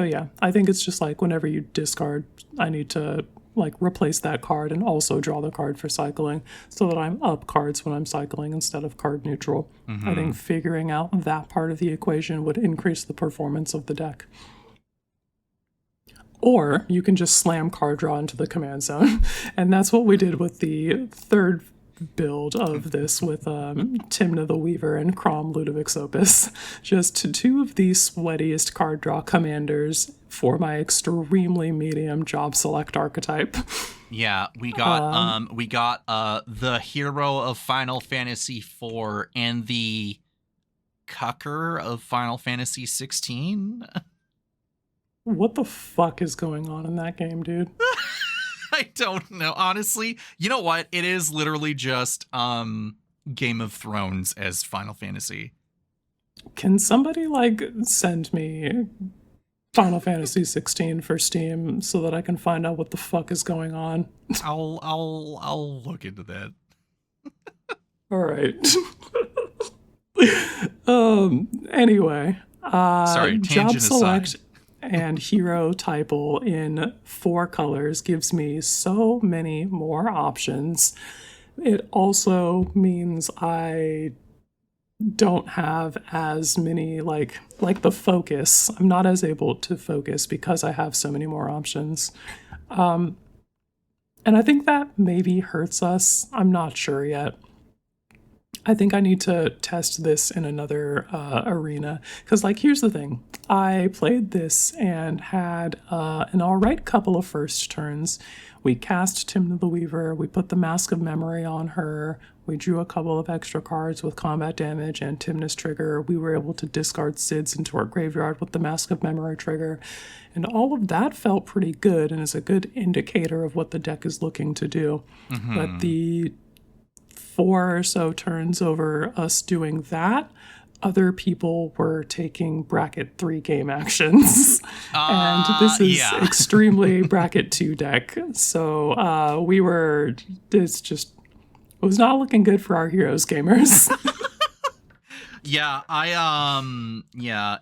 yeah, I think it's just like whenever you discard, I need to like replace that card and also draw the card for cycling so that I'm up cards when I'm cycling instead of card neutral. I think figuring out that part of the equation would increase the performance of the deck. Or you can just slam card draw into the command zone. And that's what we did with the third build of this with Timna the Weaver and Crom Ludovic's Opus. Just two of the sweatiest card draw commanders for my extremely medium job select archetype. Yeah, we got the hero of Final Fantasy IV and the cucker of Final Fantasy 16. What the fuck is going on in that game, dude? I don't know. Honestly, you know what? It is literally just Game of Thrones as Final Fantasy. Can somebody like send me Final Fantasy 16 for Steam so that I can find out what the fuck is going on? I'll look into that. All right. Anyway, Sorry, job tangent select aside. and hero typal in 4 colors gives me so many more options. It also means I don't have as many like the focus. I'm not as able to focus because I have so many more options. And I think that maybe hurts us. I'm not sure yet. I think I need to test this in another arena. Because, like, here's the thing. I played this and had an alright couple of first turns. We cast Timna the Weaver. We put the Mask of Memory on her. We drew a couple of extra cards with combat damage and Timna's trigger. We were able to discard Sids into our graveyard with the Mask of Memory trigger. And all of that felt pretty good and is a good indicator of what the deck is looking to do. But the 4 or so turns over us doing that, other people were taking bracket 3 game actions. And this is extremely bracket 2 deck. So it was not looking good for our heroes gamers.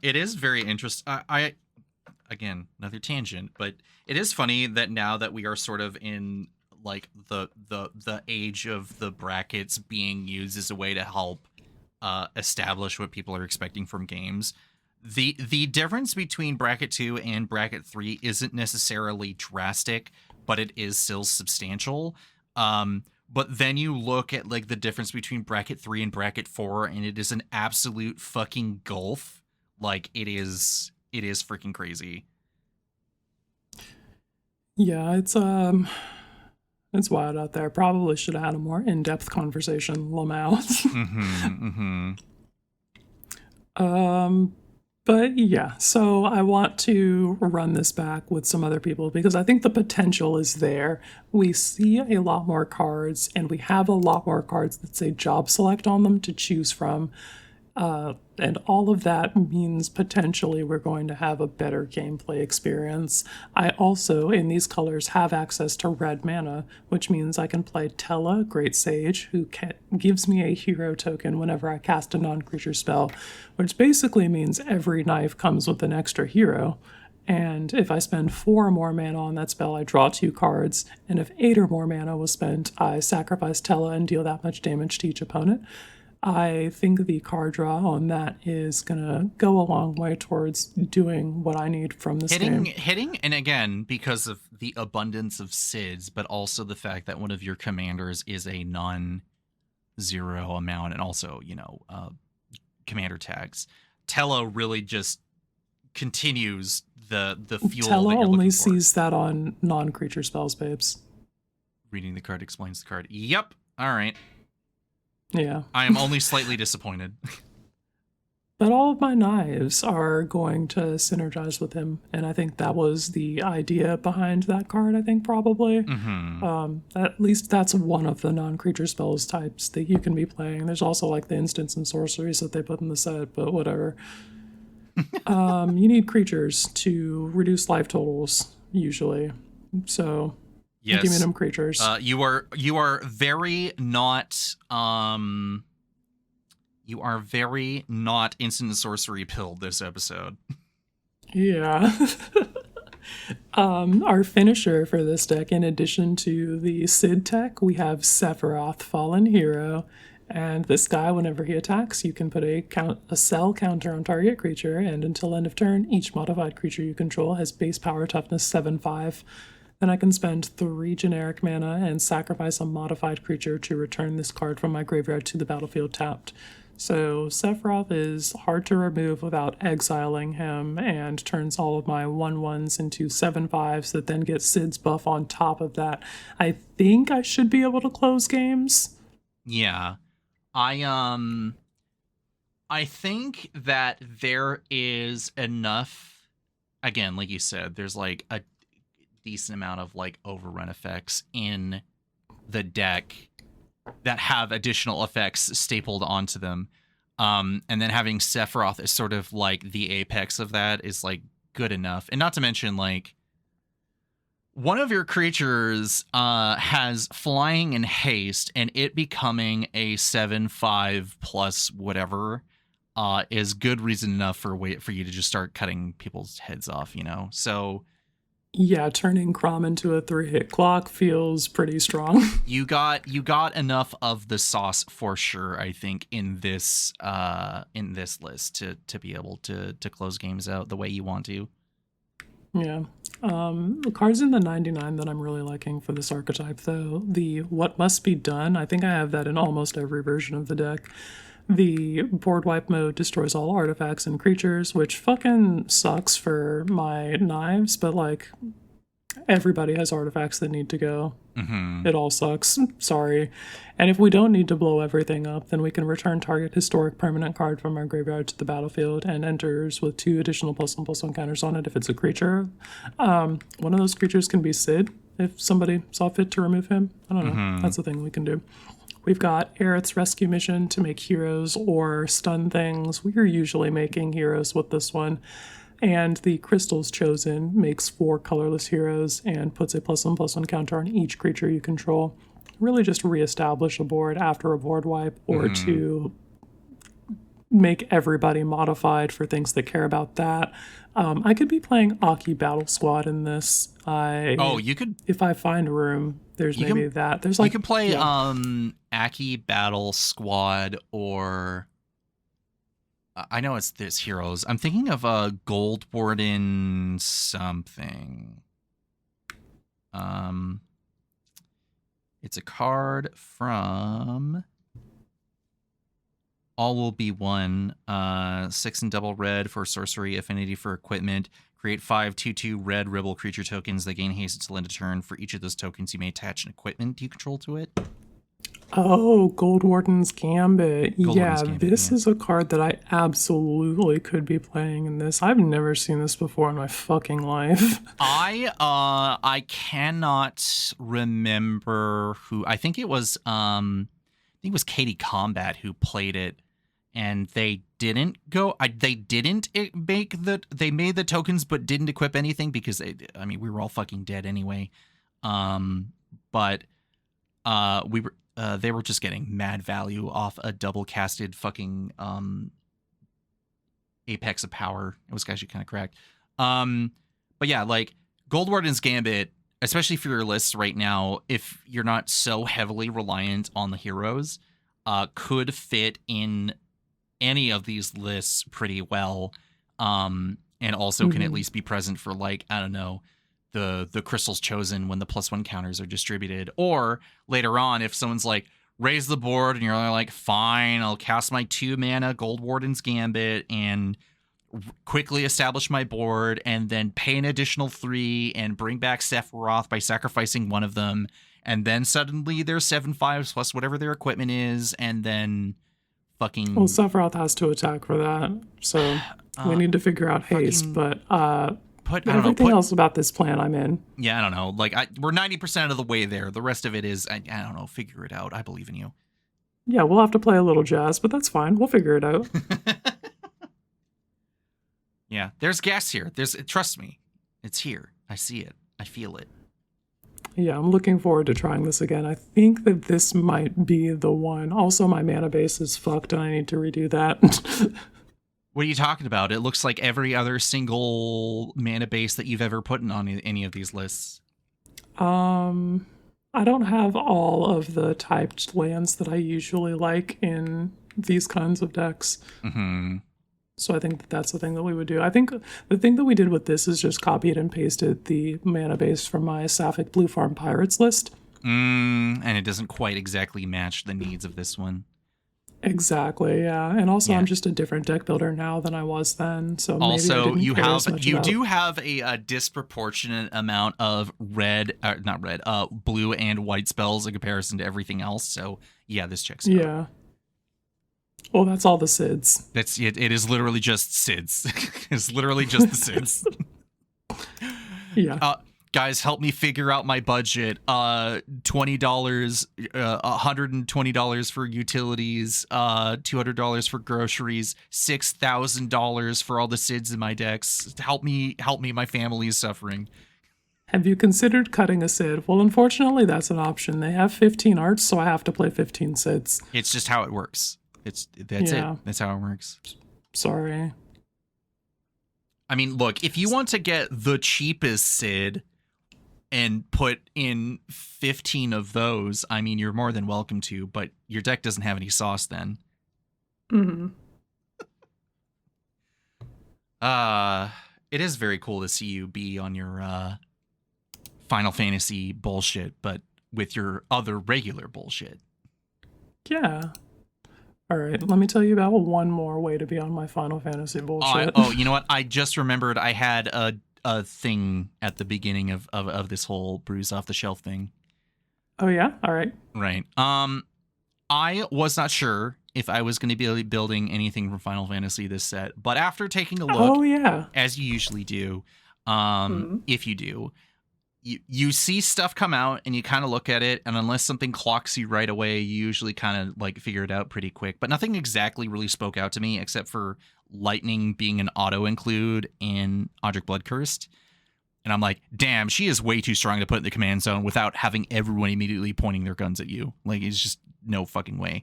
It is very interesting. I again, another tangent, but it is funny that now that we are sort of in like the age of the brackets being used as a way to help establish what people are expecting from games. The difference between bracket 2 and bracket 3 isn't necessarily drastic, but it is still substantial. But then you look at like the difference between bracket 3 and bracket 4, and it is an absolute fucking gulf. Like it is freaking crazy. Yeah, it's wild out there. Probably should have had a more in-depth conversation, Lamau. But yeah, so I want to run this back with some other people because I think the potential is there. We see a lot more cards and we have a lot more cards that say job select on them to choose from. And all of that means potentially we're going to have a better gameplay experience. I also, in these colors, have access to red mana, which means I can play Tella, Great Sage, who gives me a hero token whenever I cast a non-creature spell, which basically means every knife comes with an extra hero. And if I spend 4 more mana on that spell, I draw 2 cards. And if 8 or more mana was spent, I sacrifice Tella and deal that much damage to each opponent. I think the card draw on that is going to go a long way towards doing what I need from this game. Hitting, and again, because of the abundance of Sids, but also the fact that one of your commanders is a non-zero amount, and also, commander tags. Tella really just continues the fuel Tella that you're only looking for. sees that on non-creature spells, babes. Reading the card explains the card. Yep. All right. Yeah. I am only slightly disappointed. But all of my knives are going to synergize with him, and I think that was the idea behind that card, I think, probably. At least that's one of the non-creature spells types that you can be playing. There's also, like, the instants and sorceries that they put in the set, but whatever. You need creatures to reduce life totals, usually. So, Yes. give me them creatures. You are very not instant sorcery pilled this episode. Yeah. Our finisher for this deck, in addition to the Sid tech, we have Sephiroth, Fallen Hero. And this guy, whenever he attacks, you can put a cell counter on target creature, and until end of turn, each modified creature you control has base power toughness 7/5. Then I can spend 3 generic mana and sacrifice a modified creature to return this card from my graveyard to the battlefield tapped. So Sephiroth is hard to remove without exiling him, and turns all of my 1/1s into 7/5s that then get Sid's buff on top of that. I think I should be able to close games. Yeah. I think that there is enough, again, like you said, there's like a decent amount of like overrun effects in the deck that have additional effects stapled onto them. And then having Sephiroth as sort of like the apex of that is like good enough. And not to mention, like, one of your creatures has flying and haste, and it becoming a 7/5 plus whatever is good reason enough for you to just start cutting people's heads off, you know? So yeah, turning Crom into a 3-hit clock feels pretty strong. you got enough of the sauce for sure, I think, in this list to be able to close games out the way you want to. Yeah. The cards in the 99 that I'm really liking for this archetype, though, the What Must Be Done, I think I have that in almost every version of the deck. The board wipe mode destroys all artifacts and creatures, which fucking sucks for my knives, but like, everybody has artifacts that need to go. Mm-hmm. It all sucks. Sorry. And if we don't need to blow everything up, then we can return target historic permanent card from our graveyard to the battlefield and enters with 2 additional +1/+1 counters on it if it's a creature. One of those creatures can be Sid if somebody saw fit to remove him. I don't know. Mm-hmm. That's a thing we can do. We've got Aerith's Rescue Mission to make heroes or stun things. We are usually making heroes with this one. And the Crystals Chosen makes 4 colorless heroes and puts a +1/+1 counter on each creature you control. Really just reestablish a board after a board wipe, or to make everybody modified for things that care about that. I could be playing Aki Battle Squad in this. You could, if I find room. There's maybe that. There's like, you could play Aki Battle Squad, or I know there's heroes. I'm thinking of a Gold Warden something. It's a card from All Will Be One. 6 and double red for sorcery, affinity for equipment. Create 5 2/2 red rebel creature tokens that gain haste until end of turn. For each of those tokens, you may attach an equipment you control to it. Oh, Gold Warden's Gambit. Gambit, this is a card that I absolutely could be playing in this. I've never seen this before in my fucking life. I cannot remember who. I think it was Katie Combat who played it, and they didn't go. They made the tokens but didn't equip anything because we were all fucking dead anyway. But they were just getting mad value off a double casted fucking Apex of Power. It was actually kind of cracked. But yeah, like Gold Warden's Gambit, especially for your lists right now, if you're not so heavily reliant on the heroes, could fit in any of these lists pretty well. And also can at least be present for, like, I don't know, the Crystals Chosen when the +1 counters are distributed. Or later on, if someone's like, raise the board, and you're like, fine, I'll cast my 2 mana Gold Warden's Gambit and quickly establish my board, and then pay an additional 3 and bring back Sephiroth by sacrificing one of them, and then suddenly there's 7/5s plus whatever their equipment is, and then fucking... Well, Sephiroth has to attack for that, so we need to figure out haste, but everything else about this plan I'm in. Yeah, I don't know. Like, we're 90% of the way there. The rest of it is, I don't know, figure it out. I believe in you. Yeah, we'll have to play a little jazz, but that's fine. We'll figure it out. Yeah, there's gas here. Trust me, it's here. I see it. I feel it. Yeah, I'm looking forward to trying this again. I think that this might be the one. Also, my mana base is fucked and I need to redo that. What are you talking about? It looks like every other single mana base that you've ever put in on any of these lists. I don't have all of the typed lands that I usually like in these kinds of decks. Mm-hmm. So I think that that's the thing that we would do. I think the thing that we did with this is just copied and pasted the mana base from my Sapphic Blue Farm Pirates list. And it doesn't quite exactly match the needs of this one. Exactly, yeah. And also, I'm just a different deck builder now than I was then. So maybe also, I didn't care as much about... do have a disproportionate amount of blue and white spells in comparison to everything else. So yeah, this checks out. Yeah. Well, that's all the SIDS. That's it. It is literally just SIDS. It's literally just the SIDS. Yeah. Guys, help me figure out my budget. $20, $120 for utilities, $200 for groceries, $6,000 for all the SIDS in my decks. Help me. My family is suffering. Have you considered cutting a SID? Well, unfortunately, that's an option. They have 15 arts, so I have to play 15 SIDs. It's just how it works. That's it. That's how it works. Sorry. I mean, look, if you want to get the cheapest SID and put in 15 of those, I mean, you're more than welcome to, but your deck doesn't have any sauce then. Mm-hmm. It is very cool to see you be on your Final Fantasy bullshit, but with your other regular bullshit. Yeah. All right, let me tell you about one more way to be on my Final Fantasy bullshit. You know what? I just remembered I had a thing at the beginning of this whole Brews Off the Shelf thing. Oh, yeah? All right. Right. I was not sure if I was going to be building anything from Final Fantasy this set, but after taking a look, as you usually do, if you do, you see stuff come out and you kind of look at it, and unless something clocks you right away, you usually kind of like figure it out pretty quick. But nothing exactly really spoke out to me except for Lightning being an auto include in Odric Bloodcursed. And I'm like, damn, she is way too strong to put in the command zone without having everyone immediately pointing their guns at you. Like, it's just no fucking way.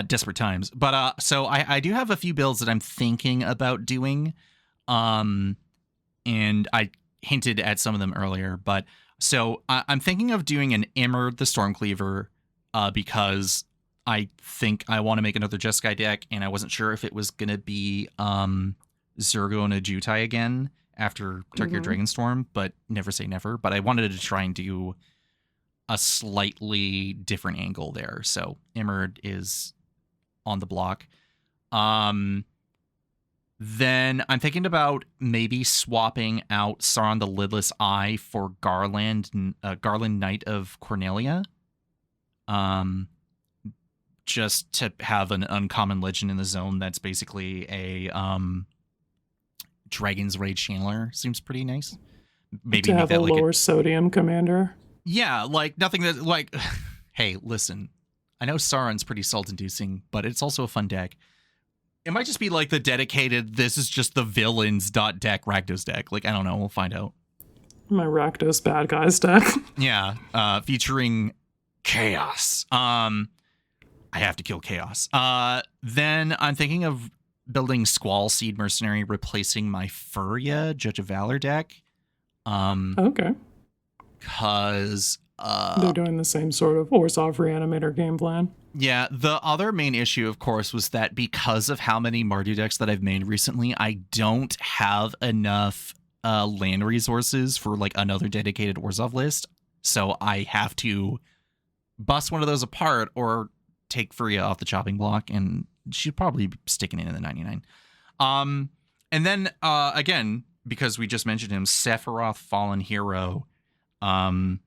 Desperate times. But so I do have a few builds that I'm thinking about doing. And I hinted at some of them earlier, but so I'm thinking of doing an Immer the Stormcleaver because I think I want to make another Jeskai deck, and I wasn't sure if it was going to be Zergo and a Jutai again after Dark-Eared Dragonstorm, but never say never. But I wanted to try and do a slightly different angle there. So Immer is on the block. Then I'm thinking about maybe swapping out Sauron the Lidless Eye for Garland Knight of Cornelia. Just to have an uncommon legend in the zone that's basically a Dragon's Rage Chandler. Seems pretty nice. Maybe to make have that a like lower sodium commander. Yeah, like nothing that like hey, listen. I know Sauron's pretty salt-inducing, but it's also a fun deck. It might just be like the dedicated, this is just the villains deck Rakdos deck. Like, I don't know. We'll find out. My Rakdos bad guys deck. Yeah. Featuring Chaos. I have to kill Chaos. Then I'm thinking of building Squall Seed Mercenary, replacing my Furia Judge of Valor deck. Okay. Because they're doing the same sort of Orzhov Reanimator game plan. Yeah, the other main issue, of course, was that because of how many Mardu decks that I've made recently, I don't have enough land resources for like another dedicated Orzhov list. So I have to bust one of those apart or take Furia off the chopping block, and she'd probably be sticking in the 99. And then again, because we just mentioned him, Sephiroth Fallen Hero. I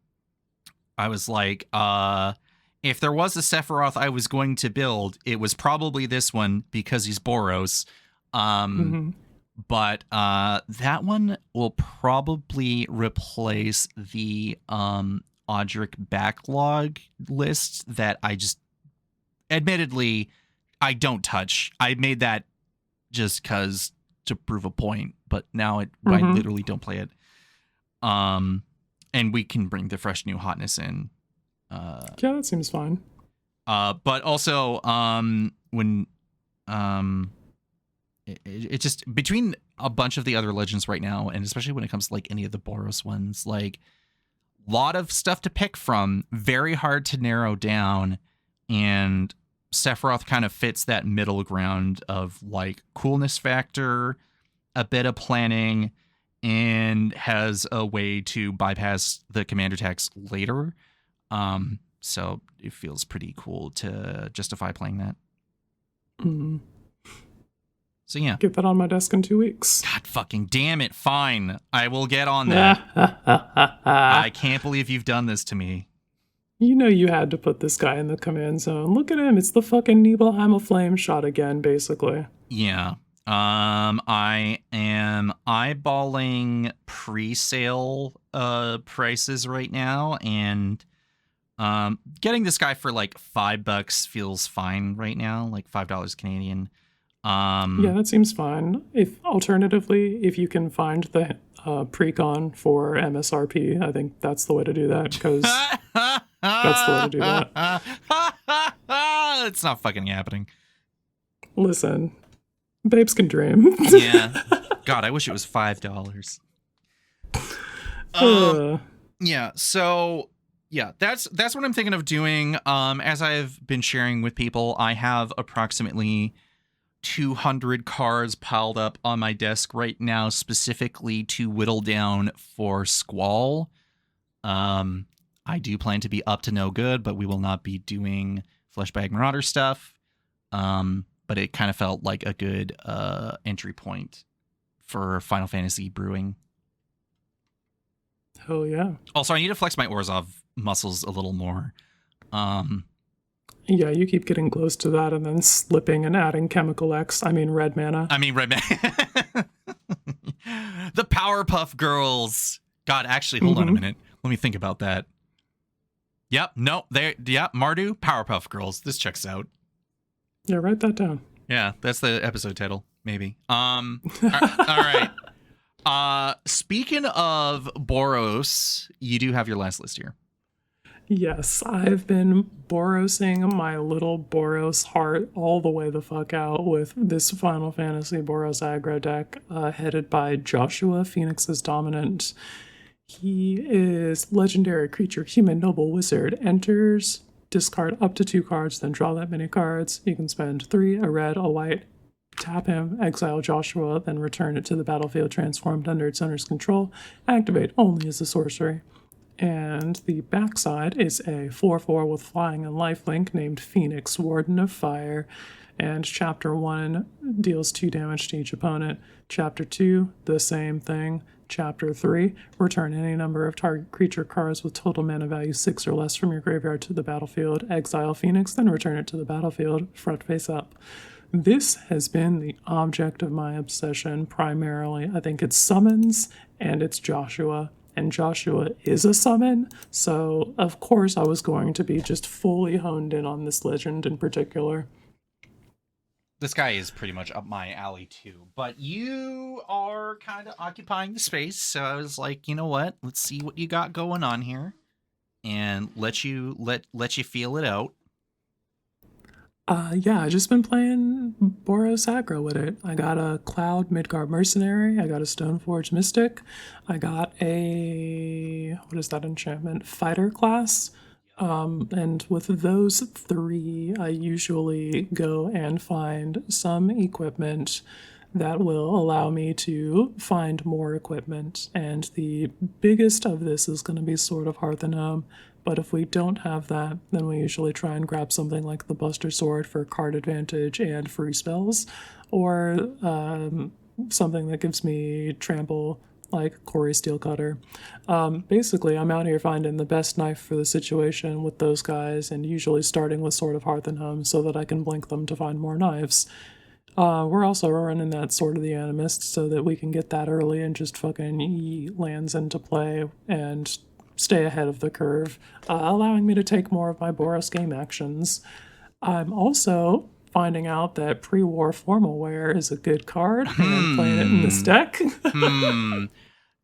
was like, if there was a Sephiroth I was going to build, it was probably this one because he's Boros. But that one will probably replace the Odric backlog list that I just, admittedly, I don't touch. I made that just because to prove a point. But now I literally don't play it. And we can bring the fresh new hotness in. Yeah, that seems fine. But also, when it just between a bunch of the other legends right now, and especially when it comes to like any of the Boros ones, like a lot of stuff to pick from, very hard to narrow down, and Sephiroth kind of fits that middle ground of like coolness factor, a bit of planning, and has a way to bypass the commander tax later. So it feels pretty cool to justify playing that. Mm. So yeah. Get that on my desk in 2 weeks. God fucking damn it. Fine. I will get on that. I can't believe you've done this to me. You know you had to put this guy in the command zone. Look at him. It's the fucking Nibelheim of Flame shot again, basically. Yeah. I am eyeballing pre-sale prices right now, and getting this guy for like $5 feels fine right now, like $5 Canadian. Yeah, that seems fine. If alternatively, if you can find the precon for MSRP, I think that's the way to do that, because that's the way to do that. It's not fucking happening. Listen, babes can dream. Yeah. God, I wish it was $5. Yeah. So yeah, that's what I'm thinking of doing. As I've been sharing with people, I have approximately 200 cards piled up on my desk right now, specifically to whittle down for Squall. I do plan to be up to no good, but we will not be doing Fleshbag Marauder stuff. But it kind of felt like a good entry point for Final Fantasy brewing. Hell yeah. Also, I need to flex my Orzhov muscles a little more. Yeah, you keep getting close to that and then slipping and adding red mana. The Powerpuff Girls. God, actually, hold on a minute. Let me think about that. Yep, no, Mardu, Powerpuff Girls. This checks out. Yeah, write that down. Yeah, that's the episode title, maybe. All right. Speaking of Boros, you do have your last list here. Yes, I've been Borosing my little Boros heart all the way the fuck out with this Final Fantasy Boros aggro deck headed by Joshua, Phoenix's dominant. He is legendary creature, human, noble, wizard, enters, discard up to 2 cards, then draw that many cards. You can spend 3, a red, a white, tap him, exile Joshua, then return it to the battlefield transformed under its owner's control. Activate only as a sorcery. And the backside is a 4/4 with flying and lifelink named Phoenix, Warden of Fire. And Chapter 1 deals 2 damage to each opponent. Chapter 2, the same thing. Chapter 3, return any number of target creature cards with total mana value 6 or less from your graveyard to the battlefield. Exile Phoenix, then return it to the battlefield, front face up. This has been the object of my obsession primarily. I think it's summons and it's Joshua. And Joshua is a summon, so of course I was going to be just fully honed in on this legend in particular. This guy is pretty much up my alley too, but you are kind of occupying the space, so I was like, you know what? Let's see what you got going on here, and let you feel it out. Yeah, I just been playing Boros aggro with it. I got a Cloud Midgard Mercenary, I got a Stoneforge Mystic, I got a, what is that enchantment? Fighter class. And with those 3, I usually go and find some equipment that will allow me to find more equipment. And the biggest of this is going to be Sword of Hearth and Home. But if we don't have that, then we usually try and grab something like the Buster Sword for card advantage and free spells, or something that gives me trample, like Corey Steelcutter. Basically, I'm out here finding the best knife for the situation with those guys, and usually starting with Sword of Hearth and Home so that I can blink them to find more knives. We're also running that Sword of the Animist so that we can get that early and just fucking yeet lands into play and stay ahead of the curve, allowing me to take more of my Boros game actions. I'm also finding out that pre-war formal wear is a good card and playing it in this deck.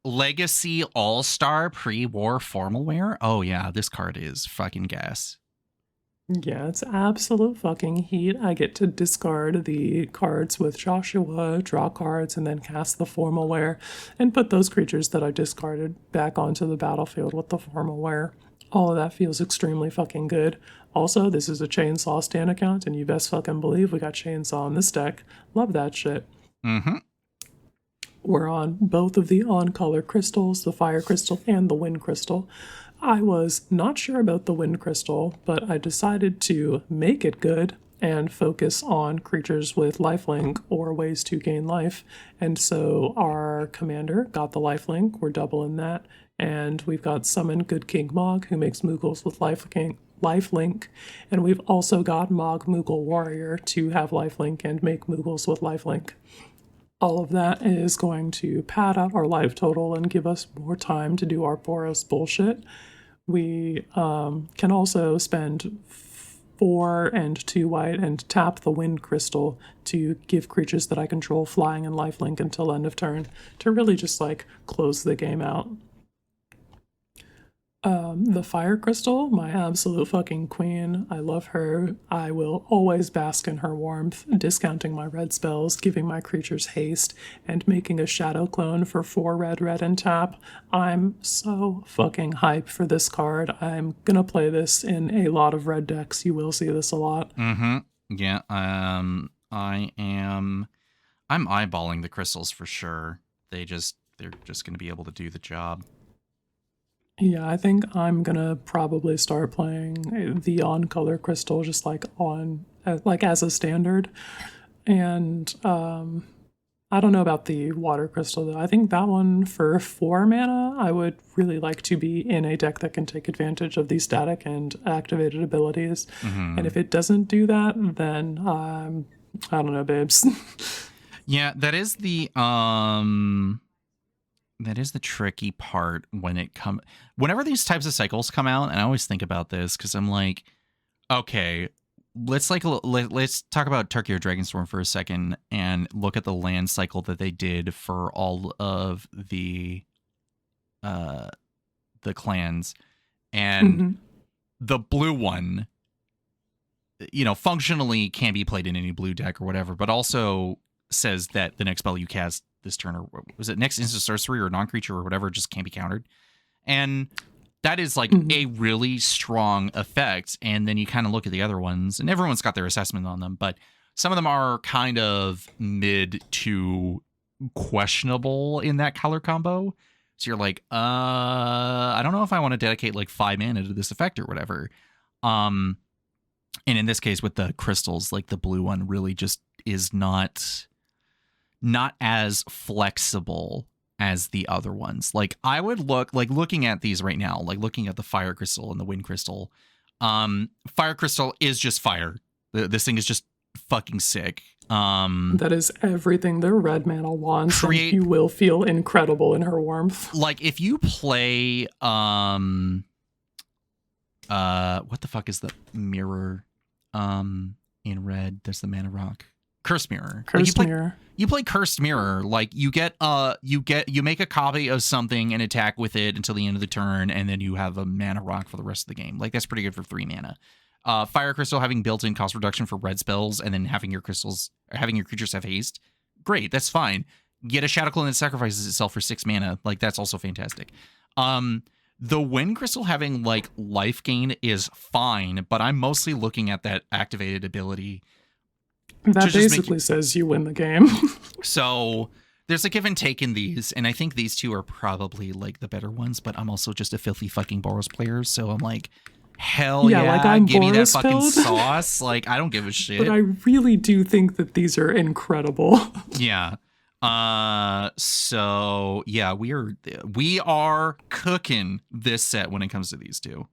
Legacy All-Star pre-war formal wear? Oh yeah, this card is fucking gas. Yeah, it's absolute fucking heat. I get to discard the cards with Joshua, draw cards, and then cast the formal wear, and put those creatures that I discarded back onto the battlefield with the formal wear. All of that feels extremely fucking good. Also, this is a Chainsaw Stand account, and you best fucking believe we got Chainsaw in this deck. Love that shit. Mm-hmm. We're on both of the on-color crystals, the Fire Crystal and the Wind Crystal. I was not sure about the Wind Crystal, but I decided to make it good and focus on creatures with lifelink or ways to gain life. And so our commander got the lifelink, we're doubling that. And we've got Summon Good King Mog, who makes Moogles with lifelink. And we've also got Mog Moogle Warrior to have lifelink and make Moogles with lifelink. All of that is going to pad out our life total and give us more time to do our Boros bullshit. We can also spend 4 and 2 white and tap the Wind Crystal to give creatures that I control flying and lifelink until end of turn to really just like close the game out. The Fire Crystal, my absolute fucking queen. I love her. I will always bask in her warmth, discounting my red spells, giving my creatures haste, and making a shadow clone for 4 red, and tap. I'm so fucking hype for this card. I'm gonna play this in a lot of red decks. You will see this a lot. Mm-hmm. Yeah, I'm eyeballing the crystals for sure. They're just gonna be able to do the job. Yeah, I think I'm gonna probably start playing the on-color crystal just like as a standard. And I don't know about the water crystal though. I think that one for 4 mana, I would really like to be in a deck that can take advantage of these static and activated abilities. Mm-hmm. And if it doesn't do that, then I don't know, babes. Yeah, that is the tricky part whenever these types of cycles come out, and I always think about this because I'm like, okay, let's talk about Turkey or Dragonstorm for a second and look at the land cycle that they did for all of the clans, and the blue one, functionally can be played in any blue deck or whatever, but also says that the next spell you cast this turn, or was it next instant sorcery or non-creature or whatever, just can't be countered. And that is like a really strong effect. And then you kind of look at the other ones, and everyone's got their assessment on them, but some of them are kind of mid to questionable in that color combo. So you're like, I don't know if I want to dedicate like 5 mana to this effect or whatever. And in this case with the crystals, like the blue one really just is not as flexible as the other ones. Like I would looking at these right now, like looking at the Fire Crystal and the Wind Crystal. Fire Crystal is just fire. This thing is just fucking sick. That is everything the red mana wants. You will feel incredible in her warmth. Like if you play what the fuck is the mirror in red? There's the mana rock. Cursed Mirror. Mirror. You play Cursed Mirror, like you make a copy of something and attack with it until the end of the turn, and then you have a mana rock for the rest of the game. Like that's pretty good for 3 mana. Fire Crystal having built-in cost reduction for red spells, and then having your creatures have haste. Great, that's fine. Get a Shadow Clone that sacrifices itself for 6 mana. Like that's also fantastic. The Wind Crystal having like life gain is fine, but I'm mostly looking at that activated ability. That basically says you win the game. So there's a give and take in these, and I think these two are probably like the better ones, but I'm also just a filthy fucking Boros player, so I'm like, hell yeah, like I'm give me that Boros fucking build. sauce. Like, I don't give a shit. But I really do think that these are incredible. Yeah. So yeah, we are cooking this set when it comes to these two.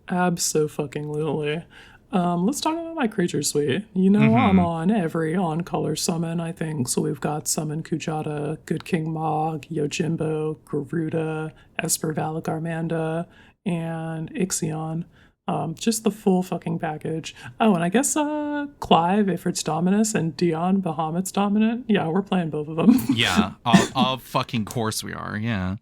Abso-fucking-lutely. Let's talk about my creature suite. I'm on every on-color summon, I think. So we've got Summon Kujata, Good King Mog, Yojimbo, Garuda, Esper Valagarmanda, and Ixion. Just the full fucking package. Oh, and I guess Clive, Ifrit's Dominus, and Dion, Bahamut's Dominant. Yeah, we're playing both of them. Yeah, of fucking course we are, yeah.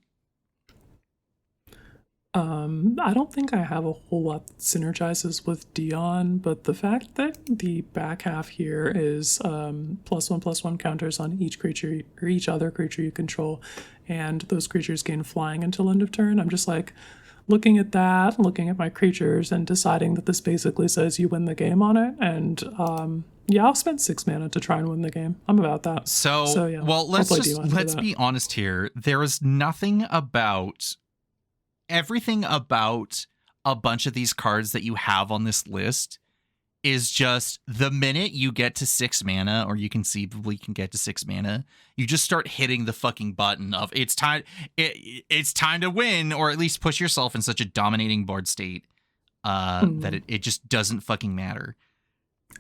I don't think I have a whole lot that synergizes with Dion, but the fact that the back half here is +1/+1 counters on each creature or each other creature you control, and those creatures gain flying until end of turn, I'm just like looking at that, looking at my creatures, and deciding that this basically says you win the game on it, and yeah, I'll spend 6 mana to try and win the game. I'm about that. So yeah, well, let's be honest here. There is nothing about everything about a bunch of these cards that you have on this list is just the minute you get to 6 mana, or you conceivably can get to 6 mana, you just start hitting the fucking button of it's time to win, or at least push yourself in such a dominating board state that it just doesn't fucking matter.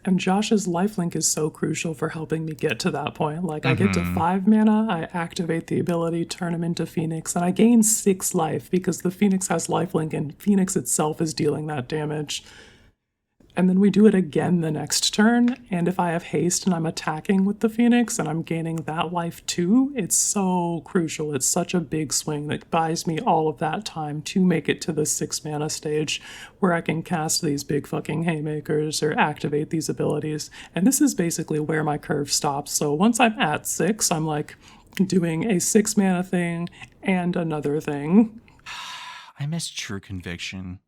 And Josh's lifelink is so crucial for helping me get to that point. Like, I get to 5 mana, I activate the ability, turn him into Phoenix, and I gain 6 life because the Phoenix has lifelink and Phoenix itself is dealing that damage. And then we do it again the next turn, and if I have haste and I'm attacking with the Phoenix and I'm gaining that life too, it's so crucial. It's such a big swing that buys me all of that time to make it to the 6 mana stage where I can cast these big fucking haymakers or activate these abilities. And this is basically where my curve stops. So once I'm at 6, I'm like doing a 6 mana thing and another thing. I miss True Conviction.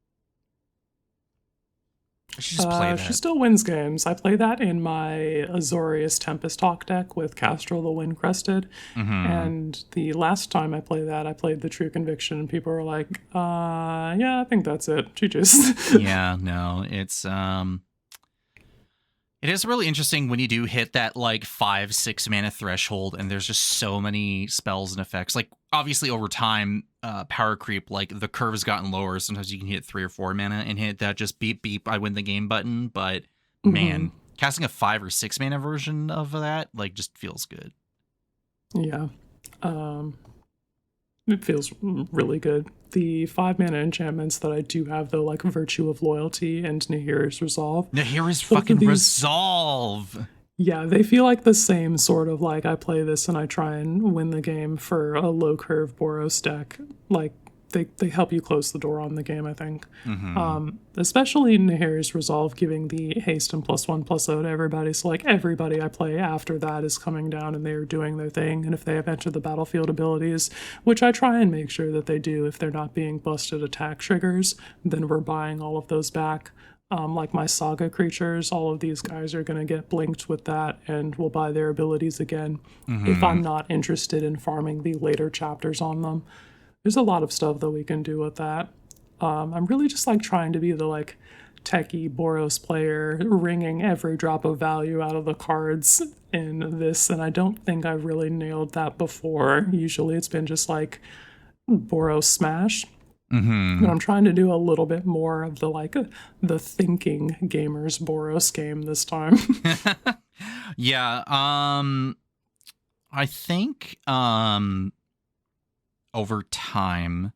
I should just play that. She still wins games. I play that in my Azorius Tempest Hawk deck with Castrol the Wind Crested. And the last time I played that, I played the True Conviction, and people were like, yeah, I think that's it. GG's. Yeah, no, it is really interesting when you do hit that like 5-6 mana threshold, and there's just so many spells and effects. Like, obviously over time, power creep, like the curve has gotten lower. Sometimes you can hit 3 or 4 mana and hit that just beep beep, I win the game button. But man, casting a 5 or 6 mana version of that like just feels good. Yeah. It feels really good. The 5 mana enchantments that I do have, though, like Virtue of Loyalty and Nahir's Resolve. Nahir's fucking Resolve! Yeah, they feel like the same sort of, like, I play this and I try and win the game for a low-curve Boros deck. Like, they help you close the door on the game, I think. Especially Nahir's Resolve giving the haste and +1/+0 to everybody. So, like, everybody I play after that is coming down and they're doing their thing. And if they have entered the battlefield abilities, which I try and make sure that they do if they're not being busted attack triggers, then we're buying all of those back. Like my Saga creatures, all of these guys are going to get blinked with that, and we'll buy their abilities again if I'm not interested in farming the later chapters on them. There's a lot of stuff that we can do with that. I'm really just like trying to be the like techie Boros player, wringing every drop of value out of the cards in this, and I don't think I've really nailed that before. Usually it's been just like Boros smash. But I'm trying to do a little bit more of the like the thinking gamers Boros game this time. Yeah, I think over time,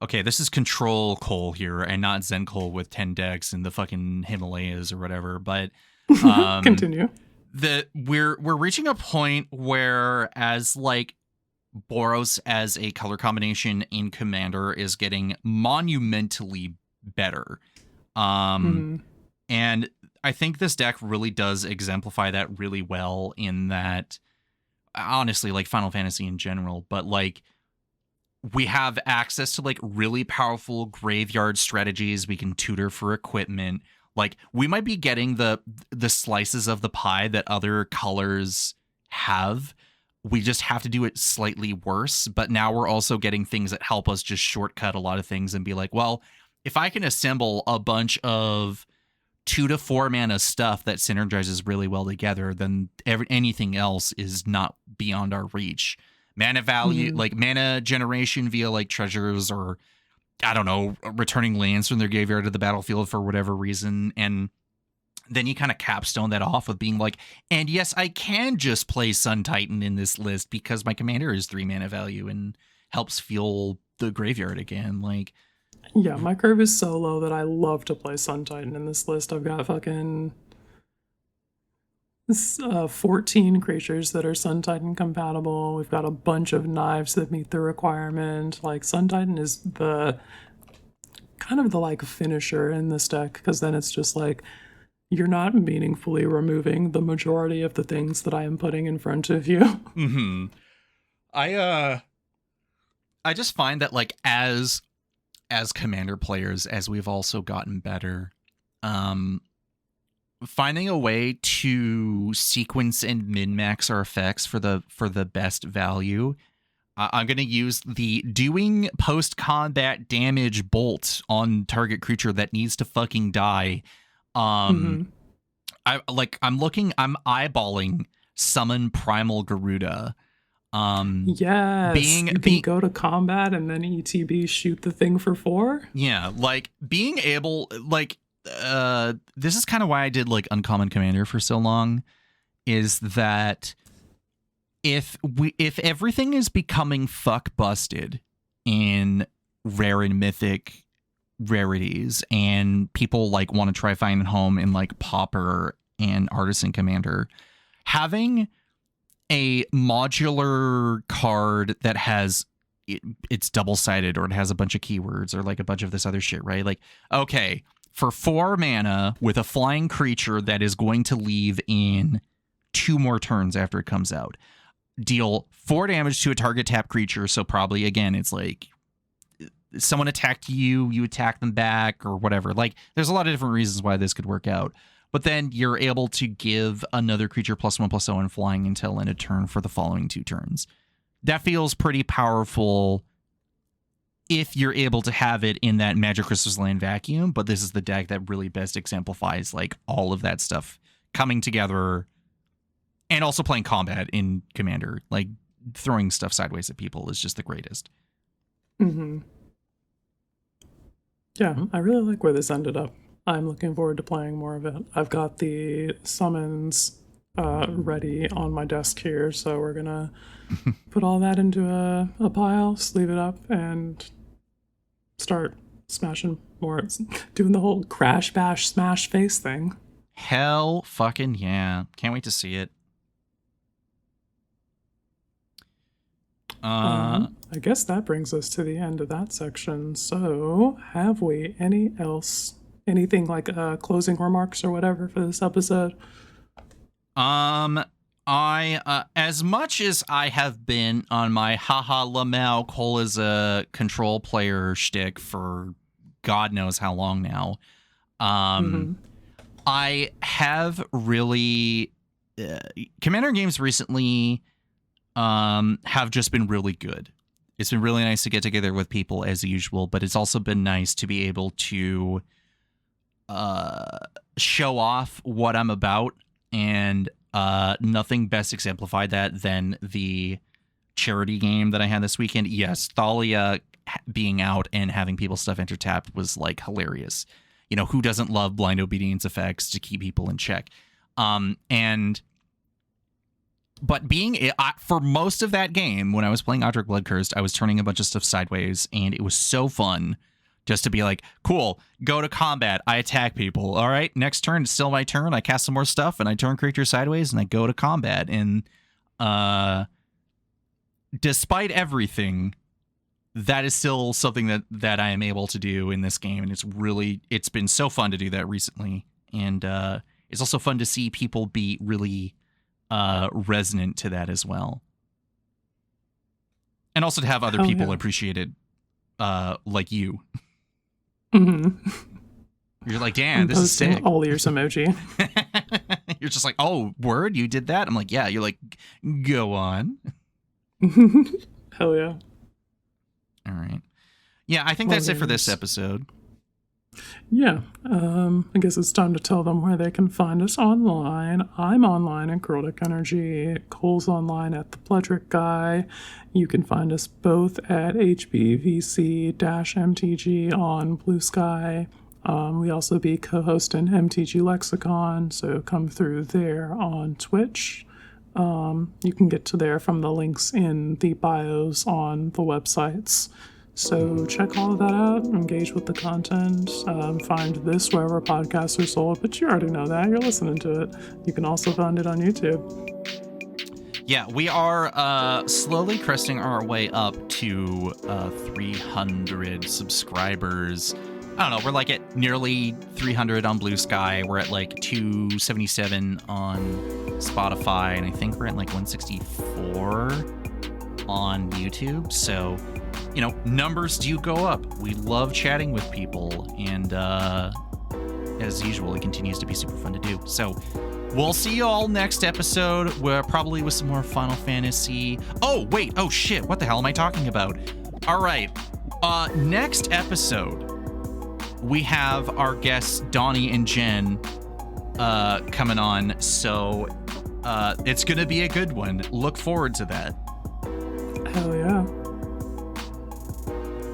okay, this is Control Cole here and not Zen Cole with 10 decks in the fucking Himalayas or whatever, but Continue. We're reaching a point where as like Boros as a color combination in Commander is getting monumentally better. And I think this deck really does exemplify that really well in that, honestly, like Final Fantasy in general, but like we have access to like really powerful graveyard strategies. We can tutor for equipment. Like we might be getting the slices of the pie that other colors have. We just have to do it slightly worse. But now we're also getting things that help us just shortcut a lot of things and be like, well, if I can assemble a bunch of 2 to 4 mana stuff that synergizes really well together, then anything else is not beyond our reach. Mana value, like mana generation via like treasures or, I don't know, returning lands from their graveyard to the battlefield for whatever reason. And then you kind of capstone that off with being like, and yes, I can just play Sun Titan in this list because my commander is 3 mana value and helps fuel the graveyard again. Like, Yeah, my curve is so low that I love to play Sun Titan in this list. I've got fucking 14 creatures that are Sun Titan compatible. We've got a bunch of knives that meet the requirement. Like, Sun Titan is the kind of the like finisher in this deck, because then it's just like you're not meaningfully removing the majority of the things that I am putting in front of you. Mm-hmm. I just find that, like, as Commander players, as we've also gotten better, finding a way to sequence and min-max our effects for the best value. I'm going to use the doing post-combat damage bolt on target creature that needs to fucking die. I'm eyeballing summon Primal Garuda. Yes, you can go to combat and then ETB shoot the thing for 4. Yeah, like being able, like, this is kind of why I did like Uncommon Commander for so long, is that if everything is becoming fuck busted in rare and mythic rarities, and people like want to try finding home in like Pauper and Artisan Commander, having a modular card that has it's double-sided, or it has a bunch of keywords, or like a bunch of this other shit, right? Like, okay, for 4 mana with a flying creature that is going to leave in 2 more turns after it comes out, deal 4 damage to a target tap creature. So probably, again, it's like someone attacked you, you attack them back, or whatever. Like, there's a lot of different reasons why this could work out. But then you're able to give another creature +1/+0 and flying until end of turn for the following 2 turns. That feels pretty powerful if you're able to have it in that Magic Crystal's Land vacuum. But this is the deck that really best exemplifies like all of that stuff coming together, and also playing combat in Commander. Like, throwing stuff sideways at people is just the greatest. Mm-hmm. Yeah, I really like where this ended up. I'm looking forward to playing more of it. I've got the summons ready on my desk here, so we're gonna put all that into a pile, sleeve it up, and start smashing more. Doing the whole crash, bash, smash face thing. Hell fucking yeah. Can't wait to see it. I guess that brings us to the end of that section. So, have we anything like closing remarks or whatever for this episode? I as much as I have been on my haha Lamau Cole is a control player shtick for God knows how long now, I have really Commander games recently have just been really good. It's been really nice to get together with people as usual, but it's also been nice to be able to show off what I'm about, and nothing best exemplified that than the charity game that I had this weekend. Yes, Thalia being out and having people's stuff enter-tapped was like hilarious. You know, who doesn't love blind obedience effects to keep people in check? But for most of that game, when I was playing Odric Bloodcursed, I was turning a bunch of stuff sideways, and it was so fun just to be like, cool, go to combat, I attack people. All right, next turn, it's still my turn. I cast some more stuff, and I turn creatures sideways, and I go to combat. And despite everything, that is still something that I am able to do in this game, and it's been so fun to do that recently. And it's also fun to see people be really resonant to that as well, and also to have other people appreciate it, like you. Mm-hmm. You're like, damn, this is sick. All ears emoji. You're just like, oh, word, you did that? I'm like, yeah. You're like, go on. Hell yeah. All right. Yeah, I think that's it for this episode. Yeah, I guess it's time to tell them where they can find us online. I'm online at Girldick Energy. Cole's online at The Pledric Guy. You can find us both at HBVC-MTG on Bluesky. We also be co-hosting MTG Lexicon, so come through there on Twitch. You can get to there from the links in the bios on the websites. So check all of that out, engage with the content, find this wherever podcasts are sold, but you already know that, you're listening to it. You can also find it on YouTube. Yeah, we are slowly cresting our way up to 300 subscribers. I don't know, we're like at nearly 300 on Bluesky. We're at like 277 on Spotify, and I think we're at like 164 on YouTube. So, you know, numbers do go up. We love chatting with people, and as usual, it continues to be super fun to do. So we'll see you all next episode, where probably with some more Final Fantasy. Oh, wait. Oh, shit. What the hell am I talking about? All right. Next episode, we have our guests, Donnie and Jen, coming on. So it's going to be a good one. Look forward to that. Hell yeah.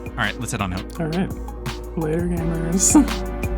All right. Let's head on out. All right. Later, gamers.